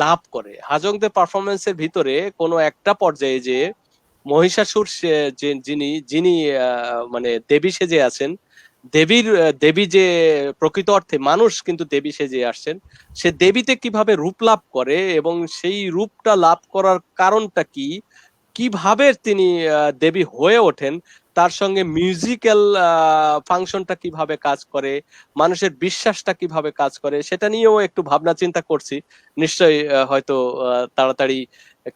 লাভ করে, হাজংদের পারফরমেন্সের ভিতরে কোনো একটা পর্যায়ে যে মহিষাসুর যিনি যিনি মানে দেবী সেজে আছেন, দেবী যে প্রকৃত অর্থে মানুষ কিন্তু দেবী সেজে আসছেন, সে দেবীতে কিভাবে রূপ লাভ করে এবং সেই রূপটা লাভ করার কারণটা কি, কিভাবে তিনি দেবী হয়ে ওঠেন, তার সঙ্গে মিউজিক্যাল ফাংশনটা কিভাবে কাজ করে, মানুষের বিশ্বাসটা কিভাবে কাজ করে, সেটা নিয়েও একটু ভাবনা চিন্তা করছি। নিশ্চয়ই হয়তো তাড়াতাড়ি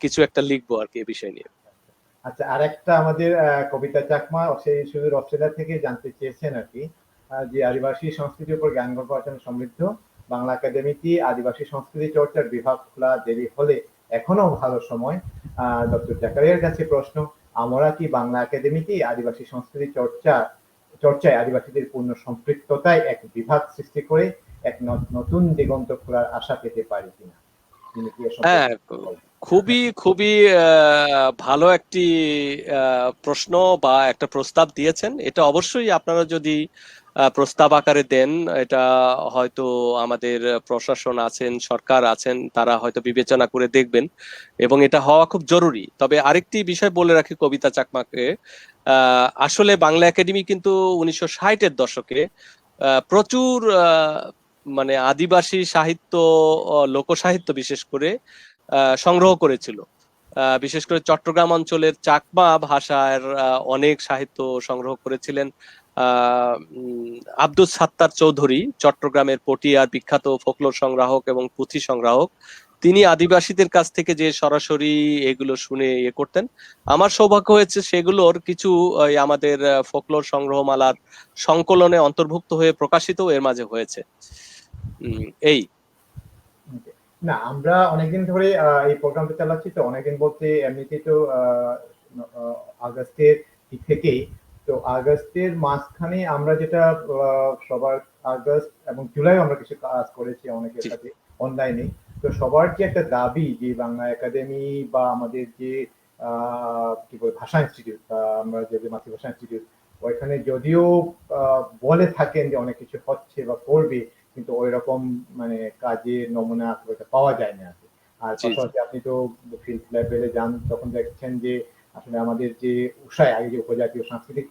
কিছু একটা লিখবো আর কি এই বিষয় নিয়ে। আচ্ছা, আরেকটা আমাদের কবিতা চাকমা সেই সুদূর অস্ট্রেলিয়া থেকে জানতে চেয়েছেন আর কি, যে আদিবাসী সংস্কৃতির উপর জ্ঞান গল্প আচরণ সমৃদ্ধ বাংলা একাডেমিটি আদিবাসী সংস্কৃতি চর্চার বিভাগ খোলা দেরি হলে এখনো ভালো সময়। ডক্টর জাকারিয়ার কাছে প্রশ্ন, আমরা কি বাংলা একাডেমিটি আদিবাসী সংস্কৃতি চর্চায় আদিবাসীদের পূর্ণ সম্পৃক্ততায় এক বিভাগ সৃষ্টি করে এক নতুন দিগন্ত খোলার আশা পেতে পারি কিনা? তিনি কি এ হ্যাঁ, সম্পর্কে বলবেন? খুবই খুবই ভালো একটি প্রশ্ন বা একটা প্রস্তাব দিয়েছেন। এটা অবশ্যই আপনারা যদি প্রস্তাব আকারে দেন, এটা হয়তো আমাদের প্রশাসন আছেন, সরকার আছেন, তারা হয়তো বিবেচনা করে দেখবেন, এবং এটা হওয়া খুব জরুরি। তবে আরেকটি বিষয় বলে রাখি কবিতা চাকমাকে, আসলে বাংলা একাডেমি কিন্তু 1960-এর দশকে প্রচুর মানে আদিবাসী সাহিত্য, লোকসাহিত্য বিশেষ করে সংগ্রহ করেছিল। বিশেষ করে চট্টগ্রাম অঞ্চলের চাকমা ভাষার অনেক সাহিত্য সংগ্রহ করেছিলেন আব্দুস সাত্তার চৌধুরী, চট্টগ্রামের পটিয়ার বিখ্যাত ফোকলোর সংগ্রাহক এবং পুঁথি সংগ্রাহক। তিনি আদিবাসীদের কাছ থেকে যে সরাসরি এগুলো শুনে ইয়ে করতেন। আমার সৌভাগ্য হয়েছে সেগুলোর কিছু আমাদের ফোকলোর সংগ্রহমালার সংকলনে অন্তর্ভুক্ত হয়ে প্রকাশিত এর মাঝে হয়েছে। এই না, আমরা অনেকদিন ধরে এই প্রোগ্রামটা চালাচ্ছি, তো অনেকদিন বলতে এমনিতেই তো আগস্টের দিক থেকেই, তো আগস্টের মাঝখানে আমরা যেটা সবার আগস্ট এবং জুলাই আমরা কিছু কাজ করেছি অনেকের জি, সাথে অনলাইনে। তো সবার যে একটা দাবি যে বাংলা একাডেমি বা আমাদের যে কি বলে ভাষা ইনস্টিটিউট, আমরা যে মাতৃভাষা ইনস্টিটিউট, ওইখানে যদিও বলে থাকেন যে অনেক কিছু হচ্ছে বা করবে, কিন্তু ওই রকম মানে কাজের নমুনা খুব একটা পাওয়া যায় না আর কি। আর জি, জি, পাশাপাশি আপনি তো ফিল্ড লেভেলে যান, তখন দেখছেন যে আসলে আমাদের যে উষায় আগে যে উপজাতীয় সাংস্কৃতিক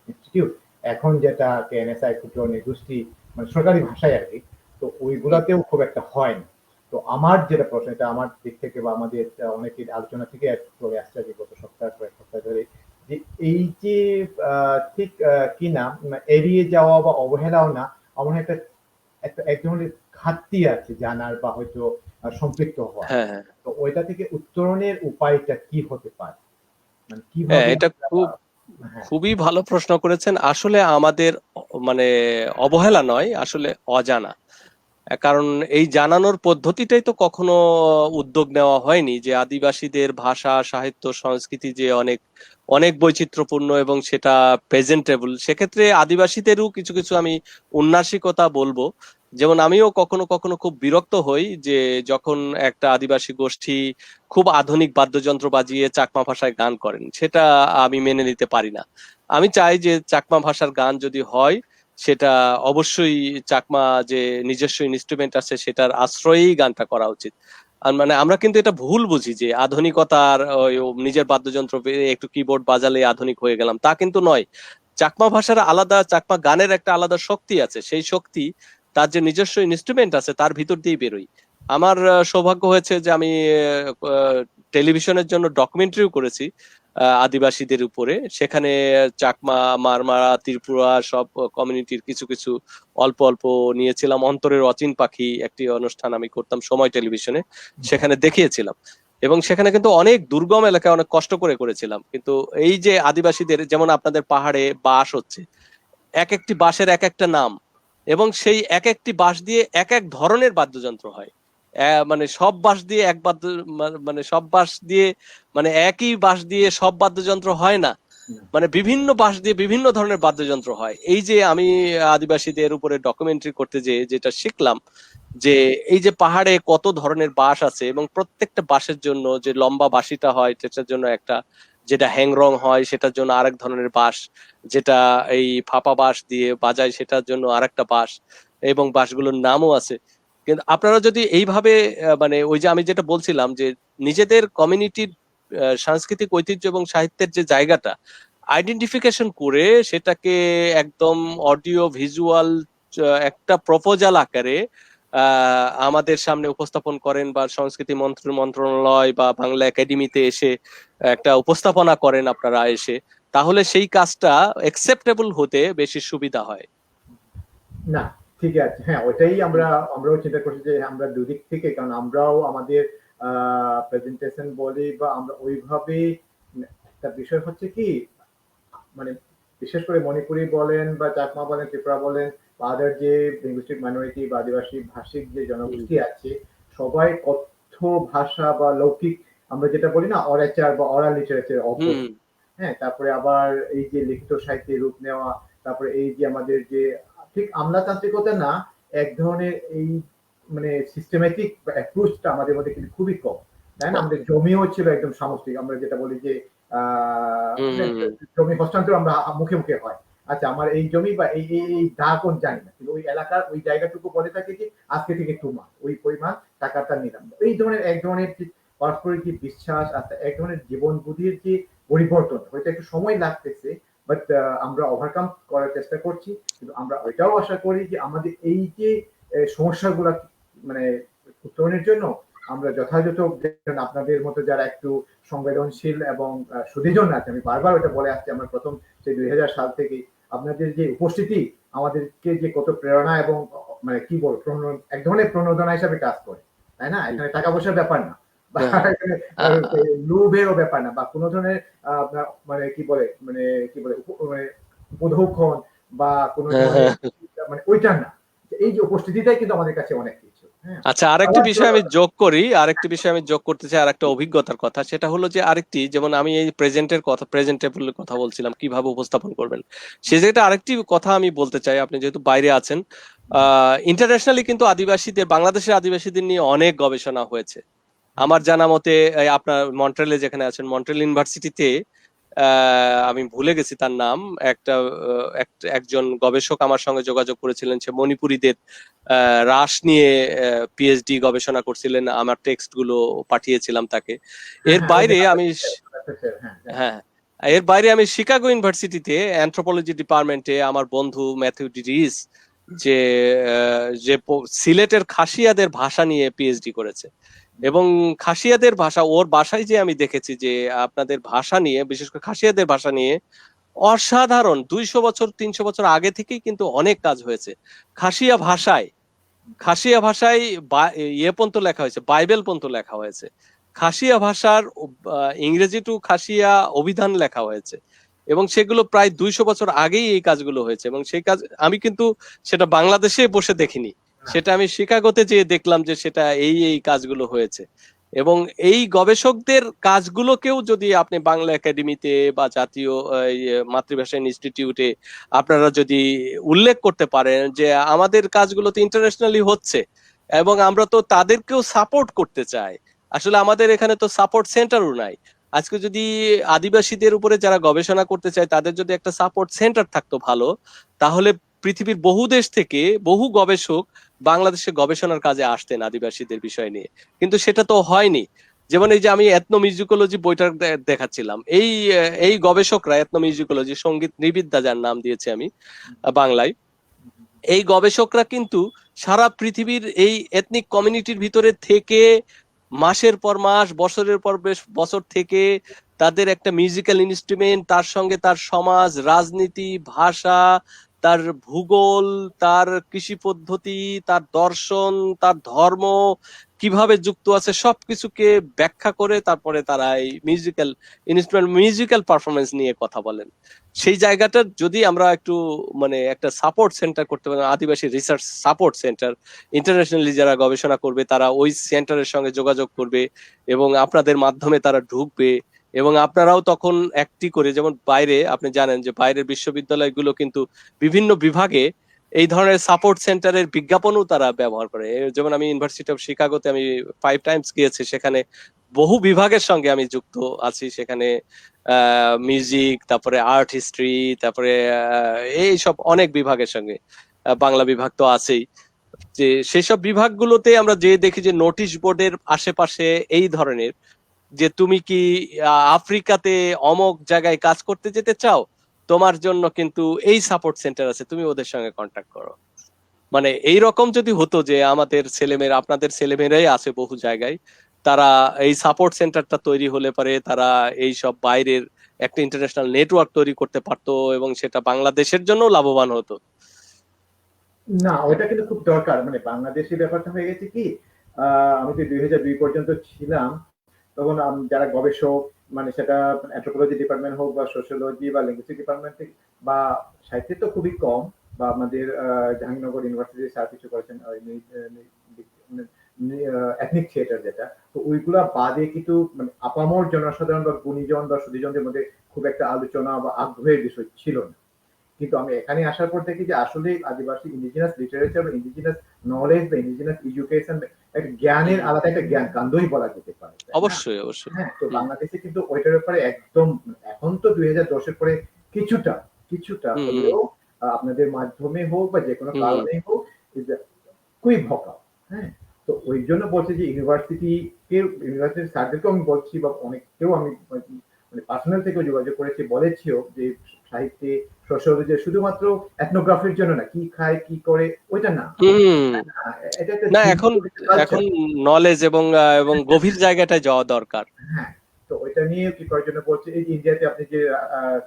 ইনস্টিটিউট, এখন যেটা কেএনএসআই ক্ষুদ্র নৃগোষ্ঠী মানে সরকারি ভাষায় আর কি, তো ওইগুলাতেও খুব একটা হয় না। তো আমার যেটা প্রশ্ন, এটা আমার দিক থেকে বা আমাদের অনেকের আলোচনা থেকে চলে আসছে যে গত সপ্তাহ কয়েক সপ্তাহ ধরে, যে এই যে ঠিক কি না এড়িয়ে যাওয়া বা অবহেলাও না, আমার একটা একটা এক ধরনের ঘাটতি আছে জানার বা হয়তো সম্পৃক্ত হওয়ার। হ্যাঁ, হ্যাঁ, তো ওইটা থেকে উত্তরণের উপায়টা কি হতে পারে, মানে হ্যাঁ, কিভাবে এটা খুব হ্যাঁ, খুবই ভালো প্রশ্ন করেছেন। আসলে আমাদের মানে অবহেলা নয়, আসলে অজানা। কারণ এই জানানোর পদ্ধতিটাই তো কখনো উদ্যোগ নেওয়া হয়নি, যে আদিবাসীদের ভাষা, সাহিত্য, সংস্কৃতি যে অনেক অনেক বৈচিত্র্যপূর্ণ এবং সেটা প্রেজেন্টেবল। সেক্ষেত্রে আদিবাসীদেরও কিছু কিছু আমি উন্নাসিকতা বলবো। যেমন আমিও কখনো কখনো খুব বিরক্ত হই যে যখন একটা আদিবাসী গোষ্ঠী খুব আধুনিক বাদ্যযন্ত্র বাজিয়ে চাকমা ভাষায় গান করেন, সেটা আমি মেনে নিতে পারি না। আমি চাই যে চাকমা ভাষার গান যদি হয়, সেটা অবশ্যই চাকমা যে নিজস্ব ইনস্ট্রুমেন্ট আছে সেটার আশ্রয়েই গানটা করা উচিত। আর মানে আমরা কিন্তু এটা ভুল বুঝি যে আধুনিকতার ওই নিজের বাদ্যযন্ত্র একটু কিবোর্ড বাজালে আধুনিক হয়ে গেলাম, তা কিন্তু নয়। চাকমা ভাষার আলাদা, চাকমা গানের একটা আলাদা শক্তি আছে, সেই শক্তি তার যে নিজস্ব ইনস্ট্রুমেন্ট আছে তার ভিতর দিয়েই বেরোয়। আমার সৌভাগ্য হয়েছে যে আমি টেলিভিশনের জন্য ডকুমেন্টারিও করেছি আদিবাসীদের উপরে। সেখানে চাকমা, মারমারা, ত্রিপুরা সব কমিউনিটির কিছু কিছু অল্প অল্প নিয়েছিলাম। অন্তরের অচিন পাখি একটি অনুষ্ঠান আমি করতাম সময় টেলিভিশনে, সেখানে দেখিয়েছিলাম। এবং সেখানে কিন্তু অনেক দুর্গম এলাকায় অনেক কষ্ট করে করেছিলাম। কিন্তু এই যে আদিবাসীদের, যেমন আপনাদের পাহাড়ে বাস হচ্ছে, এক একটি বাঁশের এক একটা নাম, এবং সেই এক একটি বাঁশ দিয়ে এক এক ধরনের বাদ্যযন্ত্র হয়। মানে সব বাঁশ দিয়ে এক বাদ্য, মানে সব বাঁশ দিয়ে, মানে একই বাঁশ দিয়ে সব বাদ্যযন্ত্র হয় না। মানে বিভিন্ন বাঁশ দিয়ে বিভিন্ন ধরনের বাদ্যযন্ত্র হয়। এই যে আমি আদিবাসীদের উপরে ডকুমেন্টারি করতে যে যেটা শিখলাম, যে এই যে পাহাড়ে কত ধরনের বাঁশ আছে, এবং প্রত্যেকটা বাঁশের জন্য যে লম্বা বাঁশিটা হয় সেটার জন্য একটা, যেটা হ্যাংরং হয় সেটার জন্য আরেক ধরনের বাঁশ, যেটা এই ফাঁপা বাঁশ দিয়ে বাজায় সেটার জন্য আরেকটা বাঁশ, এবং বাঁশগুলোর নামও আছে। কিন্তু আপনারা যদি এইভাবে মানে ওই যে আমি যেটা বলছিলাম যে নিজেদের কমিউনিটির সাংস্কৃতিক ঐতিহ্য এবং সাহিত্যের যে জায়গাটা আইডেন্টিফিকেশন করে সেটাকে একদম অডিও ভিজুয়াল একটা প্রপোজাল আকারে আমাদের সামনে উপস্থাপন করেন, বা সংস্কৃতি মন্ত্রণালয় বা বাংলা একাডেমিতে এসে একটা উপস্থাপনা করেন আপনারা এসে, তাহলে সেই কাজটা একসেপ্টেবল হতে বেশি সুবিধা হয়। না, ঠিক আছে, হ্যাঁ, ওইটাই আমরাও চিন্তা করছি যে আমরা দুদিক থেকে, কারণ আমরাও আমাদের প্রেজেন্টেশন বলি বা আমরা ওইভাবে, একটা বিষয় হচ্ছে কি, মানে বিশেষ করে মণিপুরি বলেন বা চাকমা বলেন, ত্রিপুরা বলেন, বা আদার যে লিঙ্গুইস্টিক মাইনরিটি বা আদিবাসী ভাষিক যে জনগোষ্ঠী আছে, সবাই কথ্য ভাষা বা লৌকিক, আমরা যেটা বলি না অরাচার বা অরাল লিটারেচার হুম। অভ্যস্ত। হ্যাঁ, তারপরে আবার এই যে লিখিত সাহিত্যের রূপ নেওয়া, তারপরে এই যে আমাদের যে ঠিক আমলাতান্ত্রিকতা না, এক ধরনের এই মানে সিস্টেমেটিক অ্যাপ্রোচটা আমাদের মধ্যে কিন্তু খুবই কম, তাই না? আমাদের জমিও ছিল একদম সামষ্টিক, আমরা যেটা বলি যে হুম। জমি হস্তান্তর আমরা মুখে মুখে হয়। আচ্ছা, আমার এই জমি বা এই দাগন জানি না, কিন্তু ওই এলাকার ওই জায়গাটুকু বলে থাকে যে আজকে থেকে তোমার ওই পরিমাণ টাকাটা নিলাম। এই ধরনের এক ধরনের পারস্পরিক যে বিশ্বাস, এক ধরনের জীবন বুদ্ধির যে পরিবর্তন, হয়তো একটু সময় লাগতেছে, বাট আমরা ওভারকাম করার চেষ্টা করছি। কিন্তু আমরা ওইটাও আশা করি যে আমাদের এই যে সমস্যাগুলো মানে উত্তরণের জন্য আমরা যথাযথ, আপনাদের মতো যারা একটু সংবেদনশীল এবং সুদীজন আছে, আমি বারবার ওটা বলে আসছি, আমরা প্রথম সেই 2000 সাল থেকে আপনাদের যে উপস্থিতি আমাদেরকে যে কত প্রেরণা এবং মানে কি বল এক ধরনের প্রণোদনা হিসাবে কাজ করে, তাই না? এখানে টাকা পয়সার ব্যাপার না, বা এখানে লোভেরও ব্যাপার না, বা কোনো ধরনের মানে কি বলে মানে মানে উপঢৌকন বা কোনো ধরনের মানে ওইটা না। এই যে উপস্থিতিটাই কিন্তু আমাদের কাছে অনেক কিছু। হ্যাঁ, আচ্ছা, আরেকটি বিষয় আমি যোগ করি, আরেকটি বিষয় আমি যোগ করতে চাই, আরেকটা অভিজ্ঞতার কথা। সেটা হলো যে আরেকটি, যেমন আমি এই প্রেজেন্টেবলের কথা বলছিলাম, কিভাবে উপস্থাপন করবেন, সে যেটা আরেকটি কথা আমি বলতে চাই। আপনি যেহেতু বাইরে আছেন, ইন্টারন্যাশনালি কিন্তু আদিবাসীদের, বাংলাদেশের আদিবাসীদের নিয়ে অনেক গবেষণা হয়েছে। আমার জানা মতে এই আপনার মন্ট্রিলে যেখানে আছেন, মন্ট্রিল ইউনিভার্সিটিতে আমি ভুলে গেছি তার নাম, একজন গবেষক আমার সঙ্গে যোগাযোগ করেছিলেন। সে মণিপুরীদের রাস নিয়ে পিএইচডি গবেষণা করছিলেন। আমার টেক্সট গুলো পাঠিয়েছিলাম তাকে। এর বাইরে আমি, হ্যাঁ, এর বাইরে আমি শিকাগো ইউনিভার্সিটিতে অ্যানথ্রোপোলজি ডিপার্টমেন্টে আমার বন্ধু ম্যাথিউ ডিরিস, যে সিলেটের খাসিয়াদের ভাষা নিয়ে পিএইচডি করেছে। এবং খাসিয়াদের ভাষা, ওর বাসায় যে আমি দেখেছি যে আপনাদের ভাষা নিয়ে, বিশেষ করে খাসিয়াদের ভাষা নিয়ে অসাধারণ 200 বছর 300 বছর আগে থেকেই কিন্তু অনেক কাজ হয়েছে। খাসিয়া ভাষায়, খাসিয়া ভাষায় ইয়ে পর্যন্ত লেখা হয়েছে, বাইবেল পর্যন্ত লেখা হয়েছে। খাসিয়া ভাষার ইংরেজি টু খাসিয়া অভিধান লেখা হয়েছে। এবং সেগুলো প্রায় 200 বছর আগেই এই কাজগুলো হয়েছে, এবং সেই কাজ আমি কিন্তু সেটা বাংলাদেশে বসে দেখিনি, সেটা আমি শিকাগোতে যেয়ে দেখলাম যে সেটা এই কাজগুলো হয়েছে। এবং এই গবেষকদের কাজগুলোকেও যদি আপনি বাংলা একাডেমিতে বা জাতীয় মাতৃভাষা ইনস্টিটিউটে আপনারা যদি উল্লেখ করতে পারেন যে আমাদের কাজগুলো তো ইন্টারন্যাশনালি হচ্ছে, এবং আমরা তো তাদেরকেও সাপোর্ট করতে চাই। আসলে আমাদের এখানে তো সাপোর্ট সেন্টারও নাই। আজকে যদি আদিবাসীদের উপরে যারা গবেষণা করতে চায় তাদের যদি একটা সাপোর্ট সেন্টার থাকতো ভালো, তাহলে পৃথিবীর বহু দেশ থেকে বহু গবেষক বাংলাদেশে গবেষণার কাজে আসতেন আদিবাসীদের বিষয় নিয়ে, কিন্তু সেটা তো হয়নি। যেমন এই যে আমি এথনোমিউজিকোলজি বইটা দেখাচ্ছিলাম, এই গবেষকরা এথনোমিউজিকোলজি, সঙ্গীত নৃবিদ্যা যার নাম দিয়েছি আমি বাংলায়, এই গবেষকরা কিন্তু সারা পৃথিবীর এই এথনিক কমিউনিটির ভিতরে থেকে মাসের পর মাস, বছরের পর বছর থেকে তাদের একটা মিউজিক্যাল ইনস্ট্রুমেন্ট, তার সঙ্গে তার সমাজ, রাজনীতি, ভাষা, তার ভূগোল, তার কৃষি পদ্ধতি, তার দর্শন, তার ধর্ম কিভাবে যুক্ত আছে সবকিছুকে ব্যাখ্যা করে তারপরে তারা এই মিউজিক্যাল ইনস্ট্রুমেন্ট, মিউজিক্যাল পারফরমেন্স নিয়ে কথা বলেন। সেই জায়গাটা যদি আমরা একটু মানে একটা সাপোর্ট সেন্টার করতে পারি, আদিবাসী রিসার্চ সাপোর্ট সেন্টার, ইন্টারন্যাশনালি যারা গবেষণা করবে তারা ওই সেন্টারের সঙ্গে যোগাযোগ করবে এবং আপনাদের মাধ্যমে তারা ঢুকবে, এবং আপনারাও তখন একটি করে, যেমন বাইরে আপনি জানেন যে বাইরের বিশ্ববিদ্যালয়গুলো কিন্তু বিভিন্ন বিভাগে এই ধরনের সাপোর্ট সেন্টারের বিজ্ঞাপনও তারা ব্যবহার করে। যেমন আমি ইউনিভার্সিটি অফ শিকাগোতে আমি 5 টাইমস গিয়েছি, সেখানে বহু বিভাগের সঙ্গে আমি যুক্ত আছি। সেখানে মিউজিক, তারপরে আর্ট হিস্ট্রি, তারপরে এই সব অনেক বিভাগের সঙ্গে, বাংলা বিভাগ তো আছেই। যে সেসব বিভাগগুলোতে আমরা যে দেখি যে নোটিশ বোর্ডের আশেপাশে এই ধরনের, যে তুমি কি আফ্রিকাতে অমক জায়গায় কাজ করতে যেতে চাও, তোমার জন্য কিন্তু এই সাপোর্ট সেন্টার আছে, তুমি ওদের সঙ্গে কন্ট্যাক্ট করো। মানে এই রকম যদি হতো যে আমাদের ছেলেমেয়েরা, আপনাদের ছেলেমেয়েরাই আছে বহু জায়গায়, তারা এই সাপোর্ট সেন্টারটা তৈরি হলে পারে তারা এই সব বাইরের একটা ইন্টারন্যাশনাল নেটওয়ার্ক তৈরি করতে পারতো, এবং সেটা বাংলাদেশের জন্য লাভবান হতো। না, ওইটা কিন্তু খুব দরকার। মানে বাংলাদেশি ব্যাপারটা হয়ে গেছে কি, আমি তো 2002 পর্যন্ত ছিলাম, তখন যারা গবেষক, মানে সেটা অ্যাথ্রোপোলজি ডিপার্টমেন্ট হোক বা সোশিয়োলজি বা লিঙ্গুইস্টিক ডিপার্টমেন্ট বা সাহিত্যে তো খুবই কম, বা আমাদের জাহাঙ্গীরনগর ইউনিভার্সিটি স্যার কিছু করেছেন এথনিক থিয়েটার যেটা, তো ওইগুলা বাদে কিন্তু মানে আপামর জনসাধারণ বা গুণীজন বা সুধীজনদের মধ্যে খুব একটা আলোচনা বা আগ্রহের বিষয় ছিল না। কিন্তু আমি এখানে আসার পর দেখি যে আসলে আদিবাসী ইন্ডিজিনাস লিটারেচার বা ইন্ডিজিনাস নলেজ বা ইন্ডিজিনাস এডুকেশন, একটা জ্ঞানের আলাদা একটা জ্ঞান কাণ্ডই বলা যেতে পারে। অবশ্যই অবশ্যই। হ্যাঁ, তো বাংলাদেশে কিন্তু ওইটার ব্যাপারে একদম, এখন তো 2010-এর পরে কিছুটা কিছুটা হলেও আপনাদের মাধ্যমে হোক বা যে কোনো কারণেই হোক, খুবই ভকাল। হ্যাঁ, তো ওই জন্য বলছি যে ইউনিভার্সিটির স্যারদেরকেও আমি বলছি, বা অনেককেও আমি মানে পার্সোনাল থেকেও যোগাযোগ করেছি, বলেছিও যে সাহিত্যে সোশিয়োলজি শুধুমাত্র এথনোগ্রাফির জন্য না, কি খায় কি করে ওইটা না, এটা একটা না, এখন নলেজ এবং গভীর জায়গাটায় যাওয়া দরকার। হ্যাঁ, তো ওইটা নিয়ে কি করার জন্য বলছে, এই যে ইন্ডিয়াতে আপনি যে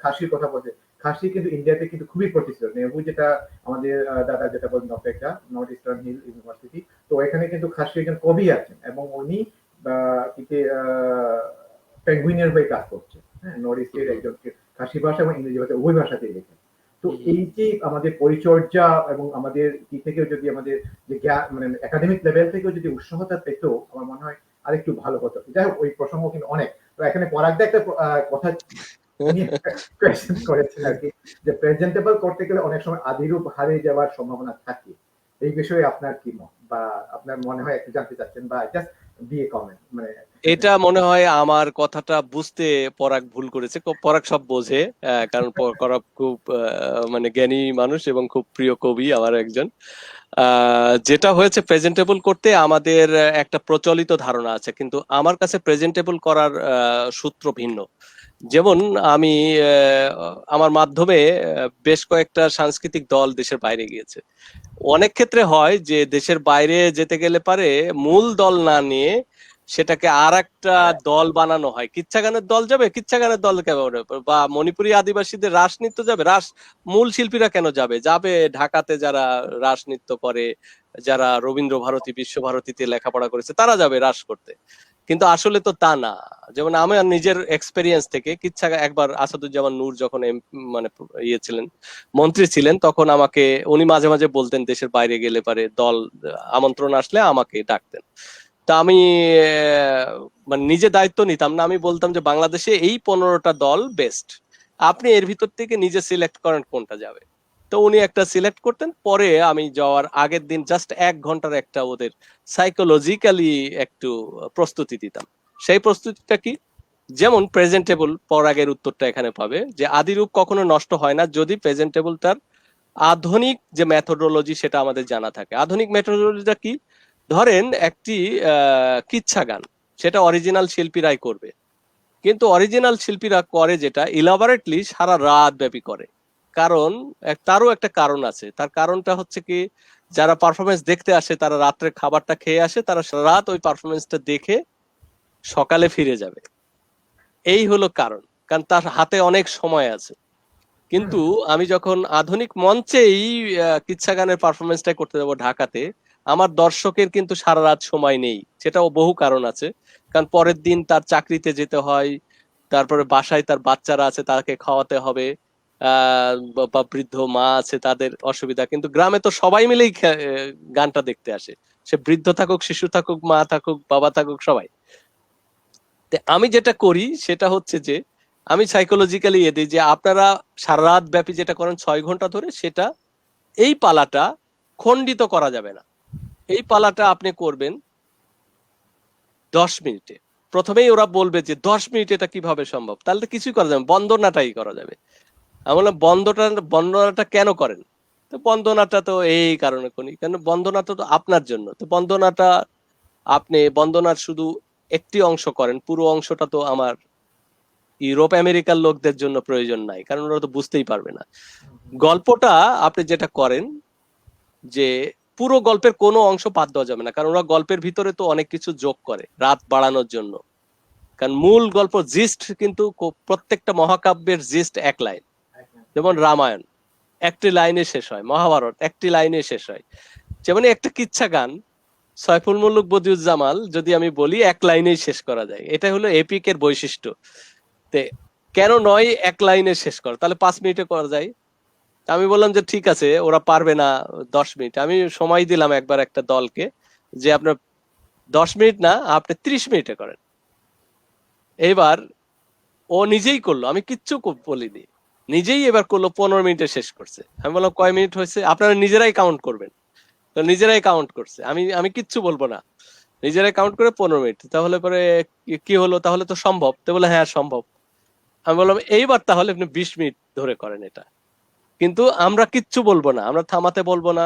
খাসির কথা বলছেন, খাসি কিন্তু ইন্ডিয়াতে কিন্তু খুবই প্রতিষ্ঠিত। নেহরু যেটা আমাদের দাদা যেটা বলেন, নর্থ ইস্টার্ন হিল ইউনিভার্সিটি, তো এখানে কিন্তু খাসি একজন কবি আছেন এবং উনি পেঙ্গুইনের হয়ে কাজ করছে। হ্যাঁ, নর্থ ইস্টের একজন খাসি ভাষা এবং ইংরেজি ভাষা উভয় ভাষাতেই লেখেন। তো এই যে আমাদের পরিচর্যা এবং আমাদের কি থেকেও যদি আমাদের যে জ্ঞান, মানে একাডেমিক লেভেল থেকেও যদি উৎসাহতা পেত, আমার মনে হয় আরেকটু ভালো হতো। যাই হোক, ওই প্রসঙ্গ কিন্তু অনেক। তো এখানে পরাগদা একটা কথা কোয়েশ্চেন করেছেন আর কি, যে প্রেজেন্টেবল করতে গেলে অনেক সময় আদিরূপ হারিয়ে যাওয়ার সম্ভাবনা থাকে। এই বিষয়ে আপনার কি মত, বা আপনার মনে হয় একটু জানতে চাচ্ছেন, বা জাস্ট বিয়ে কমেন্ট, মানে এটা মনে হয় আমার কথাটা বুঝতে পরাগ ভুল করেছে। পরাগ সব বোঝে, কারণ পরাগ খুব মানে জ্ঞানী মানুষ এবং খুব প্রিয় কবি আমার একজন। যেটা হয়েছে, প্রেজেন্টেবল করতে আমাদের একটা প্রচলিত ধারণা আছে, কিন্তু আমার কাছে প্রেজেন্টেবল করার সূত্র ভিন্ন। যেমন আমি আমার মাধ্যমে বেশ কয়েকটা সাংস্কৃতিক দল দেশের বাইরে গিয়েছে। অনেক ক্ষেত্রে হয় যে দেশের বাইরে যেতে গেলে পারে মূল দল না নিয়ে সেটাকে আর একটা দল বানানো হয়। কিচ্ছা গানের দল যাবে, কিচ্ছা গানের দল কেন, বা মণিপুরী আদিবাসীদের রাস নৃত্য যাবে, রাস মূল শিল্পীরা কেন যাবে, যাবে ঢাকাতে যারা রাস নৃত্য করে, যারা রবীন্দ্র ভারতী, বিশ্বভারতীতে লেখাপড়া করেছে, তারা যাবে রাস করতে। কিন্তু আসলে তো তা না। যেমন আমার নিজের এক্সপেরিয়েন্স থেকে কিচ্ছা, একবার আসাদুজ্জামান নূর যখন মানে ইয়ে ছিলেন, মন্ত্রী ছিলেন, তখন আমাকে উনি মাঝে মাঝে বলতেন দেশের বাইরে গেলে পারে দল আমন্ত্রণ আসলে আমাকে ডাকতেন। তা আমি মানে নিজে দায়িত্ব নিতাম না, আমি বলতাম যে বাংলাদেশে এই 15টা দল বেস্ট, আপনি এর ভিতর থেকে নিজে সিলেক্ট করেন কোনটা যাবে। তো উনি একটা সিলেক্ট করতেন, পরে আমি যাওয়ার আগের দিন জাস্ট 1 ঘন্টার একটা ওদের সাইকোলজিক্যালি একটু প্রস্তুতি দিতাম। সেই প্রস্তুতিটা কি? যেমন প্রেজেন্টেবল, পরাগের উত্তরটা এখানে পাবে যে আদিরূপ কখনো নষ্ট হয় না যদি প্রেজেন্টেবল তার আধুনিক যে মেথোডোলজি সেটা আমাদের জানা থাকে। আধুনিক মেথোডোলজিটা কি? ধরেন একটি কিচ্ছা গান, সেটা অরিজিনাল শিল্পীরাই করবে, কিন্তু অরিজিনাল শিল্পীরা করে যেটা ইলাবোরেটলি সারা রাত ব্যাপী করে। কারণ তারও একটা কারণ আছে। তার কারণটা হচ্ছে কি, যারা পারফরমেন্স দেখতে আসে তারা রাত্রে খাবারটা খেয়ে আসে, তারা সারা রাত ওই পারফরমেন্সটা দেখে সকালে ফিরে যাবে, এই হলো কারণ। কারণ তার হাতে অনেক সময় আছে। কিন্তু আমি যখন আধুনিক মঞ্চে এই কিচ্ছা গানের পারফরমেন্সটা করতে যাবো ঢাকাতে, আমার দর্শকের কিন্তু সারা রাত সময় নেই। সেটাও বহু কারণ আছে। কারণ পরের দিন তার চাকরিতে যেতে হয়, তারপরে বাসায় তার বাচ্চারা আছে, তাকে খাওয়াতে হবে, বা বৃদ্ধ মা আছে, তাদের অসুবিধা। কিন্তু গ্রামে তো সবাই মিলেই গানটা দেখতে আসে, সে বৃদ্ধ থাকুক, শিশু থাকুক, মা থাকুক, বাবা থাকুক, সবাই। আমি যেটা করি সেটা হচ্ছে যে আমি সাইকোলজিক্যালি দিই যে আপনারা সারা রাত ব্যাপী যেটা করেন 6 ঘন্টা ধরে, সেটা এই পালাটা খণ্ডিত করা যাবে না। এই পালাটা আপনি করবেন 10 মিনিটে। প্রথমেই ওরা বলবে যে 10 মিনিট এটা কিভাবে সম্ভব, তাহলে তো কিছুই করা যাবে, বন্দনাটাই করা যাবে। আমি বললাম বন্দনাটা কেন করেন? তো বন্দনাটা তো এই কারণে করি, কেন বন্দনাটা তো আপনার জন্য। তো বন্দনাটা আপনি বন্দনার শুধু একটি অংশ করেন, পুরো অংশটা তো আমার ইউরোপ আমেরিকার লোকদের জন্য প্রয়োজন নাই, কারণ ওরা তো বুঝতেই পারবে না। গল্পটা আপনি যেটা করেন যে পুরো গল্পের কোনো অংশ বাদ দেওয়া যাবে না, কারণ ওরা গল্পের ভিতরে তো অনেক কিছু যোগ করে রাত বাড়ানোর জন্য। কারণ মূল গল্প জিস্ট কিন্তু প্রত্যেকটা মহাকাব্যের জিস্ট এক লাইন। যেমন রামায়ণ একটি লাইনে শেষ হয়, মহাভারত একটি লাইনে শেষ হয়। যেমন একটা কিচ্ছা গান সয়ফুল মুলুক বদিউজ্জামাল যদি আমি বলি, এক লাইনেই শেষ করা যায়, এটা হলো এপিকের বৈশিষ্ট্য। কেন নয় এক লাইনে শেষ কর, তাহলে 5 মিনিটে করা যায়। আমি বললাম যে ঠিক আছে, ওরা পারবে না 10 মিনিট। আমি সময় দিলাম একবার একটা দলকে যে আপনার 10 মিনিট না, আপনি 30 মিনিটে করেন। এবার ও নিজেই করলো, আমি কিচ্ছু বলিনি, নিজেই এবার করলো, 15 মিনিটে শেষ করছে। আমি বললাম কয় মিনিট হয়েছে, আপনারা নিজেরাই কাউন্ট করবেন। তো নিজেরাই কাউন্ট করছে, আমি আমি কিচ্ছু বলবো না, নিজেরাই কাউন্ট করে 15 মিনিট। তাহলে পরে কি হলো, তাহলে তো সম্ভব। তো বলে হ্যাঁ সম্ভব। আমি বললাম এইবার তাহলে আপনি 20 মিনিট ধরে করেন এটা, কিন্তু আমরা কিচ্ছু বলবো না, আমরা থামাতে বলবো না,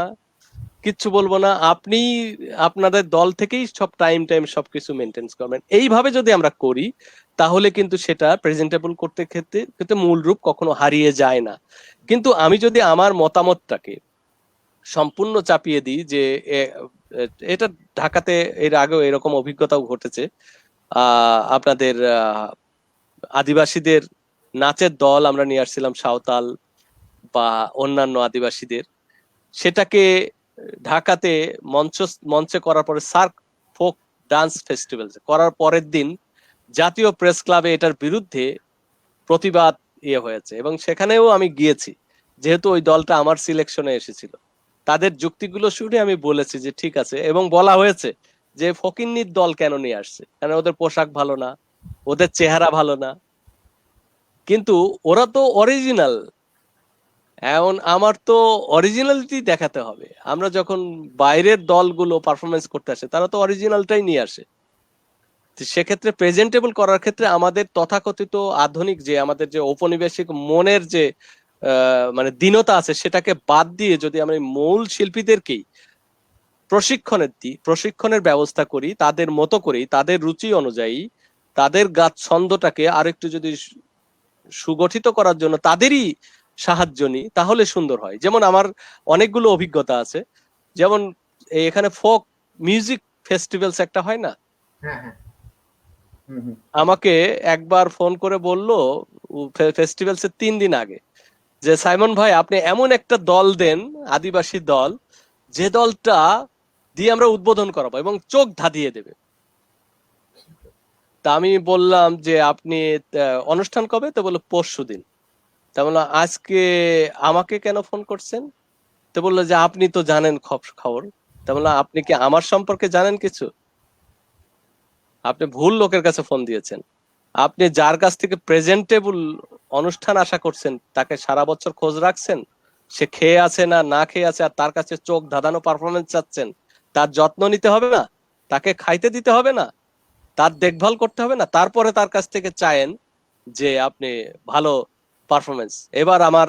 কিচ্ছু বলবো না। আপনি আপনাদের দল থেকেই সব টাইম সবকিছু মেনটেন করবেন। এইভাবে যদি আমরা করি তাহলে কিন্তু সেটা প্রেজেন্টেবল করতে ক্ষেত্রে কিন্তু মূল রূপ কখনো হারিয়ে যায় না। কিন্তু আমি যদি আমার মতামতটাকে সম্পূর্ণ চাপিয়ে দিই যে এটা ঢাকাতে এর আগেও এরকম অভিজ্ঞতাও ঘটেছে। আপনাদের আদিবাসীদের নাচের দল আমরা নিয়ে আসছিলাম, সাঁওতাল বা অন্যান্য আদিবাসীদের, সেটাকে ঢাকাতে মঞ্চে করার পরে সার্ক ফোক ডান্স ফেস্টিভ্যাল করার পরের দিন জাতীয় প্রেস ক্লাবে এটার বিরুদ্ধে প্রতিবাদ হয়েছে, এবং সেখানেও আমি গিয়েছি, যেহেতু ওই দলটা আমার সিলেকশনে এসেছিল। তাদের যুক্তিগুলো শুনে আমি বলেছি যে ঠিক আছে, এবং বলা হয়েছে যে ফকিন্নির দল কেন নিয়ে আসছে, কারণ ওদের পোশাক ভালো না, ওদের চেহারা ভালো না, কিন্তু ওরা তো অরিজিনাল। এখন আমার তো অরিজিনালিটি দেখাতে হবে। আমরা যখন বাইরের দলগুলো পারফরমেন্স করতে আসে তারা তো অরিজিনালটাই নিয়ে আসে। সেক্ষেত্রে প্রেজেন্টেবল করার ক্ষেত্রে আমাদের তথাকথিত আধুনিক যে আমাদের যে ঔপনিবেশিক মনের যে মানে দীনতা আছে সেটাকে বাদ দিয়ে যদি আমরা মূল শিল্পীদেরকেই প্রশিক্ষণের ব্যবস্থা করি, তাদের মতো করেই, তাদের রুচি অনুযায়ী, তাদের গাছ ছন্দটাকে আরেকটু যদি সুগঠিত করার জন্য তাদেরই সাহায্য নিই, তাহলে সুন্দর হয়। যেমন আমার অনেকগুলো অভিজ্ঞতা আছে, যেমন এখানে ফোক মিউজিক ফেস্টিভ্যালস একটা হয় না, আমাকে একবার ফোন করে বললো ফেস্টিভ্যালস এর 3 দিন আগে যে সাইমন ভাই আপনি এমন একটা দল দেন, আদিবাসী দল, যে দলটা দিয়ে আমরা উদ্বোধন করাবো এবং চোখ ধাঁধিয়ে দেবে। তা আমি বললাম যে আপনি অনুষ্ঠান কবে? তো বললো পরশুদিন। তা বললাম আজকে আমাকে কেন ফোন করছেন? তো বললো যে আপনি তো জানেন খবর। তা বললাম আপনি কি আমার সম্পর্কে জানেন কিছু? আপনি ভুল লোকের কাছে ফোন দিয়েছেন। আপনি যার কাছ থেকে প্রেজেন্টেবল অনুষ্ঠান আশা করছেন তাকে সারা বছর খোঁজ রাখছেন, সে খেয়ে আছে না না খেয়ে আছে, আর তার কাছে চোখ ধাঁধানো পারফরমেন্স চাচ্ছেন, তার যত্ন নিতে হবে না, তাকে খাইতে দিতে হবে না, তার দেখভাল করতে হবে না, তারপরে তার কাছ থেকে চায়েন যে আপনি ভালো পারফরমেন্স। এবার আমার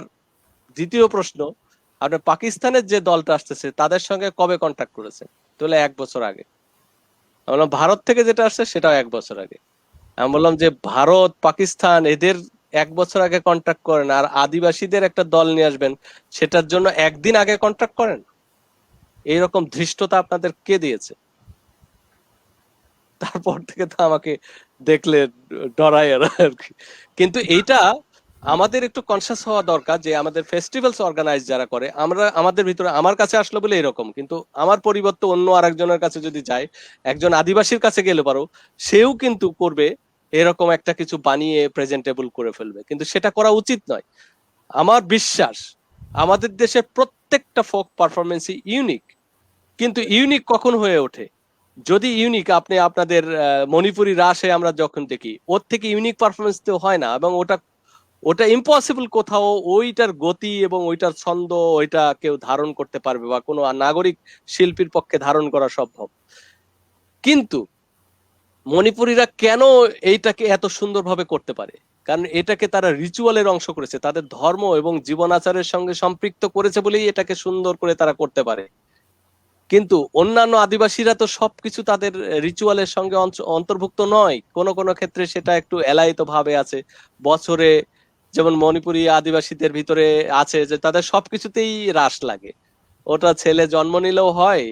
দ্বিতীয় প্রশ্ন, আপনি পাকিস্তানের যে দলটা আসতেছে তাদের সঙ্গে কবে কন্ট্যাক্ট করেছেন? তাহলে 1 বছর আগে। আমি বললাম ভারত থেকে যেটা আসছে সেটাও 1 বছর আগে। আমি বললাম যে ভারত পাকিস্তান এদের 1 বছর আগে কন্ট্যাক্ট করেন, আর আদিবাসীদের একটা দল নিয়ে আসবেন সেটার জন্য একদিন আগে কন্ট্যাক্ট করেন? এইরকম ধৃষ্টতা আপনাদের কে দিয়েছে? তারপর থেকে তো আমাকে দেখলে ডরায় এরা আর কি। কিন্তু এইটা আমাদের একটু কনসিয়াস হওয়া দরকার যে আমাদের ফেস্টিভ্যালস অর্গানাইজ যারা করে, আমরা আমাদের ভিতরে, আমার কাছে আসলো বলে এরকম, কিন্তু আমার পরিবর্তে অন্য আরেকজনের কাছে যদি যায়, একজন আদিবাসীর কাছে গেলে পারো সেও কিন্তু করবে এরকম একটা কিছু বানিয়ে প্রেজেন্টেবল করে ফেলবে, কিন্তু সেটা করা উচিত নয়। আমার বিশ্বাস আমাদের দেশের প্রত্যেকটা ফোক পারফরমেন্সই ইউনিক, কিন্তু ইউনিক কখন হয়ে ওঠে? যদি ইউনিক আপনি আপনাদের মণিপুরি রাসে আমরা যখন দেখি, ওর থেকে ইউনিক পারফরমেন্স তো হয় না, এবং ওটা ওটা ইম্পসিবল কোথাও ওইটার গতি এবং ওইটার ছন্দ ওইটা কেউ ধারণ করতে পারবে বা কোনো নাগরিক শিল্পীর পক্ষে ধারণ করা সম্ভব। কিন্তু মণিপুরীরা কেন এইটাকে এত সুন্দরভাবে করতে পারে? কারণ এটাকে তারা রিচুয়ালের অংশ করেছে, তাদের ধর্ম এবং জীবন আচারের সঙ্গে সম্পৃক্ত করেছে বলেই এটাকে সুন্দর করে তারা করতে পারে। কিন্তু অন্যান্য আদিবাসীরা তো সবকিছু তাদের রিচুয়ালের সঙ্গে অন্তর্ভুক্ত নয়, কোন কোন ক্ষেত্রে সেটা একটু এলায়িত ভাবে আছে। বছরে যেমন মণিপুরী আদিবাসীদের ভিতরে আছে যে তাদের সবকিছুতেই রাস লাগে, ওটা ছেলে জন্ম নিলেও হয়,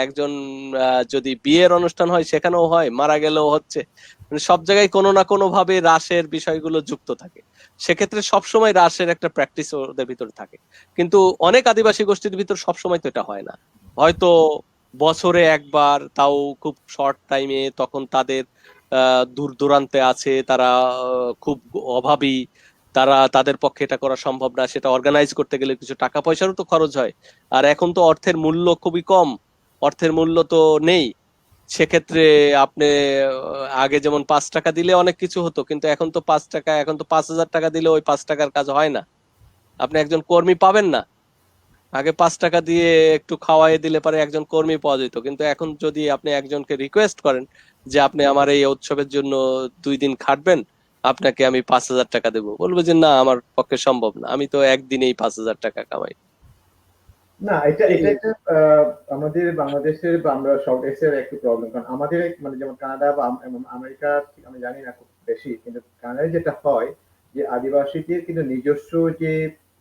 একজন যদি বিয়ের অনুষ্ঠান হয় সেখানেও হয়, মারা গেলেও হচ্ছে, মানে সব জায়গায় কোনো না কোনো ভাবে রাসের বিষয়গুলো যুক্ত থাকে। সেক্ষেত্রে সবসময় রাসের একটা প্র্যাকটিস ওদের ভিতরে থাকে। কিন্তু অনেক আদিবাসী গোষ্ঠীর ভিতর সবসময় তো এটা হয় না, হয়তো বছরে একবার, তাও খুব শর্ট টাইমে, তখন তাদের দূর দূরান্তে আছে, তারা খুব অভাবী, তারা, তাদের পক্ষে এটা করা সম্ভব না, সেটা অর্গানাইজ করতে গেলে কিছু টাকা পয়সারও তো খরচ হয়। আর এখন তো অর্থের মূল্য খুবই কম, অর্থের মূল্য তো নেই। সেক্ষেত্রে আপনি আগে যেমন 5 টাকা দিলে অনেক কিছু হতো, কিন্তু এখন তো 5 টাকা, এখন তো 5,000 টাকা দিলে ওই 5 টাকার কাজ হয় না, আপনি একজন কর্মী পাবেন না। আগে 5 টাকা দিয়ে একটু খাওয়াই দিলে পারে একজন কর্মী পাওয়া যেত, কিন্তু এখন যদি আপনি একজনকে রিকোয়েস্ট করেন যে আপনি আমার এই উৎসবের জন্য 2 দিন খাটবেন, আপনাকে আমি 5,000 টাকা দেবো, বলবো যে না আমার পক্ষে সম্ভব না, আমি তো একদিনেই 5,000 টাকা কামাই। না, এটা এটা এই- একটা আমাদের বাংলাদেশের বা আমরা সাউথ এশিয়ার একটু প্রবলেম, কারণ আমাদের মানে যেমন কানাডা বা আমেরিকা, আমি জানি না খুব বেশি, কিন্তু কানাডায় যেটা হয় যে আদিবাসীদের কিন্তু নিজস্ব যে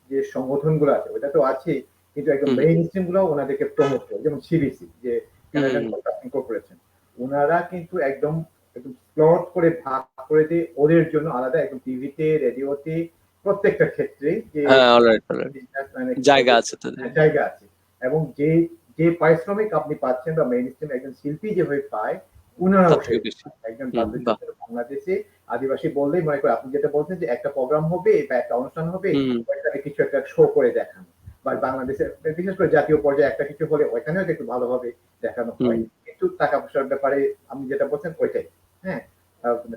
যে সংগঠনগুলো আছে ওটা তো আছে, কিন্তু একদম হুম মেইন স্ট্রিম গুলো ওনাদেরকে প্রমোট করে, যেমন সিবিসি যে কানাডিয়ান হুম ব্রডকাস্টিং কর্পোরেশন, ওনারা কিন্তু একদম একদম প্লট করে ভাগ করে দিয়ে ওদের জন্য আলাদা একদম টিভিতে রেডিওতে প্রত্যেকটা ক্ষেত্রে যে হ্যাঁ, অলরাইট অলরাইট, মানে কি জায়গা বলবো, আছে তাদের। জায়গা আছে। এবং যে যে পারিশ্রমিক আপনি পাচ্ছেন বা মেইন স্ট্রিম একজন শিল্পী যেভাবে পায়, উনারাও তার থেকে সেই বেশি। পায়। একজন বাহ। বাদ্যযন্ত্র বাংলাদেশে আদিবাসী বললেই মনে করে আপনি যেটা বলছেন যে একটা প্রোগ্রাম হবে বা একটা অনুষ্ঠান হবে, হুম ওইখানে কিছু একটা শো করে দেখানো, বা বাংলাদেশে বিশেষ করে জাতীয় পর্যায়ে একটা কিছু হলে ওইখানেও একটু ভালোভাবে দেখানো হয়, হুম কিন্তু টাকা পয়সার ব্যাপারে আপনি যেটা বলছেন ওইটাই। হ্যাঁ,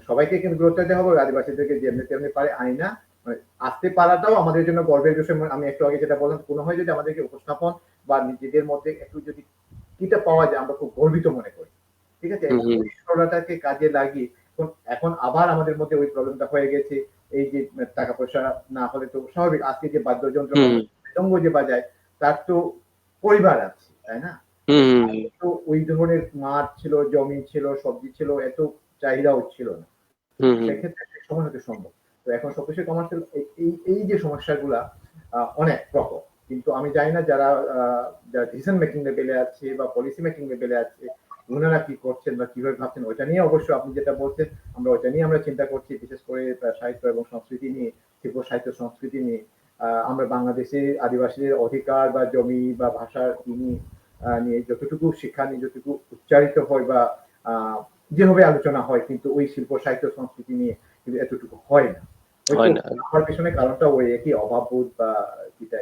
সবাইকে কিন্তু গুরুত্ব দেওয়া হবে, আদিবাসীদেরকে যেমনি তেমনি পারে আইনা মানে আসতে পারাটাও আমাদের জন্য গর্বের বিষয়। আমি একটু আগে যেটা বললাম, কোনো হয় যদি আমাদেরকে উপস্থাপন বা নিজেদের মধ্যে একটু যদি কিটা পাওয়া যায় আমরা খুব গর্বিত মনে করি। ঠিক আছে, হুম এবং হুম ওই সরলতাকে কাজে লাগিয়ে এখন আবার আমাদের মধ্যে ওই প্রবলেমটা হয়ে গেছে। এই যে টাকা পয়সা না হলে তো স্বাভাবিক, আজকে যে বাদ্যযন্ত্র হুম বাজায়, মৃদঙ্গ যে বাজায়, তার তো পরিবার আছে, তাই না? হুম হুম আগে হুম তো ওই ধরনের মাঠ ছিল, জমি ছিল, সবজি ছিল, এত চাহিদাও ছিল না। হুম হুম সেক্ষেত্রে সে সময় হতে সম্ভব। তো এখন সবকিছু কমার্শিয়াল, এই যে সমস্যাগুলা অনেক প্রকট। কিন্তু আমি জানি না যারা যারা ডিসিশন মেকিং লেভেলে আছে বা পলিসি মেকিং লেভেলে আছে, ওনারা কি করছেন বা কিভাবে ভাবছেন ওইটা নিয়ে অবশ্য আপনি যেটা বলছেন আমরা ওইটা নিয়ে আমরা চিন্তা করছি, বিশেষ করে সাহিত্য এবং সংস্কৃতি নিয়ে, শিল্প সাহিত্য সংস্কৃতি নিয়ে। আমরা বাংলাদেশে আদিবাসীদের অধিকার বা জমি বা ভাষার নিয়ে যতটুকু শিক্ষা নিয়ে যতটুকু উচ্চারিত হয় বা যেভাবে আলোচনা হয়, কিন্তু ওই শিল্প সাহিত্য সংস্কৃতি নিয়ে কিন্তু এতটুকু হয় না। হয়তো হয় না। আমার পেছনে কারণটা ওই একই অভাববোধ বা যেটা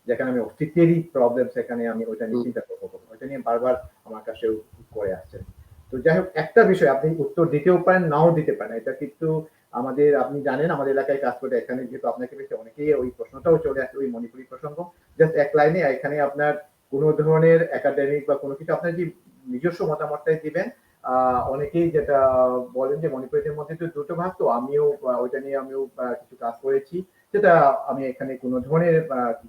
যেখানে আমি অস্তিত্বেরই প্রবলেম, সেখানে আমি ওইটা নিয়ে হুম, চিন্তা করবো, ওইটা নিয়ে বারবার আমার কাছে করে আসছেন। তো যাই হোক, একটা বিষয় আপনি উত্তর দিতেও পারেন, নাও দিতে পারেন, এটা কিন্তু আমাদের, আপনি জানেন আমাদের এলাকায় কাজ করে, এখানে যেহেতু আপনাকে বেশি অনেকেই ওই প্রশ্নটাও চলে আসে, ওই মণিপুরি প্রসঙ্গ, জাস্ট এক লাইনে এখানে আপনার কোনো ধরনের একাডেমিক বা কোনো কিছু আপনার যে নিজস্ব মতামতটাই দিবেন। অনেকেই যেটা বলেন যে মণিপুরীদের মধ্যে তো দুটো ভাগ, তো আমিও ওইটা নিয়ে আমিও কিছু কাজ করেছি, সেটা আমি এখানে কোনো ধরনের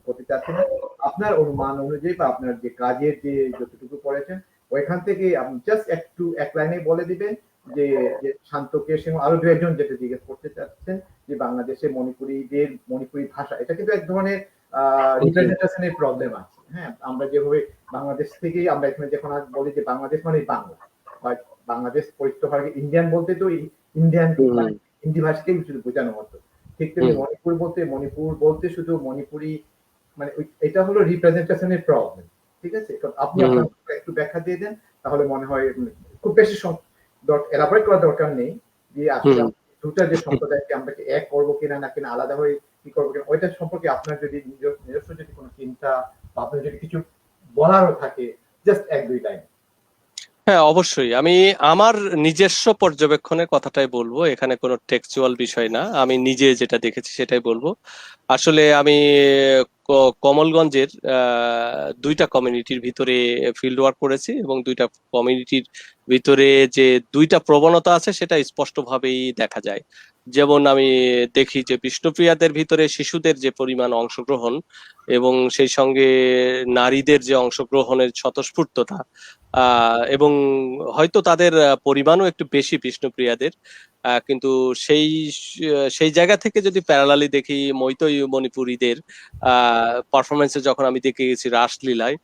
করতে চাচ্ছি না। আপনার অনুমান অনুযায়ী বা আপনার যে কাজের যে যতটুকু করেছেন, ওইখান থেকে আপনি জাস্ট একটু এক লাইনে বলে দিবেন যে যে শান্তকে সে আরো দু একজন যেটা জিজ্ঞেস করতে চাচ্ছেন, যে বাংলাদেশে মণিপুরীদের মণিপুরি ভাষা, এটা কিন্তু এক ধরনের জি, রিপ্রেজেন্টেশনের প্রবলেম আছে। হ্যাঁ, আমরা যেভাবে বাংলাদেশ থেকেই আমরা এখানে যখন আজ বলি যে বাংলাদেশ মানে বাংলা, বা বাংলাদেশ পরিচিত হয় ইন্ডিয়ান বলতে, তো ইন্ডিয়ান হুম, মানে হিন্দি ভাষাকেই শুধু বোঝানো হতো। ঠিক তেমনি হুম, মণিপুর বলতে শুধু মণিপুরি, মানে এটা হলো রিপ্রেজেন্টেশনের প্রবলেম। ঠিক আছে, তো আপনি হুম, আপনার একটু ব্যাখ্যা দিয়ে দেন, তাহলে মনে হয় খুব বেশি এলাবোরেট করার দরকার নেই, যে আসলে হুম। দুটা যে সম্প্রদায়কে আমরা কি এক করবো কিনা, না কিনা আলাদা হয়ে কি করবো কিনা, ওইটা সম্পর্কে আপনার যদি নিজস্ব যদি কোনো চিন্তা বা আপনার যদি কিছু বলারও থাকে, জাস্ট এক দুই লাইন। হ্যাঁ, অবশ্যই আমি আমার নিজস্ব পর্যবেক্ষণের কথাটাই বলবো, এখানে কোনো টেক্সচুয়াল বিষয় না, আমি নিজে যেটা দেখেছি সেটাই বলবো। আসলে আমি কমলগঞ্জের দুইটা কমিউনিটির ভিতরে ফিল্ড ওয়ার্ক করেছি, এবং দুইটা কমিউনিটির ভিতরে যে দুইটা প্রবণতা আছে সেটা স্পষ্টভাবেই দেখা যায়। যেমন আমি দেখি যে বিষ্ণুপ্রিয়াদের ভিতরে শিশুদের যে পরিমাণ অংশগ্রহণ, এবং সেই সঙ্গে নারীদের যে অংশগ্রহণের স্বতঃস্ফূর্ততা, এবং হয়তো তাদের পরিমাণও একটু বেশি বিষ্ণুপ্রিয়াদের, কিন্তু সেই সেই জায়গা থেকে যদি প্যারালালি দেখি মৈতৈ মণিপুরীদের পারফরমেন্সে, যখন আমি দেখে গেছি রাসলীলায়,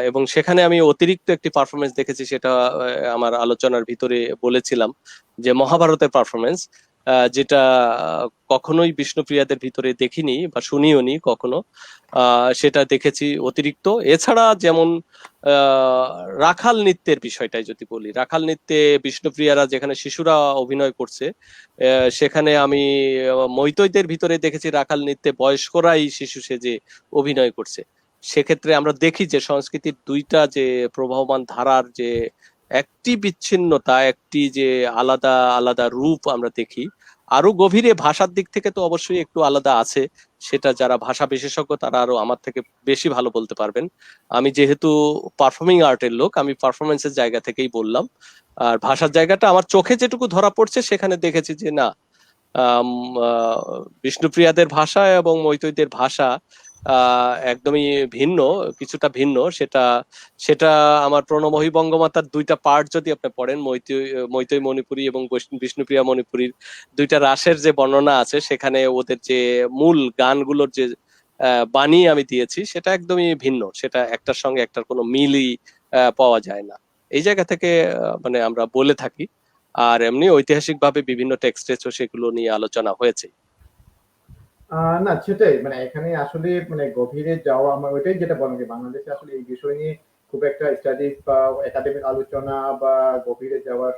এবং সেখানে আমি অতিরিক্ত একটি পারফরমেন্স দেখেছি, সেটা আমার আলোচনার ভিতরে বলেছিলাম, যে মহাভারতের পারফরমেন্স, যেটা কখনোই বিষ্ণুপ্রিয়াদের ভিতরে দেখিনি বা শুনিও নি কখনো। সেটা দেখেছি অতিরিক্ত। এছাড়া যেমন আহ রাখাল নৃত্যের বিষয়টাই যদি বলি, রাখাল নৃত্যে বিষ্ণুপ্রিয়ারা যেখানে শিশুরা অভিনয় করছে, সেখানে আমি মৈতৈদের ভিতরে দেখেছি রাখাল নৃত্যে বয়স্করাই শিশু সেজে অভিনয় করছে। সেক্ষেত্রে আমরা দেখি যে সংস্কৃতির দুইটা যে প্রবাহমান ধারার যে একটি বিচ্ছিন্নতা, একটি যে আলাদা আলাদা রূপ আমরা দেখি। আরো গভীরে ভাষার দিক থেকে তো অবশ্যই একটু আলাদা আছে, সেটা যারা ভাষা বিশেষজ্ঞ তারা আরো আমার থেকে বেশি ভালো বলতে পারবেন। আমি যেহেতু পারফর্মিং আর্টের লোক, আমি পারফরমেন্সের জায়গা থেকেই বললাম। আর ভাষার জায়গাটা আমার চোখে যেটুকু ধরা পড়ছে, সেখানে দেখেছি যে না, আম, আহ, বিষ্ণুপ্রিয়াদের ভাষা এবং মৈতৈদের ভাষা একদমই ভিন্ন, কিছুটা ভিন্ন। সেটা সেটা আমার প্রণমোহী বঙ্গমাতার দুইটা পার্ট যদি আপনি পড়েন, মৈতৈ মণিপুরী এবং বিষ্ণুপ্রিয়া মণিপুরীর দুইটা রাসের যে বর্ণনা আছে, সেখানে ওদের যে মূল গানগুলোর যে বাণী আমি দিয়েছি, সেটা একদমই ভিন্ন, সেটা একটার সঙ্গে একটার কোনো মিলই পাওয়া যায় না। এই জায়গা থেকে মানে আমরা বলে থাকি। আর এমনি ঐতিহাসিক ভাবে বিভিন্ন টেক্সটেও সেগুলো নিয়ে আলোচনা হয়েছে। না, সেটাই, মানে এখানে আসলে মানে গভীরে যাওয়া, আমার ওইটাই যেটা বলেন যে বাংলাদেশে আসলে এই বিষয় নিয়ে খুব একটা স্টাডিজ বা একাডেমিক আলোচনা বা গভীরে যাওয়ার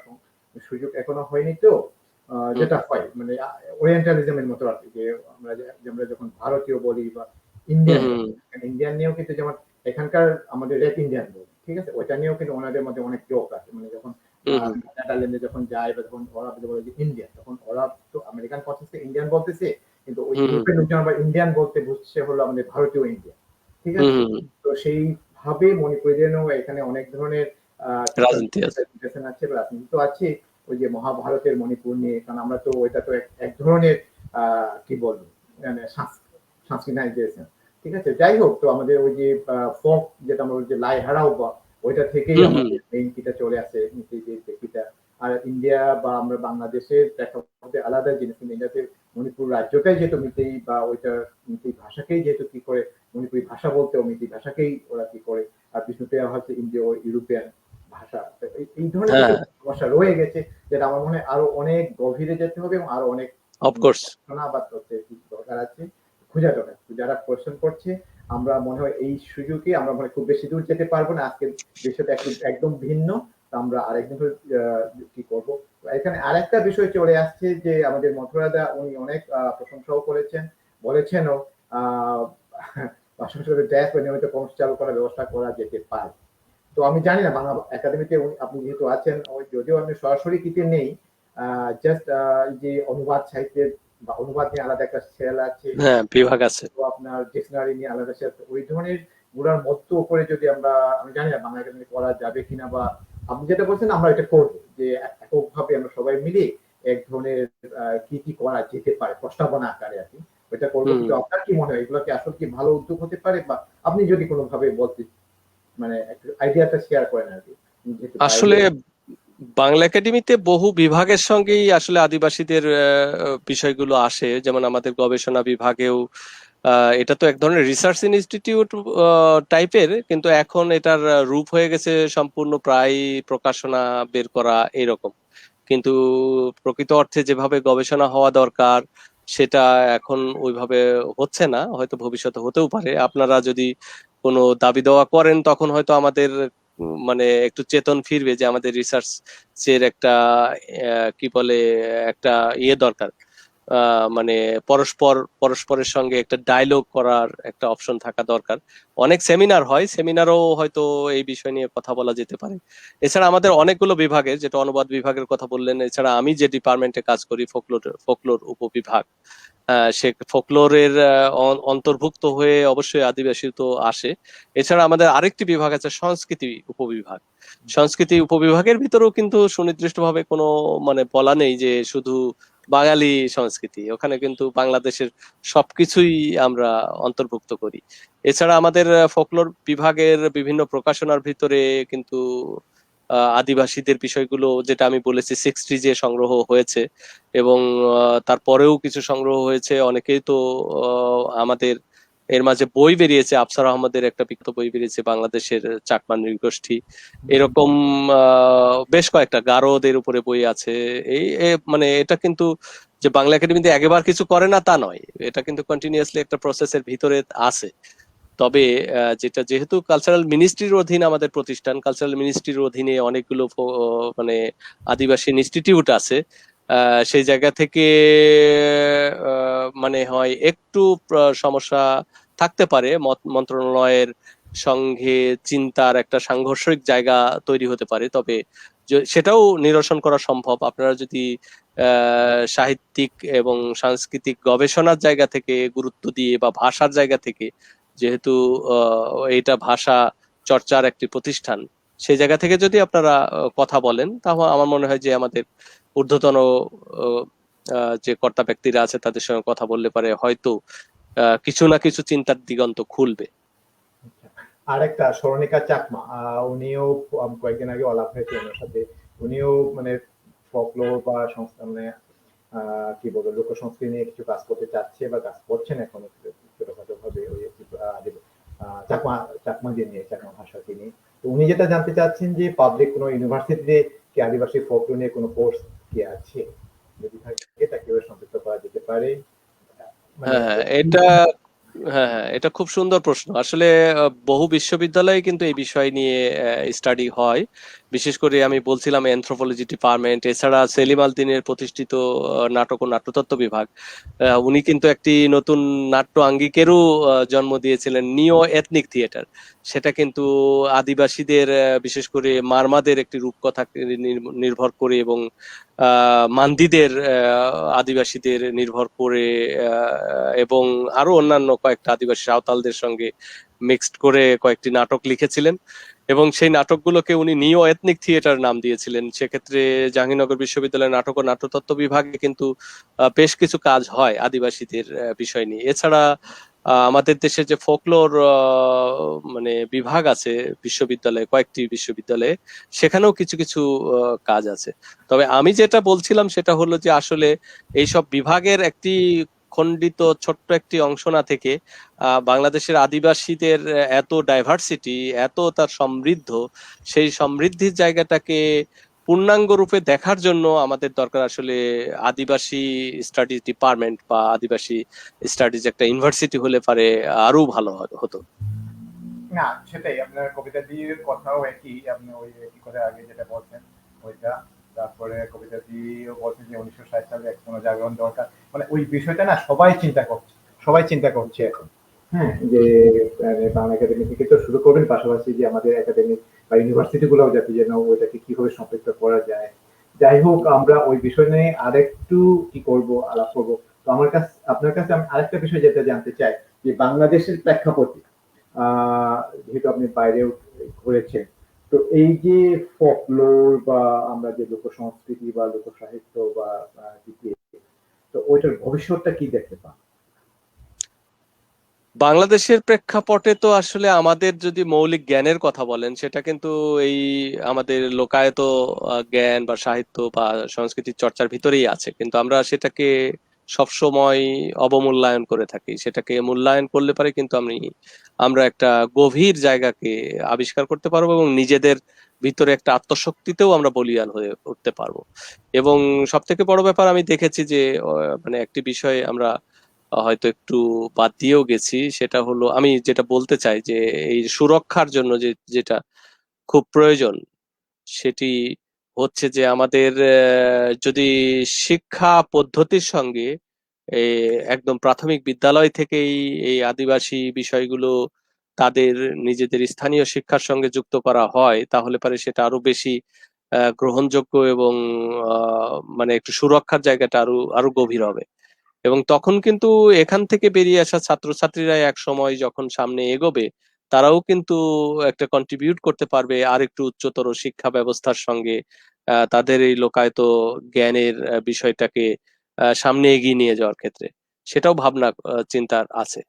সুযোগ এখনো হয়নি, তো হুম, যেটা হয় মানে ওরিয়েন্টালিজমের মতো আর কি, যে আমরা যখন ভারতীয় বলি বা হুম, ইন্ডিয়ান হুম, বলি, ইন্ডিয়ান নিয়েও কিন্তু যেমন এখানকার আমাদের রেড ইন্ডিয়ান বলি, ঠিক আছে, ওইটা নিয়েও কিন্তু ওনাদের মধ্যে অনেক জোক আছে, মানে যখন হুম, হুম, নেদারল্যান্ডে যখন যায় বা যখন ওরা বলে যে ইন্ডিয়ান, তখন ওরা তো আমেরিকান কনসেপ্টে ইন্ডিয়ান বলতেছে, কিন্তু ওই হুম, ইউরোপের লোকজন আবার ইন্ডিয়ান বলতে বুঝছে হলো আমাদের ভারতীয় ইন্ডিয়ান। ঠিক হুম, আছে, হুম, হুম। তো সেইভাবে মণিপুরীদেরও এখানে অনেক ধরনের রাজনীতি আছে। রিপ্রেজেন্টেশন আছে বা রাজনীতি তো আছে। ওই যে মহাভারতের মণিপুর নিয়ে, কারণ আমরা তো ওইটা তো এক ধরনের কি বলবো, মানে সংস্কৃতাইজেশন। ঠিক আছে, যাই হোক, তো আমাদের ওই যে ফোক যেটা আমরা যে লাই হারাও বা ওইটা থেকেই হুম, হুম, আমাদের মেইন কিটা চলে আসে, নীতিটা। আর ইন্ডিয়া বা আমরা বাংলাদেশের প্রেক্ষাপটে আলাদা জিনিস, কিন্তু ইন্ডিয়াতে মণিপুর রাজ্যটাই যেহেতু মিতেই বা ওইটা মিতেই ভাষাকেই যেহেতু কি করে মণিপুরি ভাষা বলতে, মিতেই ভাষাকেই ওরা কি করে, আর বিষ্ণুপ্রিয়া হচ্ছে ইন্ডিয় ইউরোপিয়ান ভাষা। তো এই ধরনের কিছু হ্যাঁ, সমস্যা রয়ে গেছে, যেটা আমার মনে হয় আরো অনেক গভীরে যেতে হবে এবং আরো অনেক অফকোর্স। গবেষণা বা তথ্যের দরকার আছে, খোঁজা দরকার। যারা কোয়েশ্চেন করছে, আমরা মনে হয় এই সুযোগে আমরা মনে হয় খুব বেশি দূর যেতে পারবো না, আজকের বিষয়টা একটু একদম ভিন্ন। তো আমরা আরেকদিন ধরে কি করবো। এখানে আরেকটা বিষয় চলে আসছে যে আমাদের মথুরাদা উনি অনেক প্রশংসাও করেছেন, বলেছেনও ভাষা সংস্কৃতির ড্যাশ বা নিয়মিত কর্মসূচি চালু করার ব্যবস্থা করা যেতে পারে। তো আমি জানি না বাংলা একাডেমিতে আপনি যেহেতু আছেন, যদিও আমি সরাসরি কিছু নেই, জাস্ট যে অনুবাদ সাহিত্যের বা অনুবাদ নিয়ে আলাদা একটা সেল আছে, হ্যাঁ, বিভাগ আছে। তো আপনার ডিকশনারি নিয়ে আলাদা সেল, ওই ধরনের গুলার মধ্য করে যদি আমরা, আমি জানি না বাংলা একাডেমি করা যাবে কিনা, বা আপনি যেটা বলছেন আমরা এটা করবো যে এককভাবে আমরা সবাই মিলে এক ধরনের কি কি করা যেতে পারে প্রস্তাবনা আকারে আর কি ওইটা করবো। কিন্তু আপনার কি মনে হয় এগুলো কি আসলে কি ভালো উদ্যোগ হতে পারে, বা আপনি যদি কোনোভাবে বলতে মানে একটু আইডিয়াটা শেয়ার করেন আর কি। আসলে বাংলা একাডেমিতে বহু বিভাগের সঙ্গেই আসলে আদিবাসীদের বিষয়গুলো আসে, যেমন আমাদের গবেষণা বিভাগেও এটা তো এক ধরনের রিসার্চ ইনস্টিটিউট টাইপের, কিন্তু এখন এটার রূপ হয়ে গেছে সম্পূর্ণ প্রায় প্রকাশনা বের করা এরকম। কিন্তু প্রকৃত অর্থে যেভাবে গবেষণা হওয়া দরকার সেটা এখন ওইভাবে হচ্ছে না, হয়তো ভবিষ্যতে হতেও পারে। আপনারা যদি কোনো দাবি দেওয়া করেন তখন হয়তো আমাদের মানে একটু চেতন ফিরবে যে আমাদের রিসার্চ এর একটা কি বলে একটা দরকার, মানে পরস্পরের সঙ্গে একটা ডায়লগ করার একটা অপশন থাকা দরকার। অনেক সেমিনার হয়, সেমিনারও হয়তো এই বিষয় নিয়ে কথা বলা যেতে পারে। এছাড়া আমাদের অনেকগুলো বিভাগের, যেটা অনুবাদ বিভাগের কথা বললেন, এছাড়া আমি যে ডিপার্টমেন্টে কাজ করি ফোকলোর উপবিভাগ, সে ফোকলোরের অন্তর্ভুক্ত হয়ে অবশ্যই আদিবাসী তো আসে। এছাড়া আমাদের আরেকটি বিভাগ আছে সংস্কৃতি উপবিভাগ। সংস্কৃতি উপবিভাগের ভিতরেও কিন্তু সুনির্দিষ্টভাবে কোনো মানে বলা নেই যে শুধু বাঙালি সংস্কৃতি, ওখানে কিন্তু বাংলাদেশের সবকিছুই আমরা অন্তর্ভুক্ত করি। এছাড়া আমাদের ফোকলোর বিভাগের বিভিন্ন প্রকাশনার ভিতরে কিন্তু আদিবাসীদের বিষয়গুলো, যেটা আমি বলেছি 60 যে সংগ্রহ হয়েছে, এবং তারপরেও কিছু সংগ্রহ হয়েছে। অনেকেই তো আমাদের এর মাঝে বই বেরিয়েছে, আফসার আহমদের একটা বিখ্যাত বই বেরিয়েছে বাংলাদেশের চাকমা নৃগোষ্ঠী, এরকম বেশ কয়েকটা গারোদের উপরে বই আছে। মানে এটা কিন্তু যে বাংলা একাডেমিতে একবার কিছু করে না তা নয়, এটা কিন্তু কন্টিনিউয়াসলি একটা প্রসেসের ভিতরে আছে। তবে যেটা যেহেতু কালচারাল মিনিস্ট্রির অধীন আমাদের প্রতিষ্ঠান, কালচারাল মিনিস্ট্রির অধীনে অনেকগুলো মানে আদিবাসী ইনস্টিটিউট আছে, সেই জায়গা থেকে মানে হয় একটু সমস্যা থাকতে পারে, মন্ত্রণালয়ের সঙ্গে চিন্তার একটা সাংঘর্ষিক জায়গা তৈরি হতে পারে। তবে সেটাও নিরসন করা সম্ভব আপনারা যদি সাহিত্যিক এবং সাংস্কৃতিক গবেষণার জায়গা থেকে গুরুত্ব দিয়ে, বা ভাষার জায়গা থেকে, যেহেতু এটা ভাষা চর্চার একটি প্রতিষ্ঠান, সেই জায়গা থেকে যদি আপনারা কথা বলেন, তাহলে আমার মনে হয় যে আমাদের ঊর্ধ্বতন যে কর্তা ব্যক্তিরা আছে তাদের সঙ্গে কথা বললে পারে হয়তো কিছু না কিছু চিন্তার দিগন্ত খুলবে। আরেকটা স্মরণিকা চাকমা, উনিও কয়েকদিন আগে আলাপ হয়েছে ওনার সাথে, উনিও মানে ফোকলোর বা সংস্থা মানে কি বলবো লোক সংস্কৃতি নিয়ে কিছু কাজ করতে চাচ্ছে বা কাজ করছেন এখন ছোটখাটো ভাবে ওই চাকমা চাকমাকে নিয়ে, চাকমা ভাষাকে নিয়ে। তো উনি যেটা জানতে চাচ্ছেন যে পাবলিক কোনো ইউনিভার্সিটিতে কি আদিবাসী ফোকলোর নিয়ে কোনো কোর্স কি আছে, যদি থাকে এটা কিভাবে সম্পৃক্ত করা যেতে পারে। হ্যাঁ, এটা খুব সুন্দর প্রশ্ন। আসলে বহু বিশ্ববিদ্যালয়ে কিন্তু এই বিষয় নিয়ে স্টাডি হয়। বিশেষ করে আমি বলছিলাম এনথ্রোপোলজি ডিপার্টমেন্ট, এছাড়া সেলিম আল দ্বীনের প্রতিষ্ঠিত নাটক ও নাট্যতত্ত্ব বিভাগ, উনি কিন্তু একটি নতুন নাট্য আঙ্গিকেরও জন্ম দিয়েছিলেন, নিও এথনিক থিয়েটার। সেটা কিন্তু আদিবাসীদের বিশেষ করে মারমাদের একটি রূপকথা নির্ভর করে, এবং মান্দিদের আদিবাসীদের নির্ভর করে, এবং আরো অন্যান্য কয়েকটা আদিবাসী সাঁওতালদের সঙ্গে মিক্সড করে কয়েকটি নাটক লিখেছিলেন, এবং সেই নাটকগুলোকে উনি নিও এথনিক থিয়েটার নাম দিয়েছিলেন। সেক্ষেত্রে জাহাঙ্গীরনগর বিশ্ববিদ্যালয়ের নাটক ও নাট্যতত্ত্ব বিভাগে কিন্তু বেশ কিছু কাজ হয় আদিবাসীদের বিষয় নিয়ে। এছাড়া আমাদের দেশে যে ফোকলোর মানে বিভাগ আছে বিশ্ববিদ্যালয়ে, কয়েকটি বিশ্ববিদ্যালয়ে, সেখানেও কিছু কিছু কাজ আছে। তবে আমি যেটা বলছিলাম সেটা হলো যে আসলে এইসব বিভাগের একটি খণ্ডিত ছোট্ট একটি অংশ না থেকে বাংলাদেশের আদিবাসীদের এত ডাইভার্সিটি, এত তার সমৃদ্ধ, সেই সমৃদ্ধির জায়গাটাকে পূর্ণাঙ্গ রূপে দেখার জন্য আমাদের দরকার আসলে আদিবাসী স্টাডিজ ডিপার্টমেন্ট বা আদিবাসী স্টাডিজ একটা ইউনিভার্সিটি হলে পারে আরো ভালো হতো। না, সেটাই আপনার কবিতা দিয়ে কথাও একই, আপনি ওই একই কথা আগে যেটা বলছেন ওইটা। তারপরে কবিতা দিয়েও বলছেন যে 1960 সালে এক পুনর্জাগরণ দরকার। মানে ওই বিষয়টা না সবাই চিন্তা করছে, সবাই চিন্তা করছে এখন। হ্যাঁ, যে বাংলা একাডেমি থেকে তো শুরু করবেন, পাশাপাশি যে আমাদের একাডেমি বা ইউনিভার্সিটি গুলোও যাতে যেন ওইটাকে কিভাবে সম্পৃক্ত করা যায়। যাই হোক, আমরা ওই বিষয় নিয়ে আরেকটু কি করব, আলাপ করব। তো আমার কাছে, আপনার কাছে আমি আরেকটা বিষয় যেটা জানতে চাই, যে বাংলাদেশের প্রেক্ষাপটে যেহেতু আপনি বাইরেও ঘুরেছেন, তো এই যে ফকলোর বা আমরা যে লোক সংস্কৃতি বা লোক সাহিত্য বা দিকে, তো ওইটার ভবিষ্যৎটা কি দেখতে পান? বাংলাদেশের প্রেক্ষাপটে তো আসলে আমাদের যদি মৌলিক জ্ঞানের কথা বলেন, সেটা কিন্তু এই আমাদের লোকায়ত জ্ঞান বা সাহিত্য বা সংস্কৃতির চর্চার ভিতরেই আছে, কিন্তু আমরা সেটাকে সবসময় অবমূল্যায়ন করে থাকি। সেটাকে মূল্যায়ন করলে পারে কিন্তু আমরা একটা গভীর জায়গাকে আবিষ্কার করতে পারবো এবং নিজেদের ভিতরে একটা আত্মশক্তিতেও আমরা বলীয়ান হয়ে উঠতে পারবো। এবং সব থেকে বড় ব্যাপার আমি দেখেছি যে মানে একটি বিষয় আমরা হয়তো একটু বাদ দিয়েও গেছি, সেটা হলো আমি যেটা বলতে চাই যে এই সুরক্ষার জন্য যেটা খুব প্রয়োজন, সেটি হচ্ছে যে আমাদের যদি শিক্ষা পদ্ধতির সঙ্গে এই একদম প্রাথমিক বিদ্যালয় থেকেই এই আদিবাসী বিষয়গুলো তাদের নিজেদের স্থানীয় শিক্ষার সঙ্গে যুক্ত করা হয়, তাহলে পারে সেটা আরো বেশি গ্রহণযোগ্য এবং মানে একটু সুরক্ষার জায়গাটা আরো আরো গভীর হবে। এবং তখন কিন্তু এখান থেকে বেরিয়ে আসা ছাত্রছাত্রীরা এক সময় যখন সামনে এগোবে, তারাও কিন্তু একটা কন্ট্রিবিউট করতে পারবে আর একটু উচ্চতর শিক্ষা ব্যবস্থার সঙ্গে তাদের এই লোকায়ত জ্ঞানের বিষয়টাকে সামনে এগিয়ে নিয়ে যাওয়ার ক্ষেত্রে। সেটাও ভাবনা চিন্তার আছে।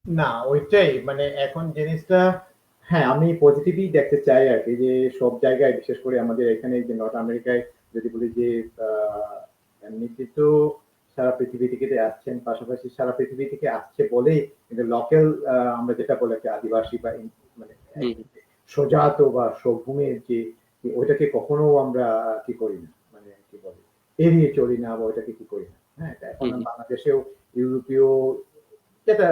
না, ওইটাই মানে এখন জিনিসটা, হ্যাঁ আমি পজিটিভই দেখতে চাই আর কি, যে সব জায়গায় বিশেষ করে আমাদের এখানে যে নর্থ আমেরিকায় যদি বলি যে এমনিতে তো সারা পৃথিবী থেকে যে আসছেন, পাশাপাশি সারা পৃথিবী থেকে আসছে বলেই কিন্তু লোকাল, আমরা যেটা বলে যে আদিবাসী বা মানে হুম স্বজাত বা স্বভূমির যে ওইটাকে কখনো আমরা কি করি না, মানে কি বলে এড়িয়ে চলি না বা ওইটাকে কি করি না। হ্যাঁ, এটা এখন হুম বাংলাদেশেও ইউরোপীয় যেটা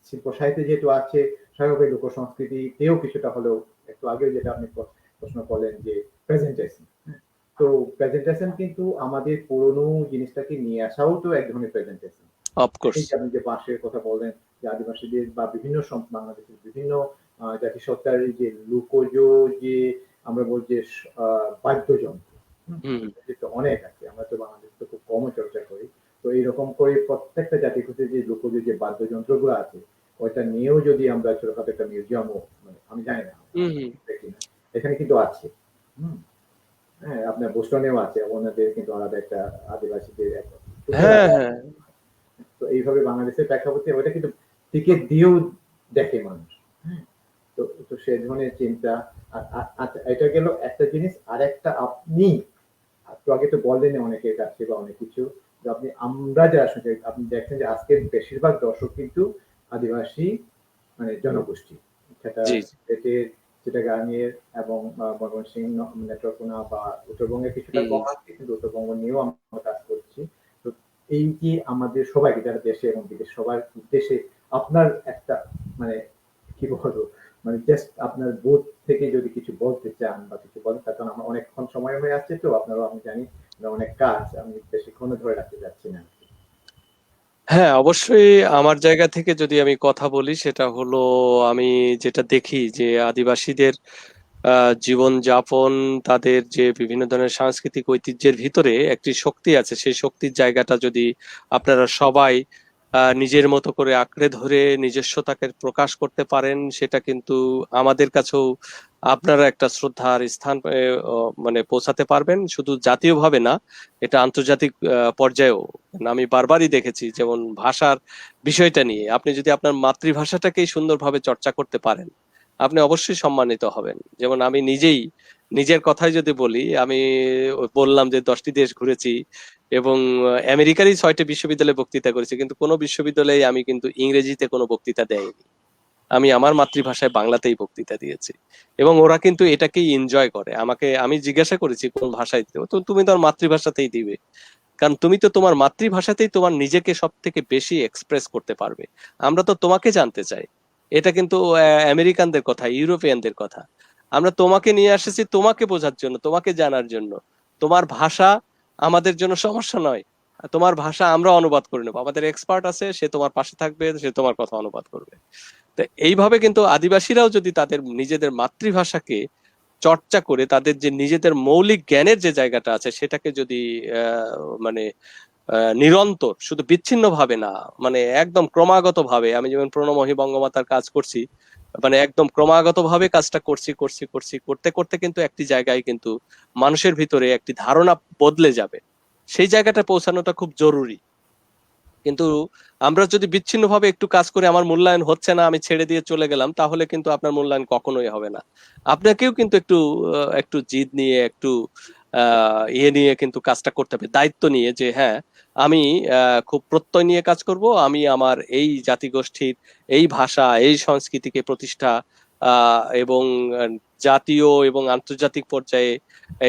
শিল্প সাহিত্যে যেহেতু আছে, স্বাভাবিক লোক সংস্কৃতিতেও কিছুটা হলেও, একটু আগেও যেটা আপনি প্রশ্ন করলেন যে প্রেজেন্টেশন, তো প্রেজেন্টেশন কিন্তু আমাদের পুরনো জিনিসটাকে নিয়ে আসাও তো এক ধরনের প্রেজেন্টেশন। অফকোর্স। এই যে আপনি যে বাঁশের কথা বললেন, যে আদিবাসীদের বা বিভিন্ন বাংলাদেশের বিভিন্ন জাতিসত্তার এই যে লোকজ, যে আমরা বলছি যে বাদ্যযন্ত্র, হুম বাদ্যযন্ত্র তো অনেক আছে, আমরা তো বাংলাদেশে তো খুব কম চর্চা করি। তো এইরকম করে প্রত্যেকটা জাতিগোষ্ঠীর যে লোকজ যে বাদ্যযন্ত্রগুলো আছে, ওইটা নিয়েও যদি আমরা ছোটখাটো একটা মিউজিয়ামও, মানে আমি জানি না হুম হুম। দেখি না, এখানে কিন্তু আছে। হুম, হ্যাঁ, আপনার বোস্টনেও আছে, ওনাদের কিন্তু আলাদা একটা আদিবাসীদের একটা সুন্দর হ্যাঁ আলাদা। হ্যাঁ। তো এইভাবে বাংলাদেশের প্রেক্ষাপটে ওটা কিন্তু টিকিট দিয়েও দেখে মানুষ। হ্যাঁ, তো তো সে ধরনের চিন্তা। আচ্ছা, এটা গেল একটা জিনিস। আর একটা, আপনি একটু আগে তো বললেন অনেকের কাছে বা অনেক কিছু, যে আপনি, আমরা যারা শুনছি, আপনি দেখছেন যে আজকের বেশিরভাগ দর্শক কিন্তু আদিবাসী মানে জনগোষ্ঠী, সেটা জি জি। সিলেটের, চিটাগাংয়ের এবং ময়মনসিংহ, নেত্রকোনা বা উত্তরবঙ্গের কিছুটা হুম কম আছে, কিন্তু উত্তরবঙ্গ নিয়েও আমরা কাজ করছি। তো এই যে আমাদের সবাইকে, যারা দেশে এবং বিদেশ সবার উদ্দেশ্যে আপনার একটা মানে কি বলবো, মানে জাস্ট আপনার বোধ থেকে যদি কিছু বলতে চান বা কিছু বলেন, কারণ আমার অনেকক্ষণ সময় হয়ে আসছে, তো আপনারও আমি জানি অনেক কাজ, আমি বেশিক্ষণ ধরে রাখতে যাচ্ছি না। হ্যাঁ, অবশ্যই। আমার জায়গা থেকে যদি আমি কথা বলি, সেটা হলো আমি যেটা দেখি যে আদিবাসীদের জীবন যাপন, তাদের যে বিভিন্ন ধরনের সাংস্কৃতিক ঐতিহ্যের ভিতরে একটি শক্তি আছে, সেই শক্তির জায়গাটা যদি আপনারা সবাই নিজের মতো করে আঁকড়ে ধরে নিজস্বতাকে প্রকাশ করতে পারেন, সেটা কিন্তু আমাদের কাছেও আপনারা একটা শ্রদ্ধার স্থান মানে পৌঁছাতে পারবেন, শুধু জাতীয়ভাবে না, এটা আন্তর্জাতিক পর্যায়েও। আমি বারবারই দেখেছি, যেমন ভাষার বিষয়টা নিয়ে আপনি যদি আপনার মাতৃভাষাটাকেই সুন্দরভাবে চর্চা করতে পারেন, আপনি অবশ্যই সম্মানিত হবেন। যেমন আমি নিজেই নিজের কথাই যদি বলি, আমি ওই বললাম যে 10টি দেশ ঘুরেছি এবং আমেরিকারই 6টি বিশ্ববিদ্যালয়ে বক্তৃতা করেছি, কিন্তু কোনো বিশ্ববিদ্যালয়ে আমি কিন্তু ইংরেজিতে কোনো বক্তৃতা দেইনি। আমি আমার মাতৃভাষায় বাংলাতেই বক্তৃতা দিয়েছি এবং ওরা কিন্তু এটাকেই এনজয় করে। আমি জিজ্ঞাসা করেছি কোন ভাষায় দিতে, তো তুমি তোমার মাতৃভাষাতেই দিবে, কারণ তুমি তো তোমার মাতৃভাষাতেই তোমার নিজেকে সব থেকে বেশি এক্সপ্রেস করতে পারবে। আমরা তো তোমাকে জানতে চাই, এটা কিন্তু আমেরিকানদের কথা, ইউরোপিয়ানদের কথা। আমরা তোমাকে নিয়ে এসেছি তোমাকে বোঝার জন্য, তোমাকে জানার জন্য। তোমার ভাষা আমাদের জন্য সমস্যা নয়, তোমার ভাষা আমরা অনুবাদ করে নেবো, আমাদের এক্সপার্ট আছে, সে তোমার পাশে থাকবে, সে তোমার কথা অনুবাদ করবে। তো এইভাবে কিন্তু আদিবাসীরাও যদি তাদের নিজেদের মাতৃভাষাকে চর্চা করে তাদের যে নিজেদের মৌলিক জ্ঞানের যে জায়গাটা আছে সেটাকে যদি মানে নিরন্তর, শুধু বিচ্ছিন্ন ভাবে না, মানে একদম ক্রমাগত ভাবে, আমি যেমন প্রণমহী বঙ্গমাতার কাজ করছি, মানে একদম ক্রমাগত ভাবে কাজটা করছি করছি করছি করতে করতে কিন্তু একটি জায়গায় কিন্তু মানুষের ভিতরে একটি ধারণা বদলে যাবে। সেই জায়গাটা পৌঁছানোটা খুব জরুরি। কিন্তু আমরা যদি বিচ্ছিন্ন ভাবে একটু কাজ করে আমার মূল্যায়ন হচ্ছে না, আমি ছেড়ে দিয়ে চলে গেলাম, তাহলে কিন্তু আপনার মূল্যায়ন কখনোই হবে না। আপনাকেও কিন্তু একটু একটু জিদ নিয়ে, একটু ইয়ে নিয়ে কিন্তু কাজটা করতে হবে, দায়িত্ব নিয়ে, যে হ্যাঁ আমি খুব প্রত্যয় নিয়ে কাজ করব, আমি আমার এই জাতিগোষ্ঠীর এই ভাষা এই সংস্কৃতিকে প্রতিষ্ঠা এবং জাতীয় এবং আন্তর্জাতিক পর্যায়ে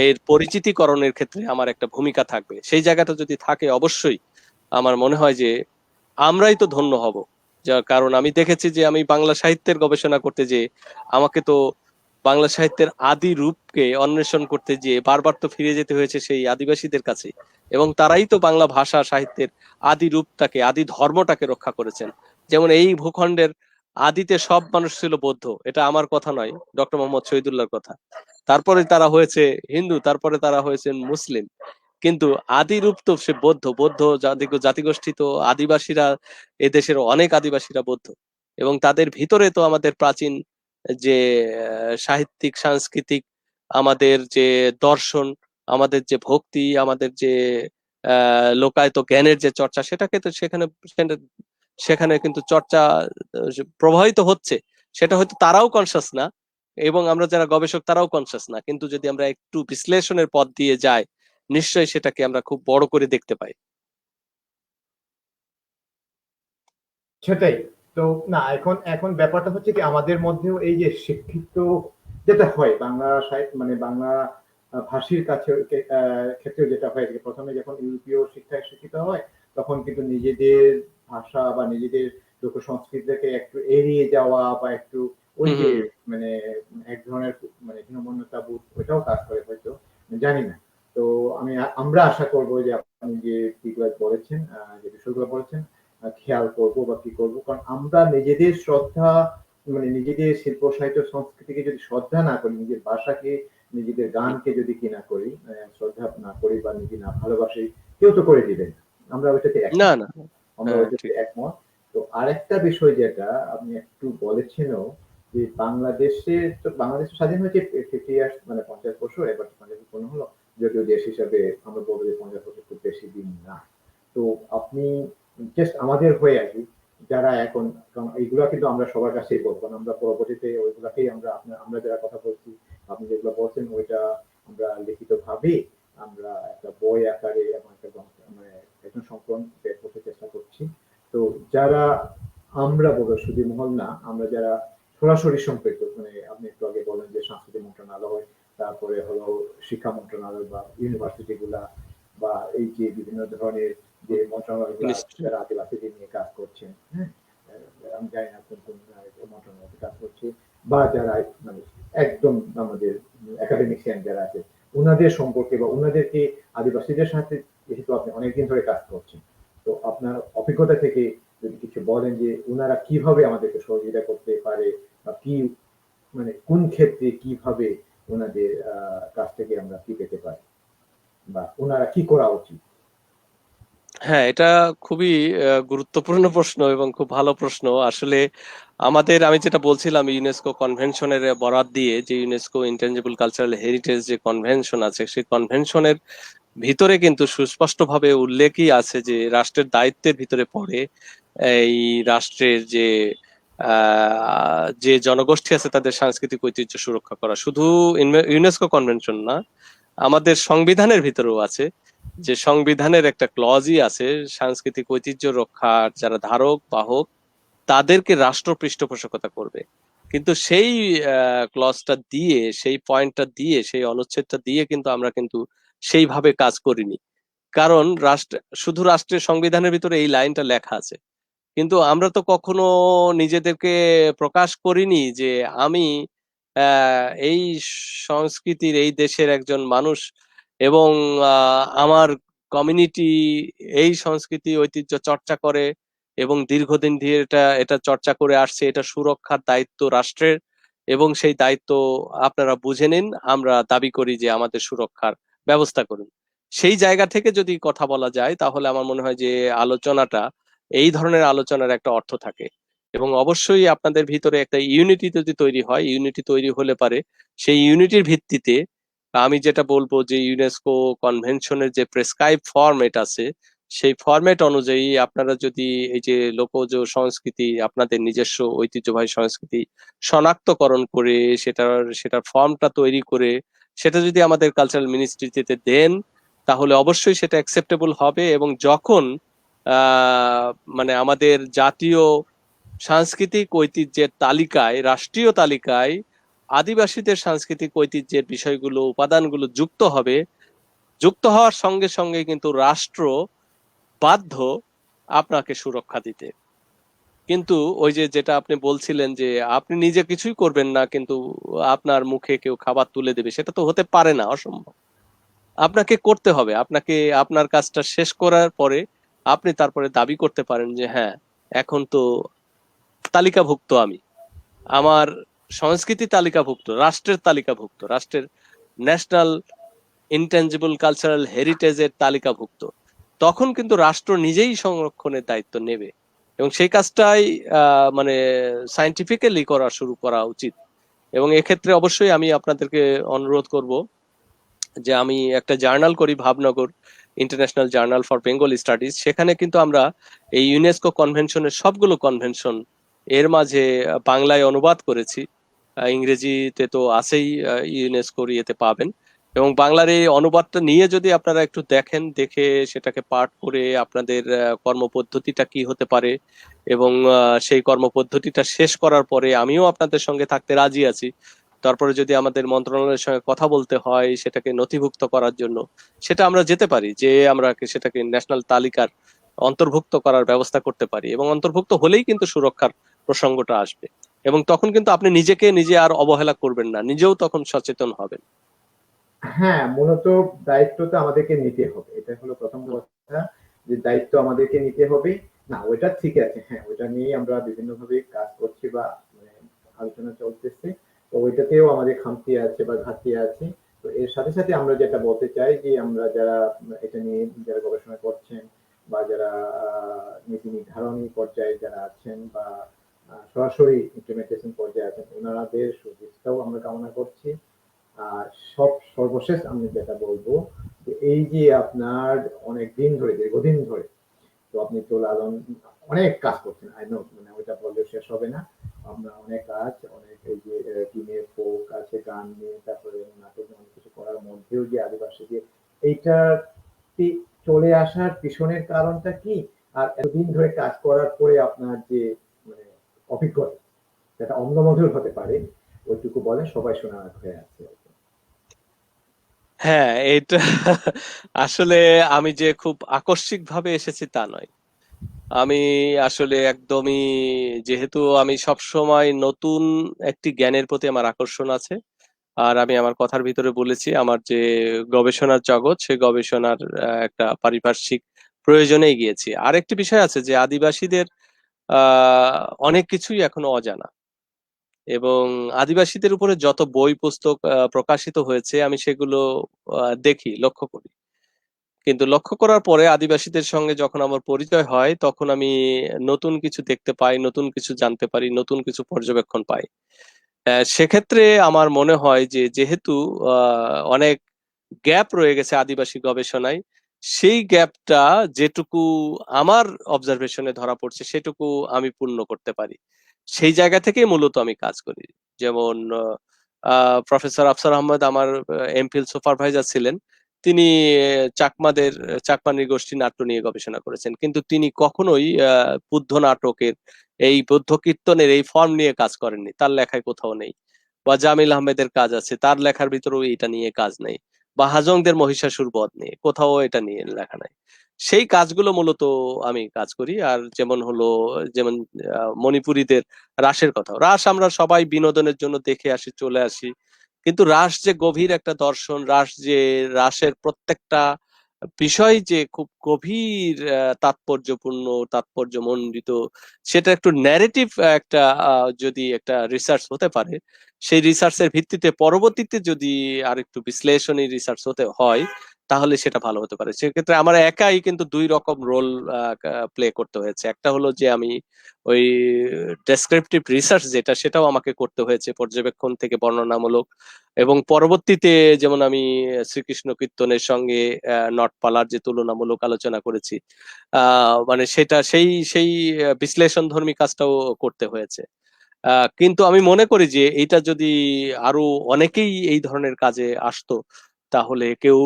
এর পরিচিতিকরণের ক্ষেত্রে আমার একটা ভূমিকা থাকবে। সেই জায়গাটা যদি থাকে, অবশ্যই আমার মনে হয় যে আমরাই তো ধন্য হব। যার কারণ আমি দেখেছি যে আমি বাংলা সাহিত্যের গবেষণা করতে যে আমাকে তো বাংলা সাহিত্যের আদি রূপকে অন্বেষণ করতে গিয়ে বারবার তো ফিরে যেতে হয়েছে সেই আদিবাসীদের কাছে, এবং তারাই তো বাংলা ভাষা সাহিত্যের আদি রূপটাকে, আদি ধর্মটাকে রক্ষা করেছেন। যেমন এই ভূখণ্ডের আদিতে সব মানুষ ছিল বৌদ্ধ, এটা আমার কথা নয়, ডক্টর মোহাম্মদ শহীদুল্লাহর কথা। তারপরে তারা হয়েছে হিন্দু, তারপরে তারা হয়েছেন মুসলিম, কিন্তু আদি রূপ তো সে বৌদ্ধ। বৌদ্ধ জাতিগোষ্ঠী তো আদিবাসীরা, এদেশের অনেক আদিবাসীরা বৌদ্ধ, এবং তাদের ভিতরে তো আমাদের প্রাচীন যে সাহিত্যিক সাংস্কৃতিক, আমাদের যে দর্শন, আমাদের যে ভক্তি, আমাদের যে লোকায়ত জ্ঞানের যে চর্চা, সেটাকে তো সেখানে সেখানে সেখানে কিন্তু চর্চা প্রবাহিত হচ্ছে। সেটা হয়তো তারাও কনসাস না, এবং আমরা যারা গবেষক তারাও কনসাস না, কিন্তু যদি আমরা একটু বিশ্লেষণের পথ দিয়ে যাই, নিশ্চয়ই সেটাকে আমরা খুব বড় করে দেখতে পাই। সেটাই। তো না, এখন এখন ব্যাপারটা হচ্ছে কি, আমাদের মধ্যেও এই যে শিক্ষিত যেটা হয় বাংলা সাহিত্য, মানে বাংলা ভাষীর কাছে ক্ষেত্রে যেটা হয় যে প্রথমে যখন ইউরোপীয় শিক্ষায় শিক্ষিত হয়, তখন কিন্তু নিজেদের ভাষা বা নিজেদের লোক সংস্কৃতিকে একটু এড়িয়ে যাওয়া বা একটু ওই হম যে হম। মানে এক ধরনের মানে হীনমন্যতা বোধ ওইটাও কাজ করে হয়তো, জানি না। তো আমরা আশা করবো যে আপনি যে দিকগুলো বলেছেন, যে বিষয়গুলো বলেছেন, খেয়াল করবো বা কি করবো, কারণ আমরা নিজেদের শ্রদ্ধা, মানে নিজেদের শিল্প সাহিত্য সংস্কৃতিকে যদি শ্রদ্ধা না করি, নিজের ভাষাকে নিজেদের গানকে যদি কি না করি, শ্রদ্ধা না করি বা নিজে না ভালোবাসি, কেউ তো করে দিবেন না। আমরা ওইটাতে না একমত। না। আমরা হ্যাঁ ওইটাতে ঠিক। একমত। তো আরেকটা বিষয় যেটা আপনি একটু বলেছেনও, যে বাংলাদেশের তো বাংলাদেশ স্বাধীন হয়েছে 50 ইয়ার্স, মানে 50 বছর, এবার 50 বছর পূর্ণ হলো। যদিও দেশ হিসাবে আমরা বলবো যে 50 বছর খুব বেশি দিন না। তো আপনি জাস্ট আমাদের হয়ে আর কি, যারা এখন, কারণ এইগুলা কিন্তু আমরা সবার কাছেই বলবো, কারণ আমরা পরবর্তীতে ওইগুলাকেই আমরা যারা কথা বলছি, আপনি যেগুলো বলছেন ওইটা আমরা লিখিত ভাবে আমরা একটা বই আকারে এবং একটা মানে একটা সংকলন বের করতে চেষ্টা করছি। তো যারা আমরা বলবো শুধু মহল না, আমরা যারা সরাসরি সম্পৃক্ত, মানে আপনি একটু আগে বলেন যে সংস্কৃতি মন্ত্রণালয়, তারপরে হলো শিক্ষা মন্ত্রণালয় বা ইউনিভার্সিটি গুলা, বা এই যে বিভিন্ন ধরনের যে মন্ত্রণালয়গুলো আছে নিশ্চয়ই। যারা আদিবাসীদের নিয়ে কাজ করছেন, হ্যাঁ, আমি জানি না কোন কোন মন্ত্রণালয়ে কাজ করছে, বা যারা মানে একদম আমাদের একাডেমিশিয়ান যারা আছে, ওনাদের সম্পর্কে বা ওনাদেরকে, আদিবাসীদের সাথে যেহেতু আপনি অনেকদিন ধরে কাজ করছেন, তো আপনার অভিজ্ঞতা থেকে যদি কিছু বলেন যে ওনারা কিভাবে আমাদেরকে সহযোগিতা করতে পারে, বা কি মানে কোন ক্ষেত্রে কিভাবে ওনাদের কাছ থেকে আমরা কি পেতে পারি, বা ওনারা কি করা উচিত। হ্যাঁ, এটা খুবই গুরুত্বপূর্ণ প্রশ্ন এবং খুব ভালো প্রশ্ন আসলে। আমাদের, আমি যেটা বলছিলাম, ইউনেস্কো কনভেনশনের বরাত দিয়ে, যে ইউনেস্কো ইনটেনজিবল কালচারাল হেরিটেজ যে কনভেনশন আছে, সেই কনভেনশনের ভিতরে কিন্তু সুস্পষ্টভাবে উল্লেখই আছে যে রাষ্ট্রের দায়িত্বের ভিতরে পড়ে এই রাষ্ট্রের যে জনগোষ্ঠী আছে তাদের সাংস্কৃতিক ঐতিহ্য সুরক্ষা করা। শুধু ইউনেস্কো কনভেনশন না, আমাদের সংবিধানের ভিতরেও আছে, যে সংবিধানের একটা ক্লজই আছে সাংস্কৃতিক ঐতিহ্য রক্ষার যারা ধারক বাহক তাদেরকে রাষ্ট্র পৃষ্ঠপোষকতা করবে। কিন্তু সেই ক্লজটা দিয়ে, সেই পয়েন্টটা দিয়ে, সেই অনুচ্ছেদটা দিয়ে কিন্তু আমরা কিন্তু সেইভাবে কাজ করিনি। কারণ শুধু রাষ্ট্রের সংবিধানের ভিতরে এই লাইনটা লেখা আছে, কিন্তু আমরা তো কখনো নিজেদেরকে প্রকাশ করিনি যে আমি এই সংস্কৃতির, এই দেশের একজন মানুষ, এবং আমার কমিউনিটি এই সংস্কৃতি ঐতিহ্য চর্চা করে এবং দীর্ঘদিন ধরে এটা এটা চর্চা করে আসছে। এটা সুরক্ষার দায়িত্ব রাষ্ট্রের, এবং সেই দায়িত্ব আপনারা বুঝে নিন, আমরা দাবি করি যে আমাদের সুরক্ষার ব্যবস্থা করুন। সেই জায়গা থেকে যদি কথা বলা যায়, তাহলে আমার মনে হয় যে আলোচনাটা, এই ধরনের আলোচনার একটা অর্থ থাকে। এবং অবশ্যই আপনাদের ভিতরে একটা ইউনিটি যদি তৈরি হয়, ইউনিটি তৈরি হলে পারে সেই ইউনিটির ভিত্তিতে আমি যেটা বলবো যে ইউনেস্কো কনভেনশনের যে প্রেসক্রাইব ফরম্যাট আছে, সেই ফরম্যাট অনুযায়ী আপনারা যদি এই যে লোকজ সংস্কৃতি, আপনাদের নিজস্ব ঐতিহ্যবাহী সংস্কৃতি শনাক্তকরণ করে সেটার ফর্মটা তৈরি করে সেটা যদি আমাদের কালচারাল মিনিস্ট্রিতে দেন, তাহলে অবশ্যই সেটা অ্যাকসেপ্টেবল হবে। এবং যখন আহ মানে আমাদের জাতীয় সাংস্কৃতিক ঐতিহ্যের তালিকায়, রাষ্ট্রীয় তালিকায় আদিবাসীদের সাংস্কৃতিক ঐতিহ্যের বিষয়গুলো, উপাদানগুলো যুক্ত হবে, যুক্ত হওয়ার সঙ্গে সঙ্গে কিন্তু রাষ্ট্র বাধ্য আপনাকে সুরক্ষা দিতে। কিন্তু ওই যে যেটা আপনি বলছিলেন যে আপনি নিজে কিছুই করবেন না, কিন্তু আপনার মুখে কেউ খাবার তুলে দেবে, সেটা তো হতে পারে না, অসম্ভব। আপনাকে করতে হবে, আপনাকে আপনার কাজটা শেষ করার পরে আপনি তারপরে দাবি করতে পারেন যে হ্যাঁ, এখন তো তালিকাভুক্ত আমি, আমার সংস্কৃতি তালিকাভুক্ত, রাষ্ট্রের তালিকাভুক্ত, রাষ্ট্রের ন্যাশনাল ইনটেনজিবল কালচারাল হেরিটেজের তালিকাভুক্ত। তখন কিন্তু রাষ্ট্র নিজেই সংরক্ষণের দায়িত্ব নেবে, এবং সেই কাজটাই মানে সায়েন্টিফিক্যালি করা শুরু করা উচিত। এবং এক্ষেত্রে অবশ্যই আমি আপনাদেরকে অনুরোধ করব যে আমি একটা জার্নাল করি, Bhavnagar international journal for Bengal studies. সেখানে কিন্তু আমরা এই ইউনেস্কো কনভেনশনের সবগুলো কনভেনশন এর মাঝে বাংলায় অনুবাদ করেছি। ইংরেজিতে তো আছেই, ইউনেস্কোর ইয়েতে পাবেন। এবং বাংলার এই অনুবাদটা নিয়ে যদি আপনারা একটু দেখেন, দেখে সেটাকে পাঠ করে আপনাদের কর্মপদ্ধতিটা কি হতে পারে, এবং সেই কর্মপদ্ধতিটা শেষ করার পরে আমিও আপনাদের সঙ্গে থাকতে রাজি আছি। তারপরে যদি আমাদের মন্ত্রণালয়ের সঙ্গে কথা বলতে হয় সেটাকে নথিভুক্ত করার জন্য, সেটা আমরা যেতে পারি, যে আমরা সেটাকে ন্যাশনাল তালিকার অন্তর্ভুক্ত করার ব্যবস্থা করতে পারি। এবং অন্তর্ভুক্ত হলেই কিন্তু সুরক্ষার প্রসঙ্গটা আসবে, এবং তখন কিন্তু আপনি নিজেকে নিজে আর অবহেলা করবেন না, নিজেও তখন সচেতন হবেন। হ্যাঁ, মূলত দায়িত্বটা আমাদেরকে নিতে হবে। এটা হলো প্রথম কথা, যে দায়িত্ব আমাদেরকে নিতে হবে। না, ওইটা ঠিক আছে। হ্যাঁ, ওইটা নিয়েই আমরা বিভিন্নভাবে কাজ করছি বা মানে আলোচনা চলতেছে। তো ওইটাতেও আমাদের খামতি আছে বা ঘাটতি আছে। তো এর সাথে সাথে আমরা যেটা বলতে চাই যে আমরা যারা এটা নিয়ে যারা গবেষণা করছেন বা যারা নীতি নির্ধারণী পর্যায়ে যারা আছেন বা সরাসরি ইমপ্লিমেন্টেশন পর্যায়ে আছেন, ওনাদের সুবিধাও আমরা কামনা করছি। আর সর্বশেষ আমি যেটা বলবো যে এই যে আপনার অনেক দিন ধরে, দীর্ঘদিন ধরে তো আপনি তো লালন অনেক কাজ করছেন, আই নো, মানে ওইটা বললে শেষ হবে না। আমরা অনেক কাজ, অনেক এই যে টিমের ফোক আছে, গান নিয়ে, তারপরে নাটক, অনেক কিছু করার মধ্যেও যে আদিবাসীদের এইটা চলে আসার পিছনের কারণটা কি, আর এতদিন ধরে কাজ করার পরে আপনার যে মানে অভিজ্ঞতা, সেটা অম্লমধুর হতে পারে, ওইটুকু বলে সবাই শোনার হয়ে আছে। হ্যাঁ, এটা আসলে আমি যে খুব আকস্মিক ভাবে এসেছি তা নয়। আমি আসলে একদমই, যেহেতু আমি সব সময় নতুন একটি জ্ঞানের প্রতি আমার আকর্ষণ আছে, আর আমি আমার কথার ভিতরে বলেছি আমার যে গবেষণার জগৎ, সে গবেষণার একটা পারিপার্শ্বিক প্রয়োজনেই গিয়েছি। আরেকটি বিষয় আছে যে আদিবাসীদের অনেক কিছুই এখনো অজানা, এবং আদিবাসীদের উপরে যত বই পুস্তক প্রকাশিত হয়েছে আমি সেগুলো দেখি, লক্ষ্য করি। কিন্তু লক্ষ্য করার পরে আদিবাসীদের সঙ্গে যখন আমার পরিচয় হয়, তখন আমি নতুন কিছু দেখতে পাই, নতুন কিছু জানতে পারি, নতুন কিছু পর্যবেক্ষণ পাই। সেক্ষেত্রে আমার মনে হয় যে যেহেতু অনেক গ্যাপ রয়ে গেছে আদিবাসী গবেষণায়, সেই গ্যাপটা যেটুকু আমার অবজারভেশনে ধরা পড়ছে সেটুকু আমি পূর্ণ করতে পারি। সেই জায়গা থেকেই মূলত আমি কাজ করি। যেমন প্রফেসর আফসার আহমেদ আমার এমফিল সুপারভাইজার ছিলেন। তিনি চাকমা নৃগোষ্ঠী নাট্য নিয়ে গবেষণা করেছেন, কিন্তু তিনি কখনোই বুদ্ধ নাটকের, এই বৌদ্ধ কীর্তনের এই ফর্ম নিয়ে কাজ করেননি, তার লেখায় কোথাও নেই। বা জামিল আহমেদের কাজ আছে, তার লেখার ভিতরেও এটা নিয়ে কাজ নেই। বা হাজংদের মহিষাসুর বধ নিয়ে, কোথাও এটা নিয়ে লেখা নাই। সেই কাজগুলো মূলত আমি কাজ করি। আর যেমন মণিপুরীদের রাসের কথা, রাস আমরা সবাই বিনোদনের জন্য দেখে আসি, চলে আসি, কিন্তু রাস যে গভীর একটা দর্শন, রাসের প্রত্যেকটা বিষয় যে খুব গভীর তাৎপর্যপূর্ণ, তাৎপর্যমণ্ডিত, সেটা একটু ন্যারেটিভ একটা যদি একটা রিসার্চ হতে পারে, সেই রিসার্চের ভিত্তিতে পরবর্তীতে যদি আর একটু বিশ্লেষণী রিসার্চ হতে হয়, তাহলে সেটা ভালো হতে পারে। সেক্ষেত্রে আমার একাই কিন্তু দুই রকম রোল প্লে করতে হয়েছে। একটা হলো যে আমি ওই ডেসক্রিপটিভ রিসার্চ যেটা, সেটাও আমাকে করতে হয়েছে পর্যবেক্ষণ থেকে বর্ণনামূলক, এবং পরবর্তীতে যেমন আমি শ্রীকৃষ্ণ কীর্তনের সঙ্গে নটপালার যে তুলনামূলক আলোচনা করেছি, মানে সেটা সেই সেই বিশ্লেষণ ধর্মী কাজটাও করতে হয়েছে। কিন্তু আমি মনে করি যে এইটা যদি আরো অনেকেই এই ধরনের কাজে আসতো, তাহলে কেউ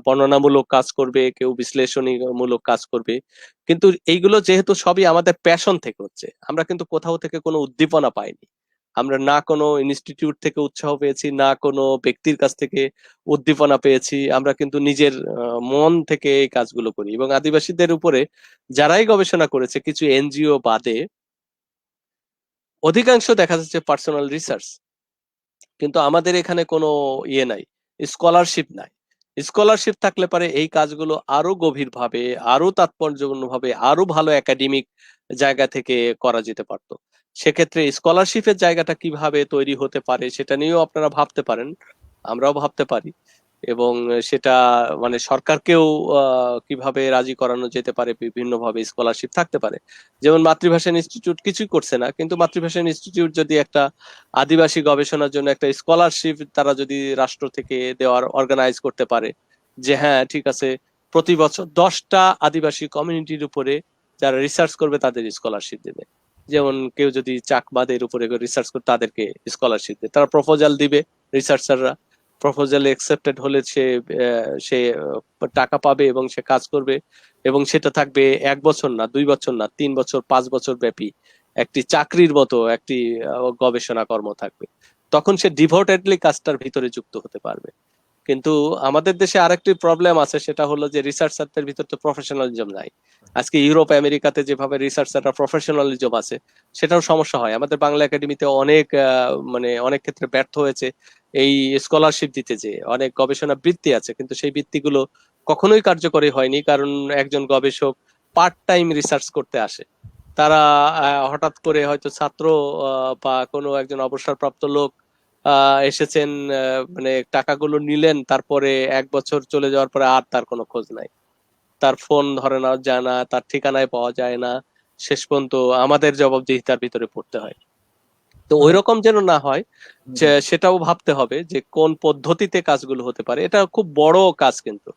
বর্ণনামূলক কাজ করবে, কেউ বিশ্লেষণীমূলক কাজ করবে, কিন্তু এইগুলো যেহেতু সবই আমাদের প্যাশন থেকে হচ্ছে, আমরা কিন্তু কোথাও থেকে কোনো উদ্দীপনা পাইনি। আমরা না কোনো ইনস্টিটিউট থেকে উৎসাহ পেয়েছি, না কোনো ব্যক্তির কাছ থেকে উদ্দীপনা পেয়েছি, আমরা কিন্তু নিজের মন থেকে এই কাজগুলো করি। এবং আদিবাসীদের উপরে যারাই গবেষণা করেছে, কিছু এনজিও বাদে, অধিকাংশ দেখা যাচ্ছে পার্সোনাল রিসার্চ। কিন্তু আমাদের এখানে কোনো ইয়ে নাই, স্কলারশিপ নাই। স্কলারশিপ থাকলে পারে এই কাজগুলো আরো গভীরভাবে, আরো তাৎপর্যপূর্ণভাবে, আরো ভালো একাডেমিক জায়গা থেকে করা যেতে পারতো। সেক্ষেত্রে স্কলারশিপের জায়গাটা কিভাবে তৈরি হতে পারে সেটা নিয়েও আপনারা ভাবতে পারেন, আমরাও ভাবতে পারি। এবং সেটা মানে সরকারকেও কিভাবে রাজি করানো যেতে পারে, বিভিন্ন ভাবে স্কলারশিপ থাকতে পারে। যেমন মাতৃভাষা ইনস্টিটিউট কিছুই করছে না, কিন্তু মাতৃভাষা ইনস্টিটিউট যদি একটা আদিবাসী গবেষণার জন্য একটা স্কলারশিপ তারা যদি রাষ্ট্র থেকে দেওয়ার অর্গানাইজ করতে পারে, যে হ্যাঁ ঠিক আছে, প্রতি বছর 10টা আদিবাসী কমিউনিটির উপরে যারা রিসার্চ করবে তাদের স্কলারশিপ দেবে। যেমন কেউ যদি চাকমাদের উপরে রিসার্চ করে, তাদেরকে স্কলারশিপ দেবে, তারা প্রপোজাল দিবে, রিসার্চাররা প্রপোজাল একসেপ্টেড হলে সে টাকা পাবে এবং সে কাজ করবে। এবং সেটা থাকবে 1 বছর না, 2 বছর না, 3 বছর, 5 বছর ব্যাপী একটি চাকরির মতো একটি গবেষণা কর্ম থাকবে। তখন সে ডিভোটেডলি কাজটার ভিতরে যুক্ত হতে পারবে। কিন্তু আমাদের দেশে আরেকটি প্রবলেম আছে, সেটা হলো যে রিসার্চারদের ভিতর তো প্রফেশনালিজম নাই। আজকে ইউরোপ আমেরিকাতে যেভাবে রিসার্চাররা প্রফেশনালিজম আছে, সেটাও সমস্যা হয়। আমাদের বাংলা একাডেমিতে অনেক মানে অনেক ক্ষেত্রে ব্যর্থ হয়েছে এই স্কলারশিপ দিতে, যে অনেক গবেষণা বৃত্তি আছে, কিন্তু সেই বৃত্তিগুলো কখনোই কার্যকরী হয়নি, কারণ একজন গবেষক পার্ট টাইম রিসার্চ করতে আসে। তারা হঠাৎ করে হয়তো ছাত্র বা কোনো একজন অবসরপ্রাপ্ত লোক এসেছেন, মানে টাকাগুলো নিলেন, তারপরে 1 বছর চলে যাওয়ার পরে আর তার কোনো খোঁজ নাই, তার ফোন ধরে নেওয়া যায় না, তার ঠিকানায় পাওয়া যায় না, শেষ পর্যন্ত আমাদের জবাবদিহিতার ভিতরে পড়তে হয়। তো ওই রকম যেন না হয়, সেটাও ভাবতে হবে যে কোন পদ্ধতিতে কাজগুলো হতে পারে। এটা খুব বড় কাজ, কিন্তু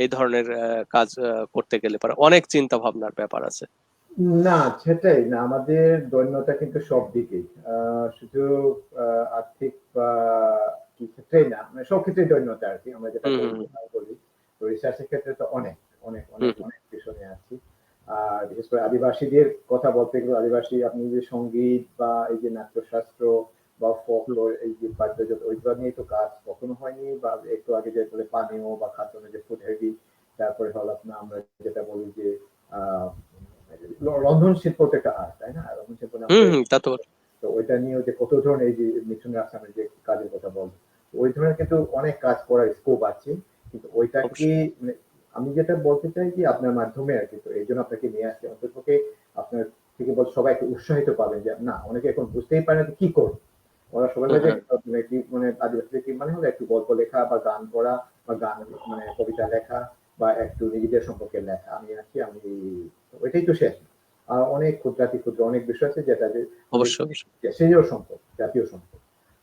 এই ধরনের কাজ করতে গেলে পারে অনেক চিন্তা ভাবনার ব্যাপার আছে। না, সেটাই না, আমাদের দৈন্যতা কিন্তু সব দিকেই, শুধু আর্থিক বা কি ক্ষেত্রেই না, মানে সব ক্ষেত্রেই দৈন্যতা আর কি, আমরা যেটা হুম বলি হুম বলি। তো রিসার্চের ক্ষেত্রে তো অনেক অনেক হুম অনেক অনেক পিছনে আছি। আর বিশেষ করে আদিবাসীদের কথা বলতে গেলে, আদিবাসী আপনি যে সঙ্গীত বা এই যে নাট্যশাস্ত্র বা হুম ফোকলোর, এই যে বাদ্যযন্ত্র, ওইগুলো নিয়ে তো কাজ কখনো হয়নি। বা একটু আগে যে বলে পানীয় বা খাদ্য, যে ফুড হেভি, তারপরে হলো আপনার আমরা যেটা বলি যে আহ রন্ধন শিল্প তো একটা আর্ট, তাই না? রন্ধন শিল্প নিয়ে হুম আমাদের, হুম, তা তো তো ওইটা নিয়েও যে কত ধরনের, এই যে মিঠুন আসামের যে কাজের কথা বলবো, ওই ধরনের কিন্তু অনেক কাজ করার স্কোপ আছে। কিন্তু ওইটাকে অবশ্যই। মানে আমি যেটা বলতে চাই কি, আপনার মাধ্যমে আর কি, তো এই জন্য আপনাকে নিয়ে আসছি, অন্ততপক্ষে আপনার থেকে বল সবাই একটু উৎসাহিত পাবেন যে না, অনেকে এখন বুঝতেই পারে না যে কি করবে। ওরা সবাই হুম ভাবে হুম মানে কি, মানে আদিবাসী কি মানে হলো একটু গল্প লেখা বা গান করা বা গান, মানে কবিতা লেখা বা একটু নিজেদের সম্পর্কে লেখা, আমি আছি আমি, ওইটাই তো শেষ। অনেক ক্ষুদ্রাতি ক্ষুদ্র অনেক বিষয় আছে যেটা যে মানে অবশ্যই অবশ্যই। দেশেরও সম্পদ, জাতীয় সম্পদ।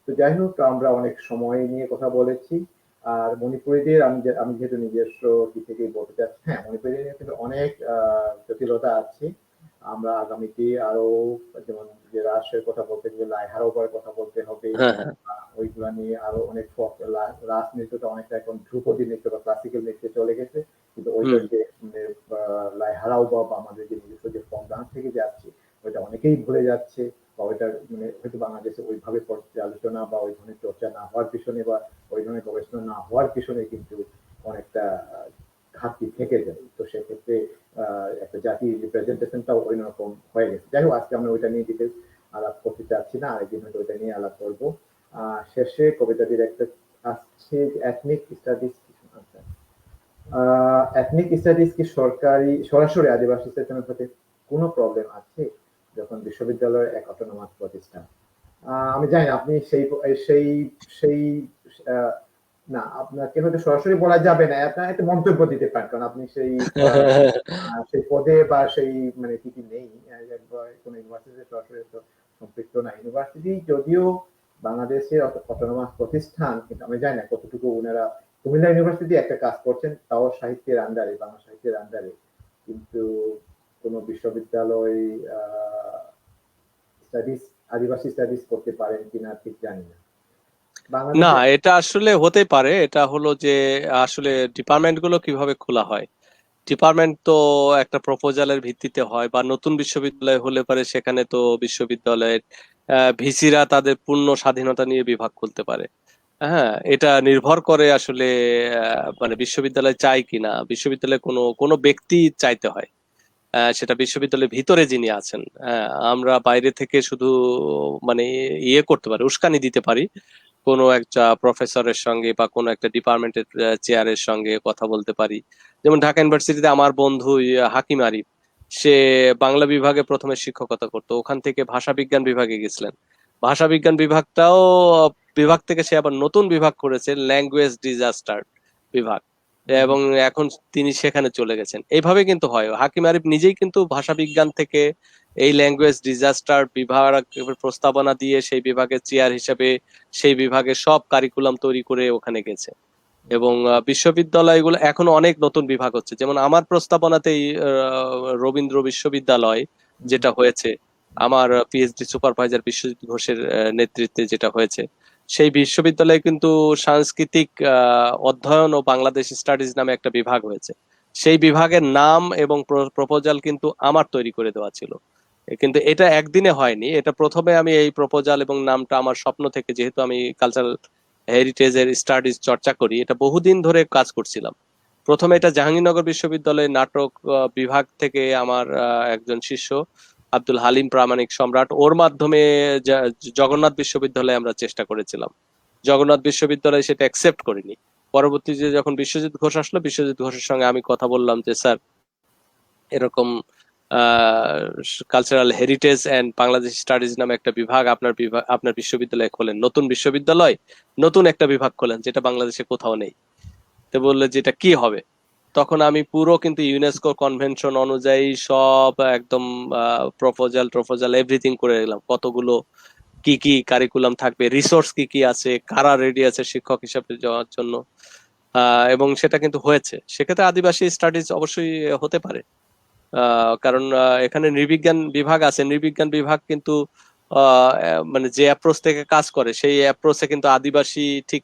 তো যাই হোক, আমরা অনেক সময় নিয়ে কথা বলেছি। আর মণিপুরীদের আমি যেহেতু নিজস্ব দিক থেকে বলতে চাচ্ছি, হ্যাঁ, মণিপুরীদের কিন্তু অনেক জটিলতা আছে। আমরা আগামীতে আরো, যেমন যে রাসের কথা বলতে গেলে লাইহারোবার কথা বলতে হবে। হ্যাঁ হ্যাঁ। ওইগুলা নিয়ে আরো অনেক রাস নৃত্যটা অনেকটা এখন ধ্রুপদী নৃত্য বা ক্লাসিক্যাল নৃত্যে চলে গেছে। কিন্তু হুম ওইটার যে মানে লাইহারাও বা আমাদের যে নিজস্ব যে ফক ডান্স থেকে যাচ্ছে, ওইটা অনেকেই ভুলে যাচ্ছে বা ওইটার মানে হয়তো বাংলাদেশে ওইভাবে আলোচনা বা ওই ধরনের চর্চা না হওয়ার পিছনে বা ওই ধরনের গবেষণা না হওয়ার পিছনে কিন্তু অনেকটা ঘাটতি থেকে যায়। তো সেক্ষেত্রে একটা জাতির রিপ্রেজেন্টেশনটাও ওই রকম হয়ে গেছে। যাই হোক, আজকে আমরা ওইটা নিয়ে ডিটেলস আলাপ করতে চাচ্ছি না, আরেকদিন হয়তো ওইটা নিয়ে আলাপ করবো। শেষে কবিতাটির একটা আসছে এথনিক স্টাডিজ। এথনিক স্টাডিজ কি সরাসরি আদিবাসী সেশনের সাথে কোনো প্রবলেম আছে যখন বিশ্ববিদ্যালয়ের এক অটোনমাস প্রতিষ্ঠান? আমি জানি না আপনি সেই সেই সেই না, আপনাকে হয়তো সরাসরি বলা যাবে না, আপনার একটা মন্তব্য দিতে পারেন, কারণ আপনি সেই সেই পদে বা সেই মানে কি নেই, কোনো ইউনিভার্সিটিতে সরাসরি তো সম্পৃক্ত না। ইউনিভার্সিটি যদিও বাংলাদেশের অটোনমাস প্রতিষ্ঠান, কিন্তু আমি জানি না কতটুকু ওনারা কুমিল্লা ইউনিভার্সিটি একটা কাজ করছেন, তাও সাহিত্যের আন্ডারে, বাংলা সাহিত্যের আন্ডারে, কিন্তু কোনো বিশ্ববিদ্যালয় স্টাডিজ, আদিবাসী স্টাডিজ করতে পারেন কিনা ঠিক জানি না। না, এটা আসলে হতে পারে। এটা হলো যে আসলে ডিপার্টমেন্ট গুলো কিভাবে খোলা হয়। ডিপার্টমেন্ট তো একটা প্রপোজালের ভিত্তিতে হয়, বা নতুন বিশ্ববিদ্যালয় হলে পারে সেখানে তো বিশ্ববিদ্যালয়ের ভিসিরা তাদের পূর্ণ স্বাধীনতা নিয়ে বিভাগ খুলতে পারে। হ্যাঁ, এটা নির্ভর করে আসলে মানে বিশ্ববিদ্যালয় চাই কিনা, বিশ্ববিদ্যালয়ে কোনো কোনো ব্যক্তি চাইতে হয়। সেটা বিশ্ববিদ্যালয়ের ভিতরে যিনি আছেন, আমরা বাইরে থেকে শুধু মানে ইয়ে করতে পারি, উস্কানি দিতে পারি কোনো একটা প্রফেসরের সঙ্গে বা কোনো একটা ডিপার্টমেন্টের চেয়ারের সঙ্গে কথা বলতে পারি। যেমন ঢাকা ইউনিভার্সিটিতে আমার বন্ধু হাকিম আরিফ, সে বাংলা বিভাগে প্রথমে শিক্ষকতা করতো, ওখান থেকে ভাষা বিজ্ঞান বিভাগে গেছিলেন। ভাষা বিজ্ঞান বিভাগ থেকে সে আবার নতুন বিভাগ করেছে, ল্যাঙ্গুয়েজ ডিজাস্টার বিভাগ, এবং এখন তিনি সেখানে চলে গেছেন। এইভাবে কিন্তু হয়। হাকিম আরিফ নিজেই কিন্তু ভাষা বিজ্ঞান থেকে এই ল্যাঙ্গুয়েজ ডিজাস্টার বিভাগ প্রস্তাবনা দিয়ে সেই বিভাগের চেয়ার হিসেবে সেই বিভাগের সব কারিকুলাম তৈরি করে ওখানে গেছে। এবং বিশ্ববিদ্যালয়গুলো এখন অনেক নতুন বিভাগ হচ্ছে, যেমন আমার প্রস্তাবনাতেই রবীন্দ্র বিশ্ববিদ্যালয় যেটা হয়েছে, আমার পিএইচডি সুপারভাইজার বিশ্বজিৎ ঘোষের নেতৃত্বে যেটা হয়েছে, সেই বিশ্ববিদ্যালয়ে কিন্তু সাংস্কৃতিক অধ্যয়ন ও বাংলাদেশ স্টাডিজ নামে একটা বিভাগ হয়েছে। সেই বিভাগের নাম এবং প্রপোজাল কিন্তু আমার তৈরি করে দেওয়া ছিল। কিন্তু এটা একদিনে হয়নি। এটা প্রথমে আমি এই প্রপোজাল এবং নামটা আমার স্বপ্ন থেকে, যেহেতু আমি কালচারাল হেরিটেজের স্টাডিজ চর্চা করি, এটা বহুদিন ধরে কাজ করছিলাম। প্রথমে এটা জাহাঙ্গীরনগর বিশ্ববিদ্যালয়ের নাটক বিভাগ থেকে আমার একজন শিষ্য আব্দুল হালিম প্রামাণিক সম্রাট, ওর মাধ্যমে জগন্নাথ বিশ্ববিদ্যালয়ে আমরা চেষ্টা করেছিলাম। জগন্নাথ বিশ্ববিদ্যালয় সেটা অ্যাকসেপ্ট করেনি। পরবর্তীতে যখন বিশ্বজিৎ ঘোষ আসলো, বিশ্বজিৎ ঘোষের সঙ্গে আমি কথা বললাম যে স্যার, এরকম cultural heritage and Bangladesh studies নামে একটা বিভাগ আপনার বিশ্ববিদ্যালয়ে খোলেন, নতুন বিশ্ববিদ্যালয়, নতুন একটা বিভাগ খোলেন যেটা বাংলাদেশে কোথাও নেই। তো বললে যে এটা কি হবে। তখন আমি পুরো কিন্তু ইউনেস্কো কনভেনশন অনুযায়ী সব একদম প্রপোজাল এভরিথিং করে দিলাম, কতগুলো কি কি কারিকুলাম থাকবে, রিসোর্স কি কি আছে, কারা রেডি আছে শিক্ষক হিসাবে যাওয়ার জন্য। এবং সেটা কিন্তু হয়েছে। সেক্ষেত্রে আদিবাসী স্টাডিজ অবশ্যই হতে পারে, কারণ এখানে নৃবিজ্ঞান বিভাগ আছে। নৃবিজ্ঞান বিভাগ কিন্তু মানে যে অ্যাপ্রোচ থেকে কাজ করে, সেই অ্যাপ্রোচে কিন্তু আদিবাসী ঠিক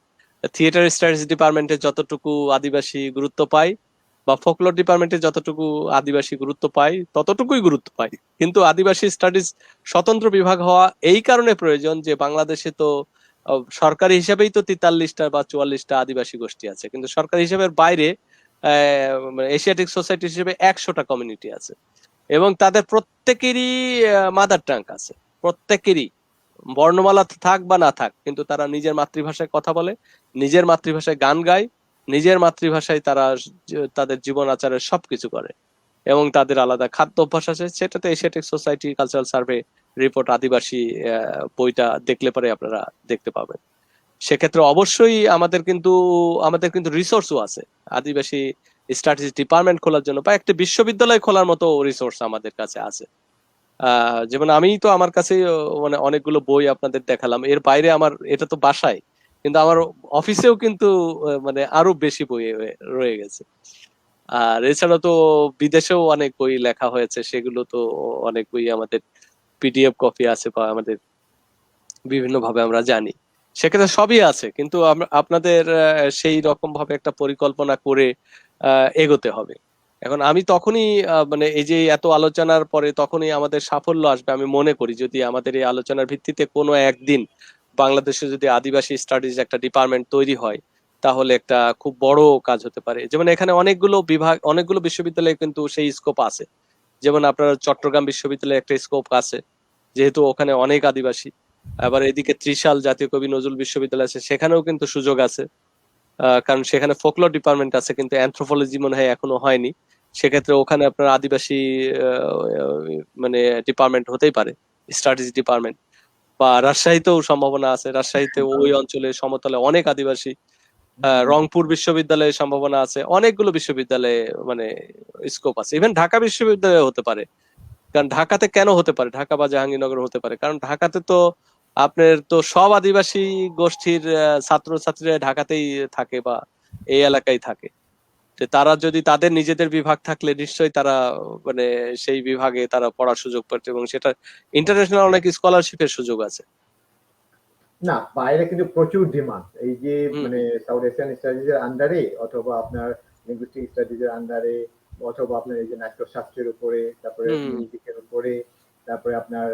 থিয়েটার স্টাডিজ ডিপার্টমেন্টে যতটুকু আদিবাসী গুরুত্ব পায়, বা ফোকলোর ডিপার্টমেন্টে যতটুকু আদিবাসী গুরুত্ব পায়, ততটুকুই গুরুত্ব পায়। কিন্তু আদিবাসী স্টাডিজ স্বতন্ত্র বিভাগ হওয়া এই কারণে প্রয়োজন যে বাংলাদেশে তো সরকারি হিসাবেই তো 43টা বা 44টা আদিবাসী গোষ্ঠী আছে, কিন্তু সরকারি হিসাবের বাইরে এশিয়াটিক সোসাইটি হিসেবে 100টা কমিউনিটি আছে, এবং তাদের প্রত্যেকেরই মাদার টাং আছে। প্রত্যেকেরই বর্ণমালা থাক বা না থাক, কিন্তু তারা নিজের মাতৃভাষায় কথা বলে, নিজের মাতৃভাষায় গান গায়, নিজের মাতৃভাষায় তারা তাদের জীবন আচারের সবকিছু করে, এবং তাদের আলাদা খাদ্য অভ্যাস আছে। সেটাতে Asiatic society cultural survey report আদিবাসী বইটা দেখলে পরে আপনারা দেখতে পাবেন। সেক্ষেত্রে অবশ্যই আমাদের কিন্তু রিসোর্সও আছে আদিবাসী স্টাডিজ ডিপার্টমেন্ট খোলার জন্য, বা একটা বিশ্ববিদ্যালয় খোলার মতো রিসোর্স আমাদের কাছে আছে। যেমন আমি তো আমার কাছে মানে অনেকগুলো বই আপনাদের দেখালাম, এর বাইরে আমার এটা তো বাসায়, কিন্তু আমার অফিসেও কিন্তু মানে আরো বেশি বই রয়ে গেছে। আর এছাড়া তো বিদেশেও অনেক বই লেখা হয়েছে, সেগুলো তো অনেক বই আমাদের পিডিএফ কপি আছে, বা আমাদের বিভিন্ন ভাবে আমরা জানি। সেক্ষেত্রে সবই আছে, কিন্তু আপনাদের সেই রকম ভাবে একটা পরিকল্পনা করে এগোতে হবে। এখন আমি তখনই মানে এই যে এত আলোচনার পরে তখনই আমাদের সাফল্য আসবে আমি মনে করি, যদি আমাদের এই আলোচনার ভিত্তিতে কোনো একদিন বাংলাদেশে যদি আদিবাসী স্টাডিজ একটা ডিপার্টমেন্ট তৈরি হয়, তাহলে একটা খুব বড় কাজ হতে পারে। যেমন এখানে অনেকগুলো বিভাগ, অনেকগুলো বিশ্ববিদ্যালয়ে কিন্তু সেই স্কোপ আছে। যেমন আপনার চট্টগ্রাম বিশ্ববিদ্যালয়ে একটা স্কোপ আছে, যেহেতু ওখানে অনেক আদিবাসী। আবার এদিকে ত্রিশাল জাতীয় কবি নজরুল বিশ্ববিদ্যালয় আছে, সেখানেও কিন্তু সুযোগ আছে। কারণ সেখানে ফোকলোর ডিপার্টমেন্ট আছে, কিন্তু অ্যানথ্রোপোলজি মনে হয় এখনো হয়নি। সেক্ষেত্রে ওখানে আপনার আদিবাসী মানে ডিপার্টমেন্ট হতেই পারে, স্টাডিজ ডিপার্টমেন্ট। বা রাজশাহীতেও সম্ভাবনা আছে, রাজশাহীতে ওই অঞ্চলে সমতলে অনেক আদিবাসী। রংপুর বিশ্ববিদ্যালয়ে সম্ভাবনা আছে, অনেকগুলো বিশ্ববিদ্যালয়ে মানে স্কোপ আছে। ইভেন ঢাকা বিশ্ববিদ্যালয়ে হতে পারে। কারণ ঢাকাতে কেন হতে পারে, ঢাকা বা জাহাঙ্গীরনগর হতে পারে, কারণ ঢাকাতে তো আপনার তো সব আদিবাসী গোষ্ঠীর ছাত্র ছাত্রীরা ঢাকাতেই থাকে বা এই এলাকায় থাকে। তো তারা যদি তাদের নিজেদের বিভাগ থাকলে নিশ্চয়ই তারা মানে সেই বিভাগে তারা পড়ার সুযোগ পাচ্ছে, এবং সেটা ইন্টারন্যাশনাল অনেক স্কলারশিপের সুযোগ আছে। না, বাইরে কিন্তু প্রচুর ডিমান্ড, এই যে হুম মানে হুম সাউথ এশিয়ান স্টাডিজ এর আন্ডারে অথবা আপনার লিঙ্গুইস্টিক স্টাডিজ এর আন্ডারে অথবা আপনার এই যে নাট্যশাস্ত্রের উপরে, তারপরে হুম মিউজিকের উপরে, তারপরে আপনার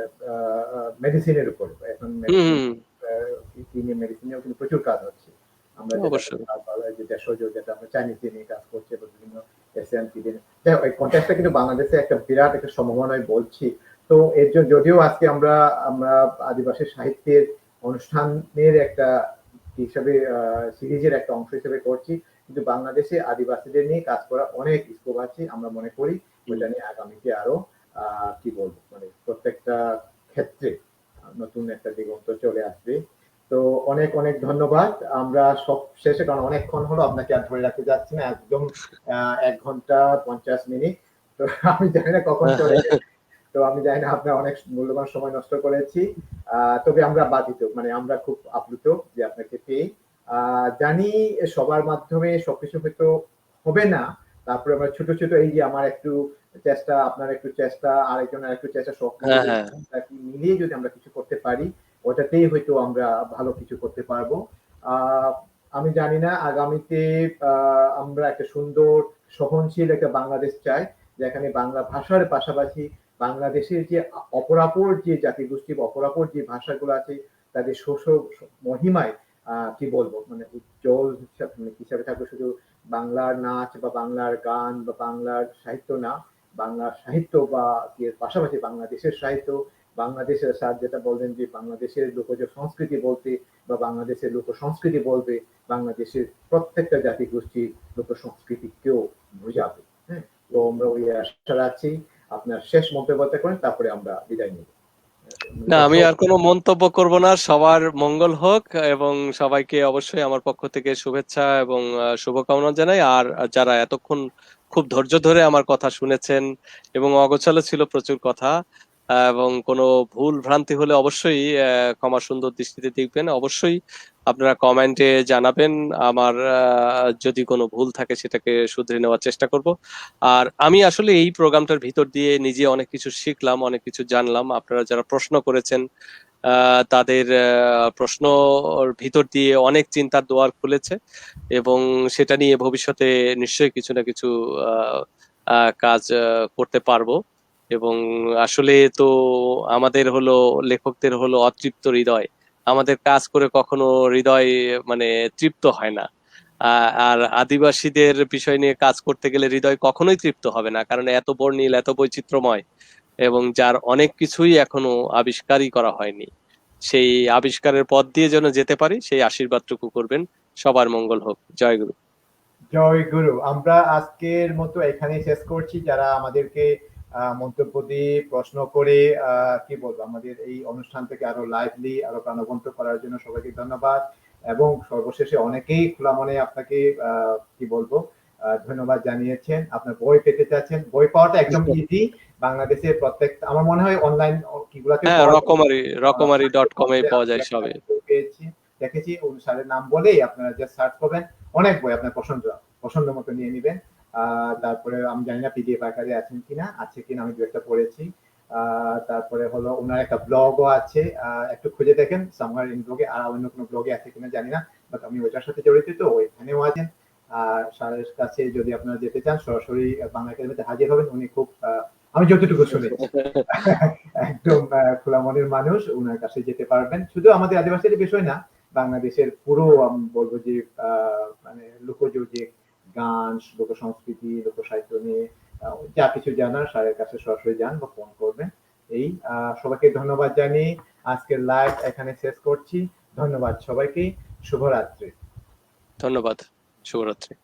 মেডিসিনের উপরে। এখন হুম মেডিসিন, হুম, মেডিসিনেও কিন্তু প্রচুর কাজ হচ্ছে। আমরা যেটা অবশ্যই। যে দেশজ, যেটা আমরা চাইনিজ দিয়ে নিয়ে কাজ করছি বা বিভিন্ন এশিয়ান ফিডে, এই কন্টেক্সটটা কিন্তু বাংলাদেশে একটা বিরাট একটা সম্ভাবনা আমি বলছি। তো এর জন্য যদিও আজকে আমরা আমরা আদিবাসী সাহিত্যের অনুষ্ঠানের একটা হিসাবে সিরিজের একটা অংশ হিসেবে করছি, কিন্তু বাংলাদেশে আদিবাসীদের নিয়ে কাজ করা অনেক স্কোপ আছে আমরা মনে করি। হুম। ওটা নিয়ে আগামীতে আরো কি বলবো মানে প্রত্যেকটা ক্ষেত্রে নতুন একটা দিগন্ত চলে আসবে। তো অনেক অনেক ধন্যবাদ। আমরা সব শেষে, কারণ অনেকক্ষণ হলো, আপনাকে আর ধরে রাখতে যাচ্ছি না, একদম 1 ঘন্টা 50 মিনিট। তো আমি জানি না কখন চলে গেছে। তো আমি জানি না, আপনার অনেক মূল্যবান সময় নষ্ট করেছি। তবে আমরা বাধিত, মানে আমরা খুব আপ্লুত যে আপনাকে পেয়ে। জানি সবার মাধ্যমে সবকিছু হয়তো হবে না। তারপরে আমরা ছোট ছোট, এই যে আমার একটু চেষ্টা, আপনার একটু চেষ্টা, আরেকজনের একটু চেষ্টা, সব হ্যাঁ মিলিয়ে হ্যাঁ। মিলিয়ে যদি আমরা কিছু করতে পারি, ওটাতেই হয়তো আমরা ভালো কিছু করতে পারবো। আহ আমি জানি না আগামীতে আমরা একটা সুন্দর সহনশীল একটা বাংলাদেশ চাই, যেখানে বাংলা ভাষার পাশাপাশি বাংলাদেশের যে অপরাপর যে জাতিগোষ্ঠী বা অপরাপর যে ভাষাগুলো আছে, তাদের মহিমায় কি বলবো মানে উজ্জ্বল হিসাবে থাকবে। শুধু বাংলার নাচ বা বাংলার গান বা বাংলার সাহিত্য না, বাংলা সাহিত্য বা এর পাশাপাশি বাংলাদেশের সাহিত্য, বাংলাদেশের স্যার যেটা বলবেন যে বাংলাদেশের লোকজ সংস্কৃতি বলতে বা বাংলাদেশের লোক সংস্কৃতি বলবে বাংলাদেশের প্রত্যেকটা জাতিগোষ্ঠীর লোক সংস্কৃতিকেও বোঝাবে। হ্যাঁ, তো আমরা ওই আশা রাখছি। আপনার শেষ মন্তব্যটা করেন, তারপরে আমরা বিদায় নিব। না, আমি আর কোনো মন্তব্য করব না। সবার মঙ্গল হোক, এবং সবাইকে অবশ্যই আমার পক্ষ থেকে শুভেচ্ছা এবং শুভকামনা জানাই। আর যারা এতক্ষণ খুব ধৈর্য ধরে আমার কথা শুনেছেন, এবং অগোছালো ছিল প্রচুর কথা, এবং কোনো ভুল ভ্রান্তি হলে অবশ্যই ক্ষমা সুন্দর দৃষ্টিতে দেখবেন। অবশ্যই আপনারা কমেন্টে জানাবেন। আমার যদি কোনো ভুল থাকে সেটাকে শুধরে নেওয়ার চেষ্টা করব। আর আমি আসলে এই প্রোগ্রামটার ভিতর দিয়ে নিজে অনেক কিছু শিখলাম, অনেক কিছু জানলাম। আপনারা যারা প্রশ্ন করেছেন, তাদের প্রশ্নর ভিতর দিয়ে অনেক চিন্তার দুয়ার খুলেছে, এবং সেটা নিয়ে ভবিষ্যতে নিশ্চয়ই কিছু না কিছু আহ, কাজ করতে পারবো। এবং আসলে তো আমাদের হলো, লেখকদের হলো অতৃপ্ত হৃদয়। আমাদের কাজ করে কখনো হৃদয় মানে তৃপ্ত হয় না। আর আদিবাসীদের বিষয় নিয়ে কাজ করতে গেলে হৃদয় কখনোই তৃপ্ত হবে না, কারণ এত বর্ণিল, এত বৈচিত্র্যময়, এবং যার অনেক কিছুই এখনো আবিষ্কারই করা হয়নি। সেই আবিষ্কারের পথ দিয়ে যেন যেতে পারি, সেই আশীর্বাদটুকু করবেন। সবার মঙ্গল হোক। জয় গুরু। জয় গুরু। আমরা আজকের মতো এখানেই শেষ করছি। যারা আমাদেরকে মন্তব্য দিয়ে প্রশ্ন করে কি বলবো আমাদের এই অনুষ্ঠান থেকে আরো লাইভলি, আরো প্রাণবন্ত করার জন্য সবাইকে ধন্যবাদ। এবং সর্বশেষে অনেকেই খোলা মনে আপনাকে কি বলবো ধন্যবাদ জানিয়েছেন। আপনার বই পেতে চাচ্ছেন, বই পাওয়াটা একদম ইজি। বাংলাদেশের প্রত্যেক, আমার মনে হয় অনলাইন কিগুলাতেও হ্যাঁ, পাওয়া যায়। রকমারি.com এ পাওয়া যায় সবে। পেয়েছি, দেখেছি, অনুসারের নাম বলেই আপনারা যে সার্চ করবেন, অনেক বই আপনার পছন্দ মতো নিয়ে নিবেন। তারপরে আমি জানি না পিডিএফ আকারে আছেন কিনা, আছে কিনা, আমি দু একটা পড়েছি। তারপরে হলো ওনার একটা ব্লগও আছে, একটু খুঁজে দেখেন সামহার ইন ব্লগে, আর অন্য কোনো ব্লগে আছে কিনা জানি না, বাট আমি ওইটার সাথে জড়িত, তো ওইখানেও আছেন। স্যারের কাছে যদি আপনারা যেতে চান সরাসরি বাংলা একাডেমিতে হাজির হবেন। উনি খুব আমি যতটুকু শুনেছি একদম খোলা মনের মানুষ, ওনার কাছে যেতে পারবেন। শুধু আমাদের আদিবাসীর বিষয় না, বাংলাদেশের পুরো আমি বলবো যে মানে লোকজ যে গান, লোক সংস্কৃতি, লোক সাহিত্য নিয়ে যা কিছু জানার স্যারের কাছে সরাসরি যান বা ফোন করবেন। এই সবাইকে ধন্যবাদ জানিয়ে আজকের লাইভ এখানে শেষ করছি। ধন্যবাদ সবাইকে, শুভরাত্রি। ধন্যবাদ, শুভরাত্রি।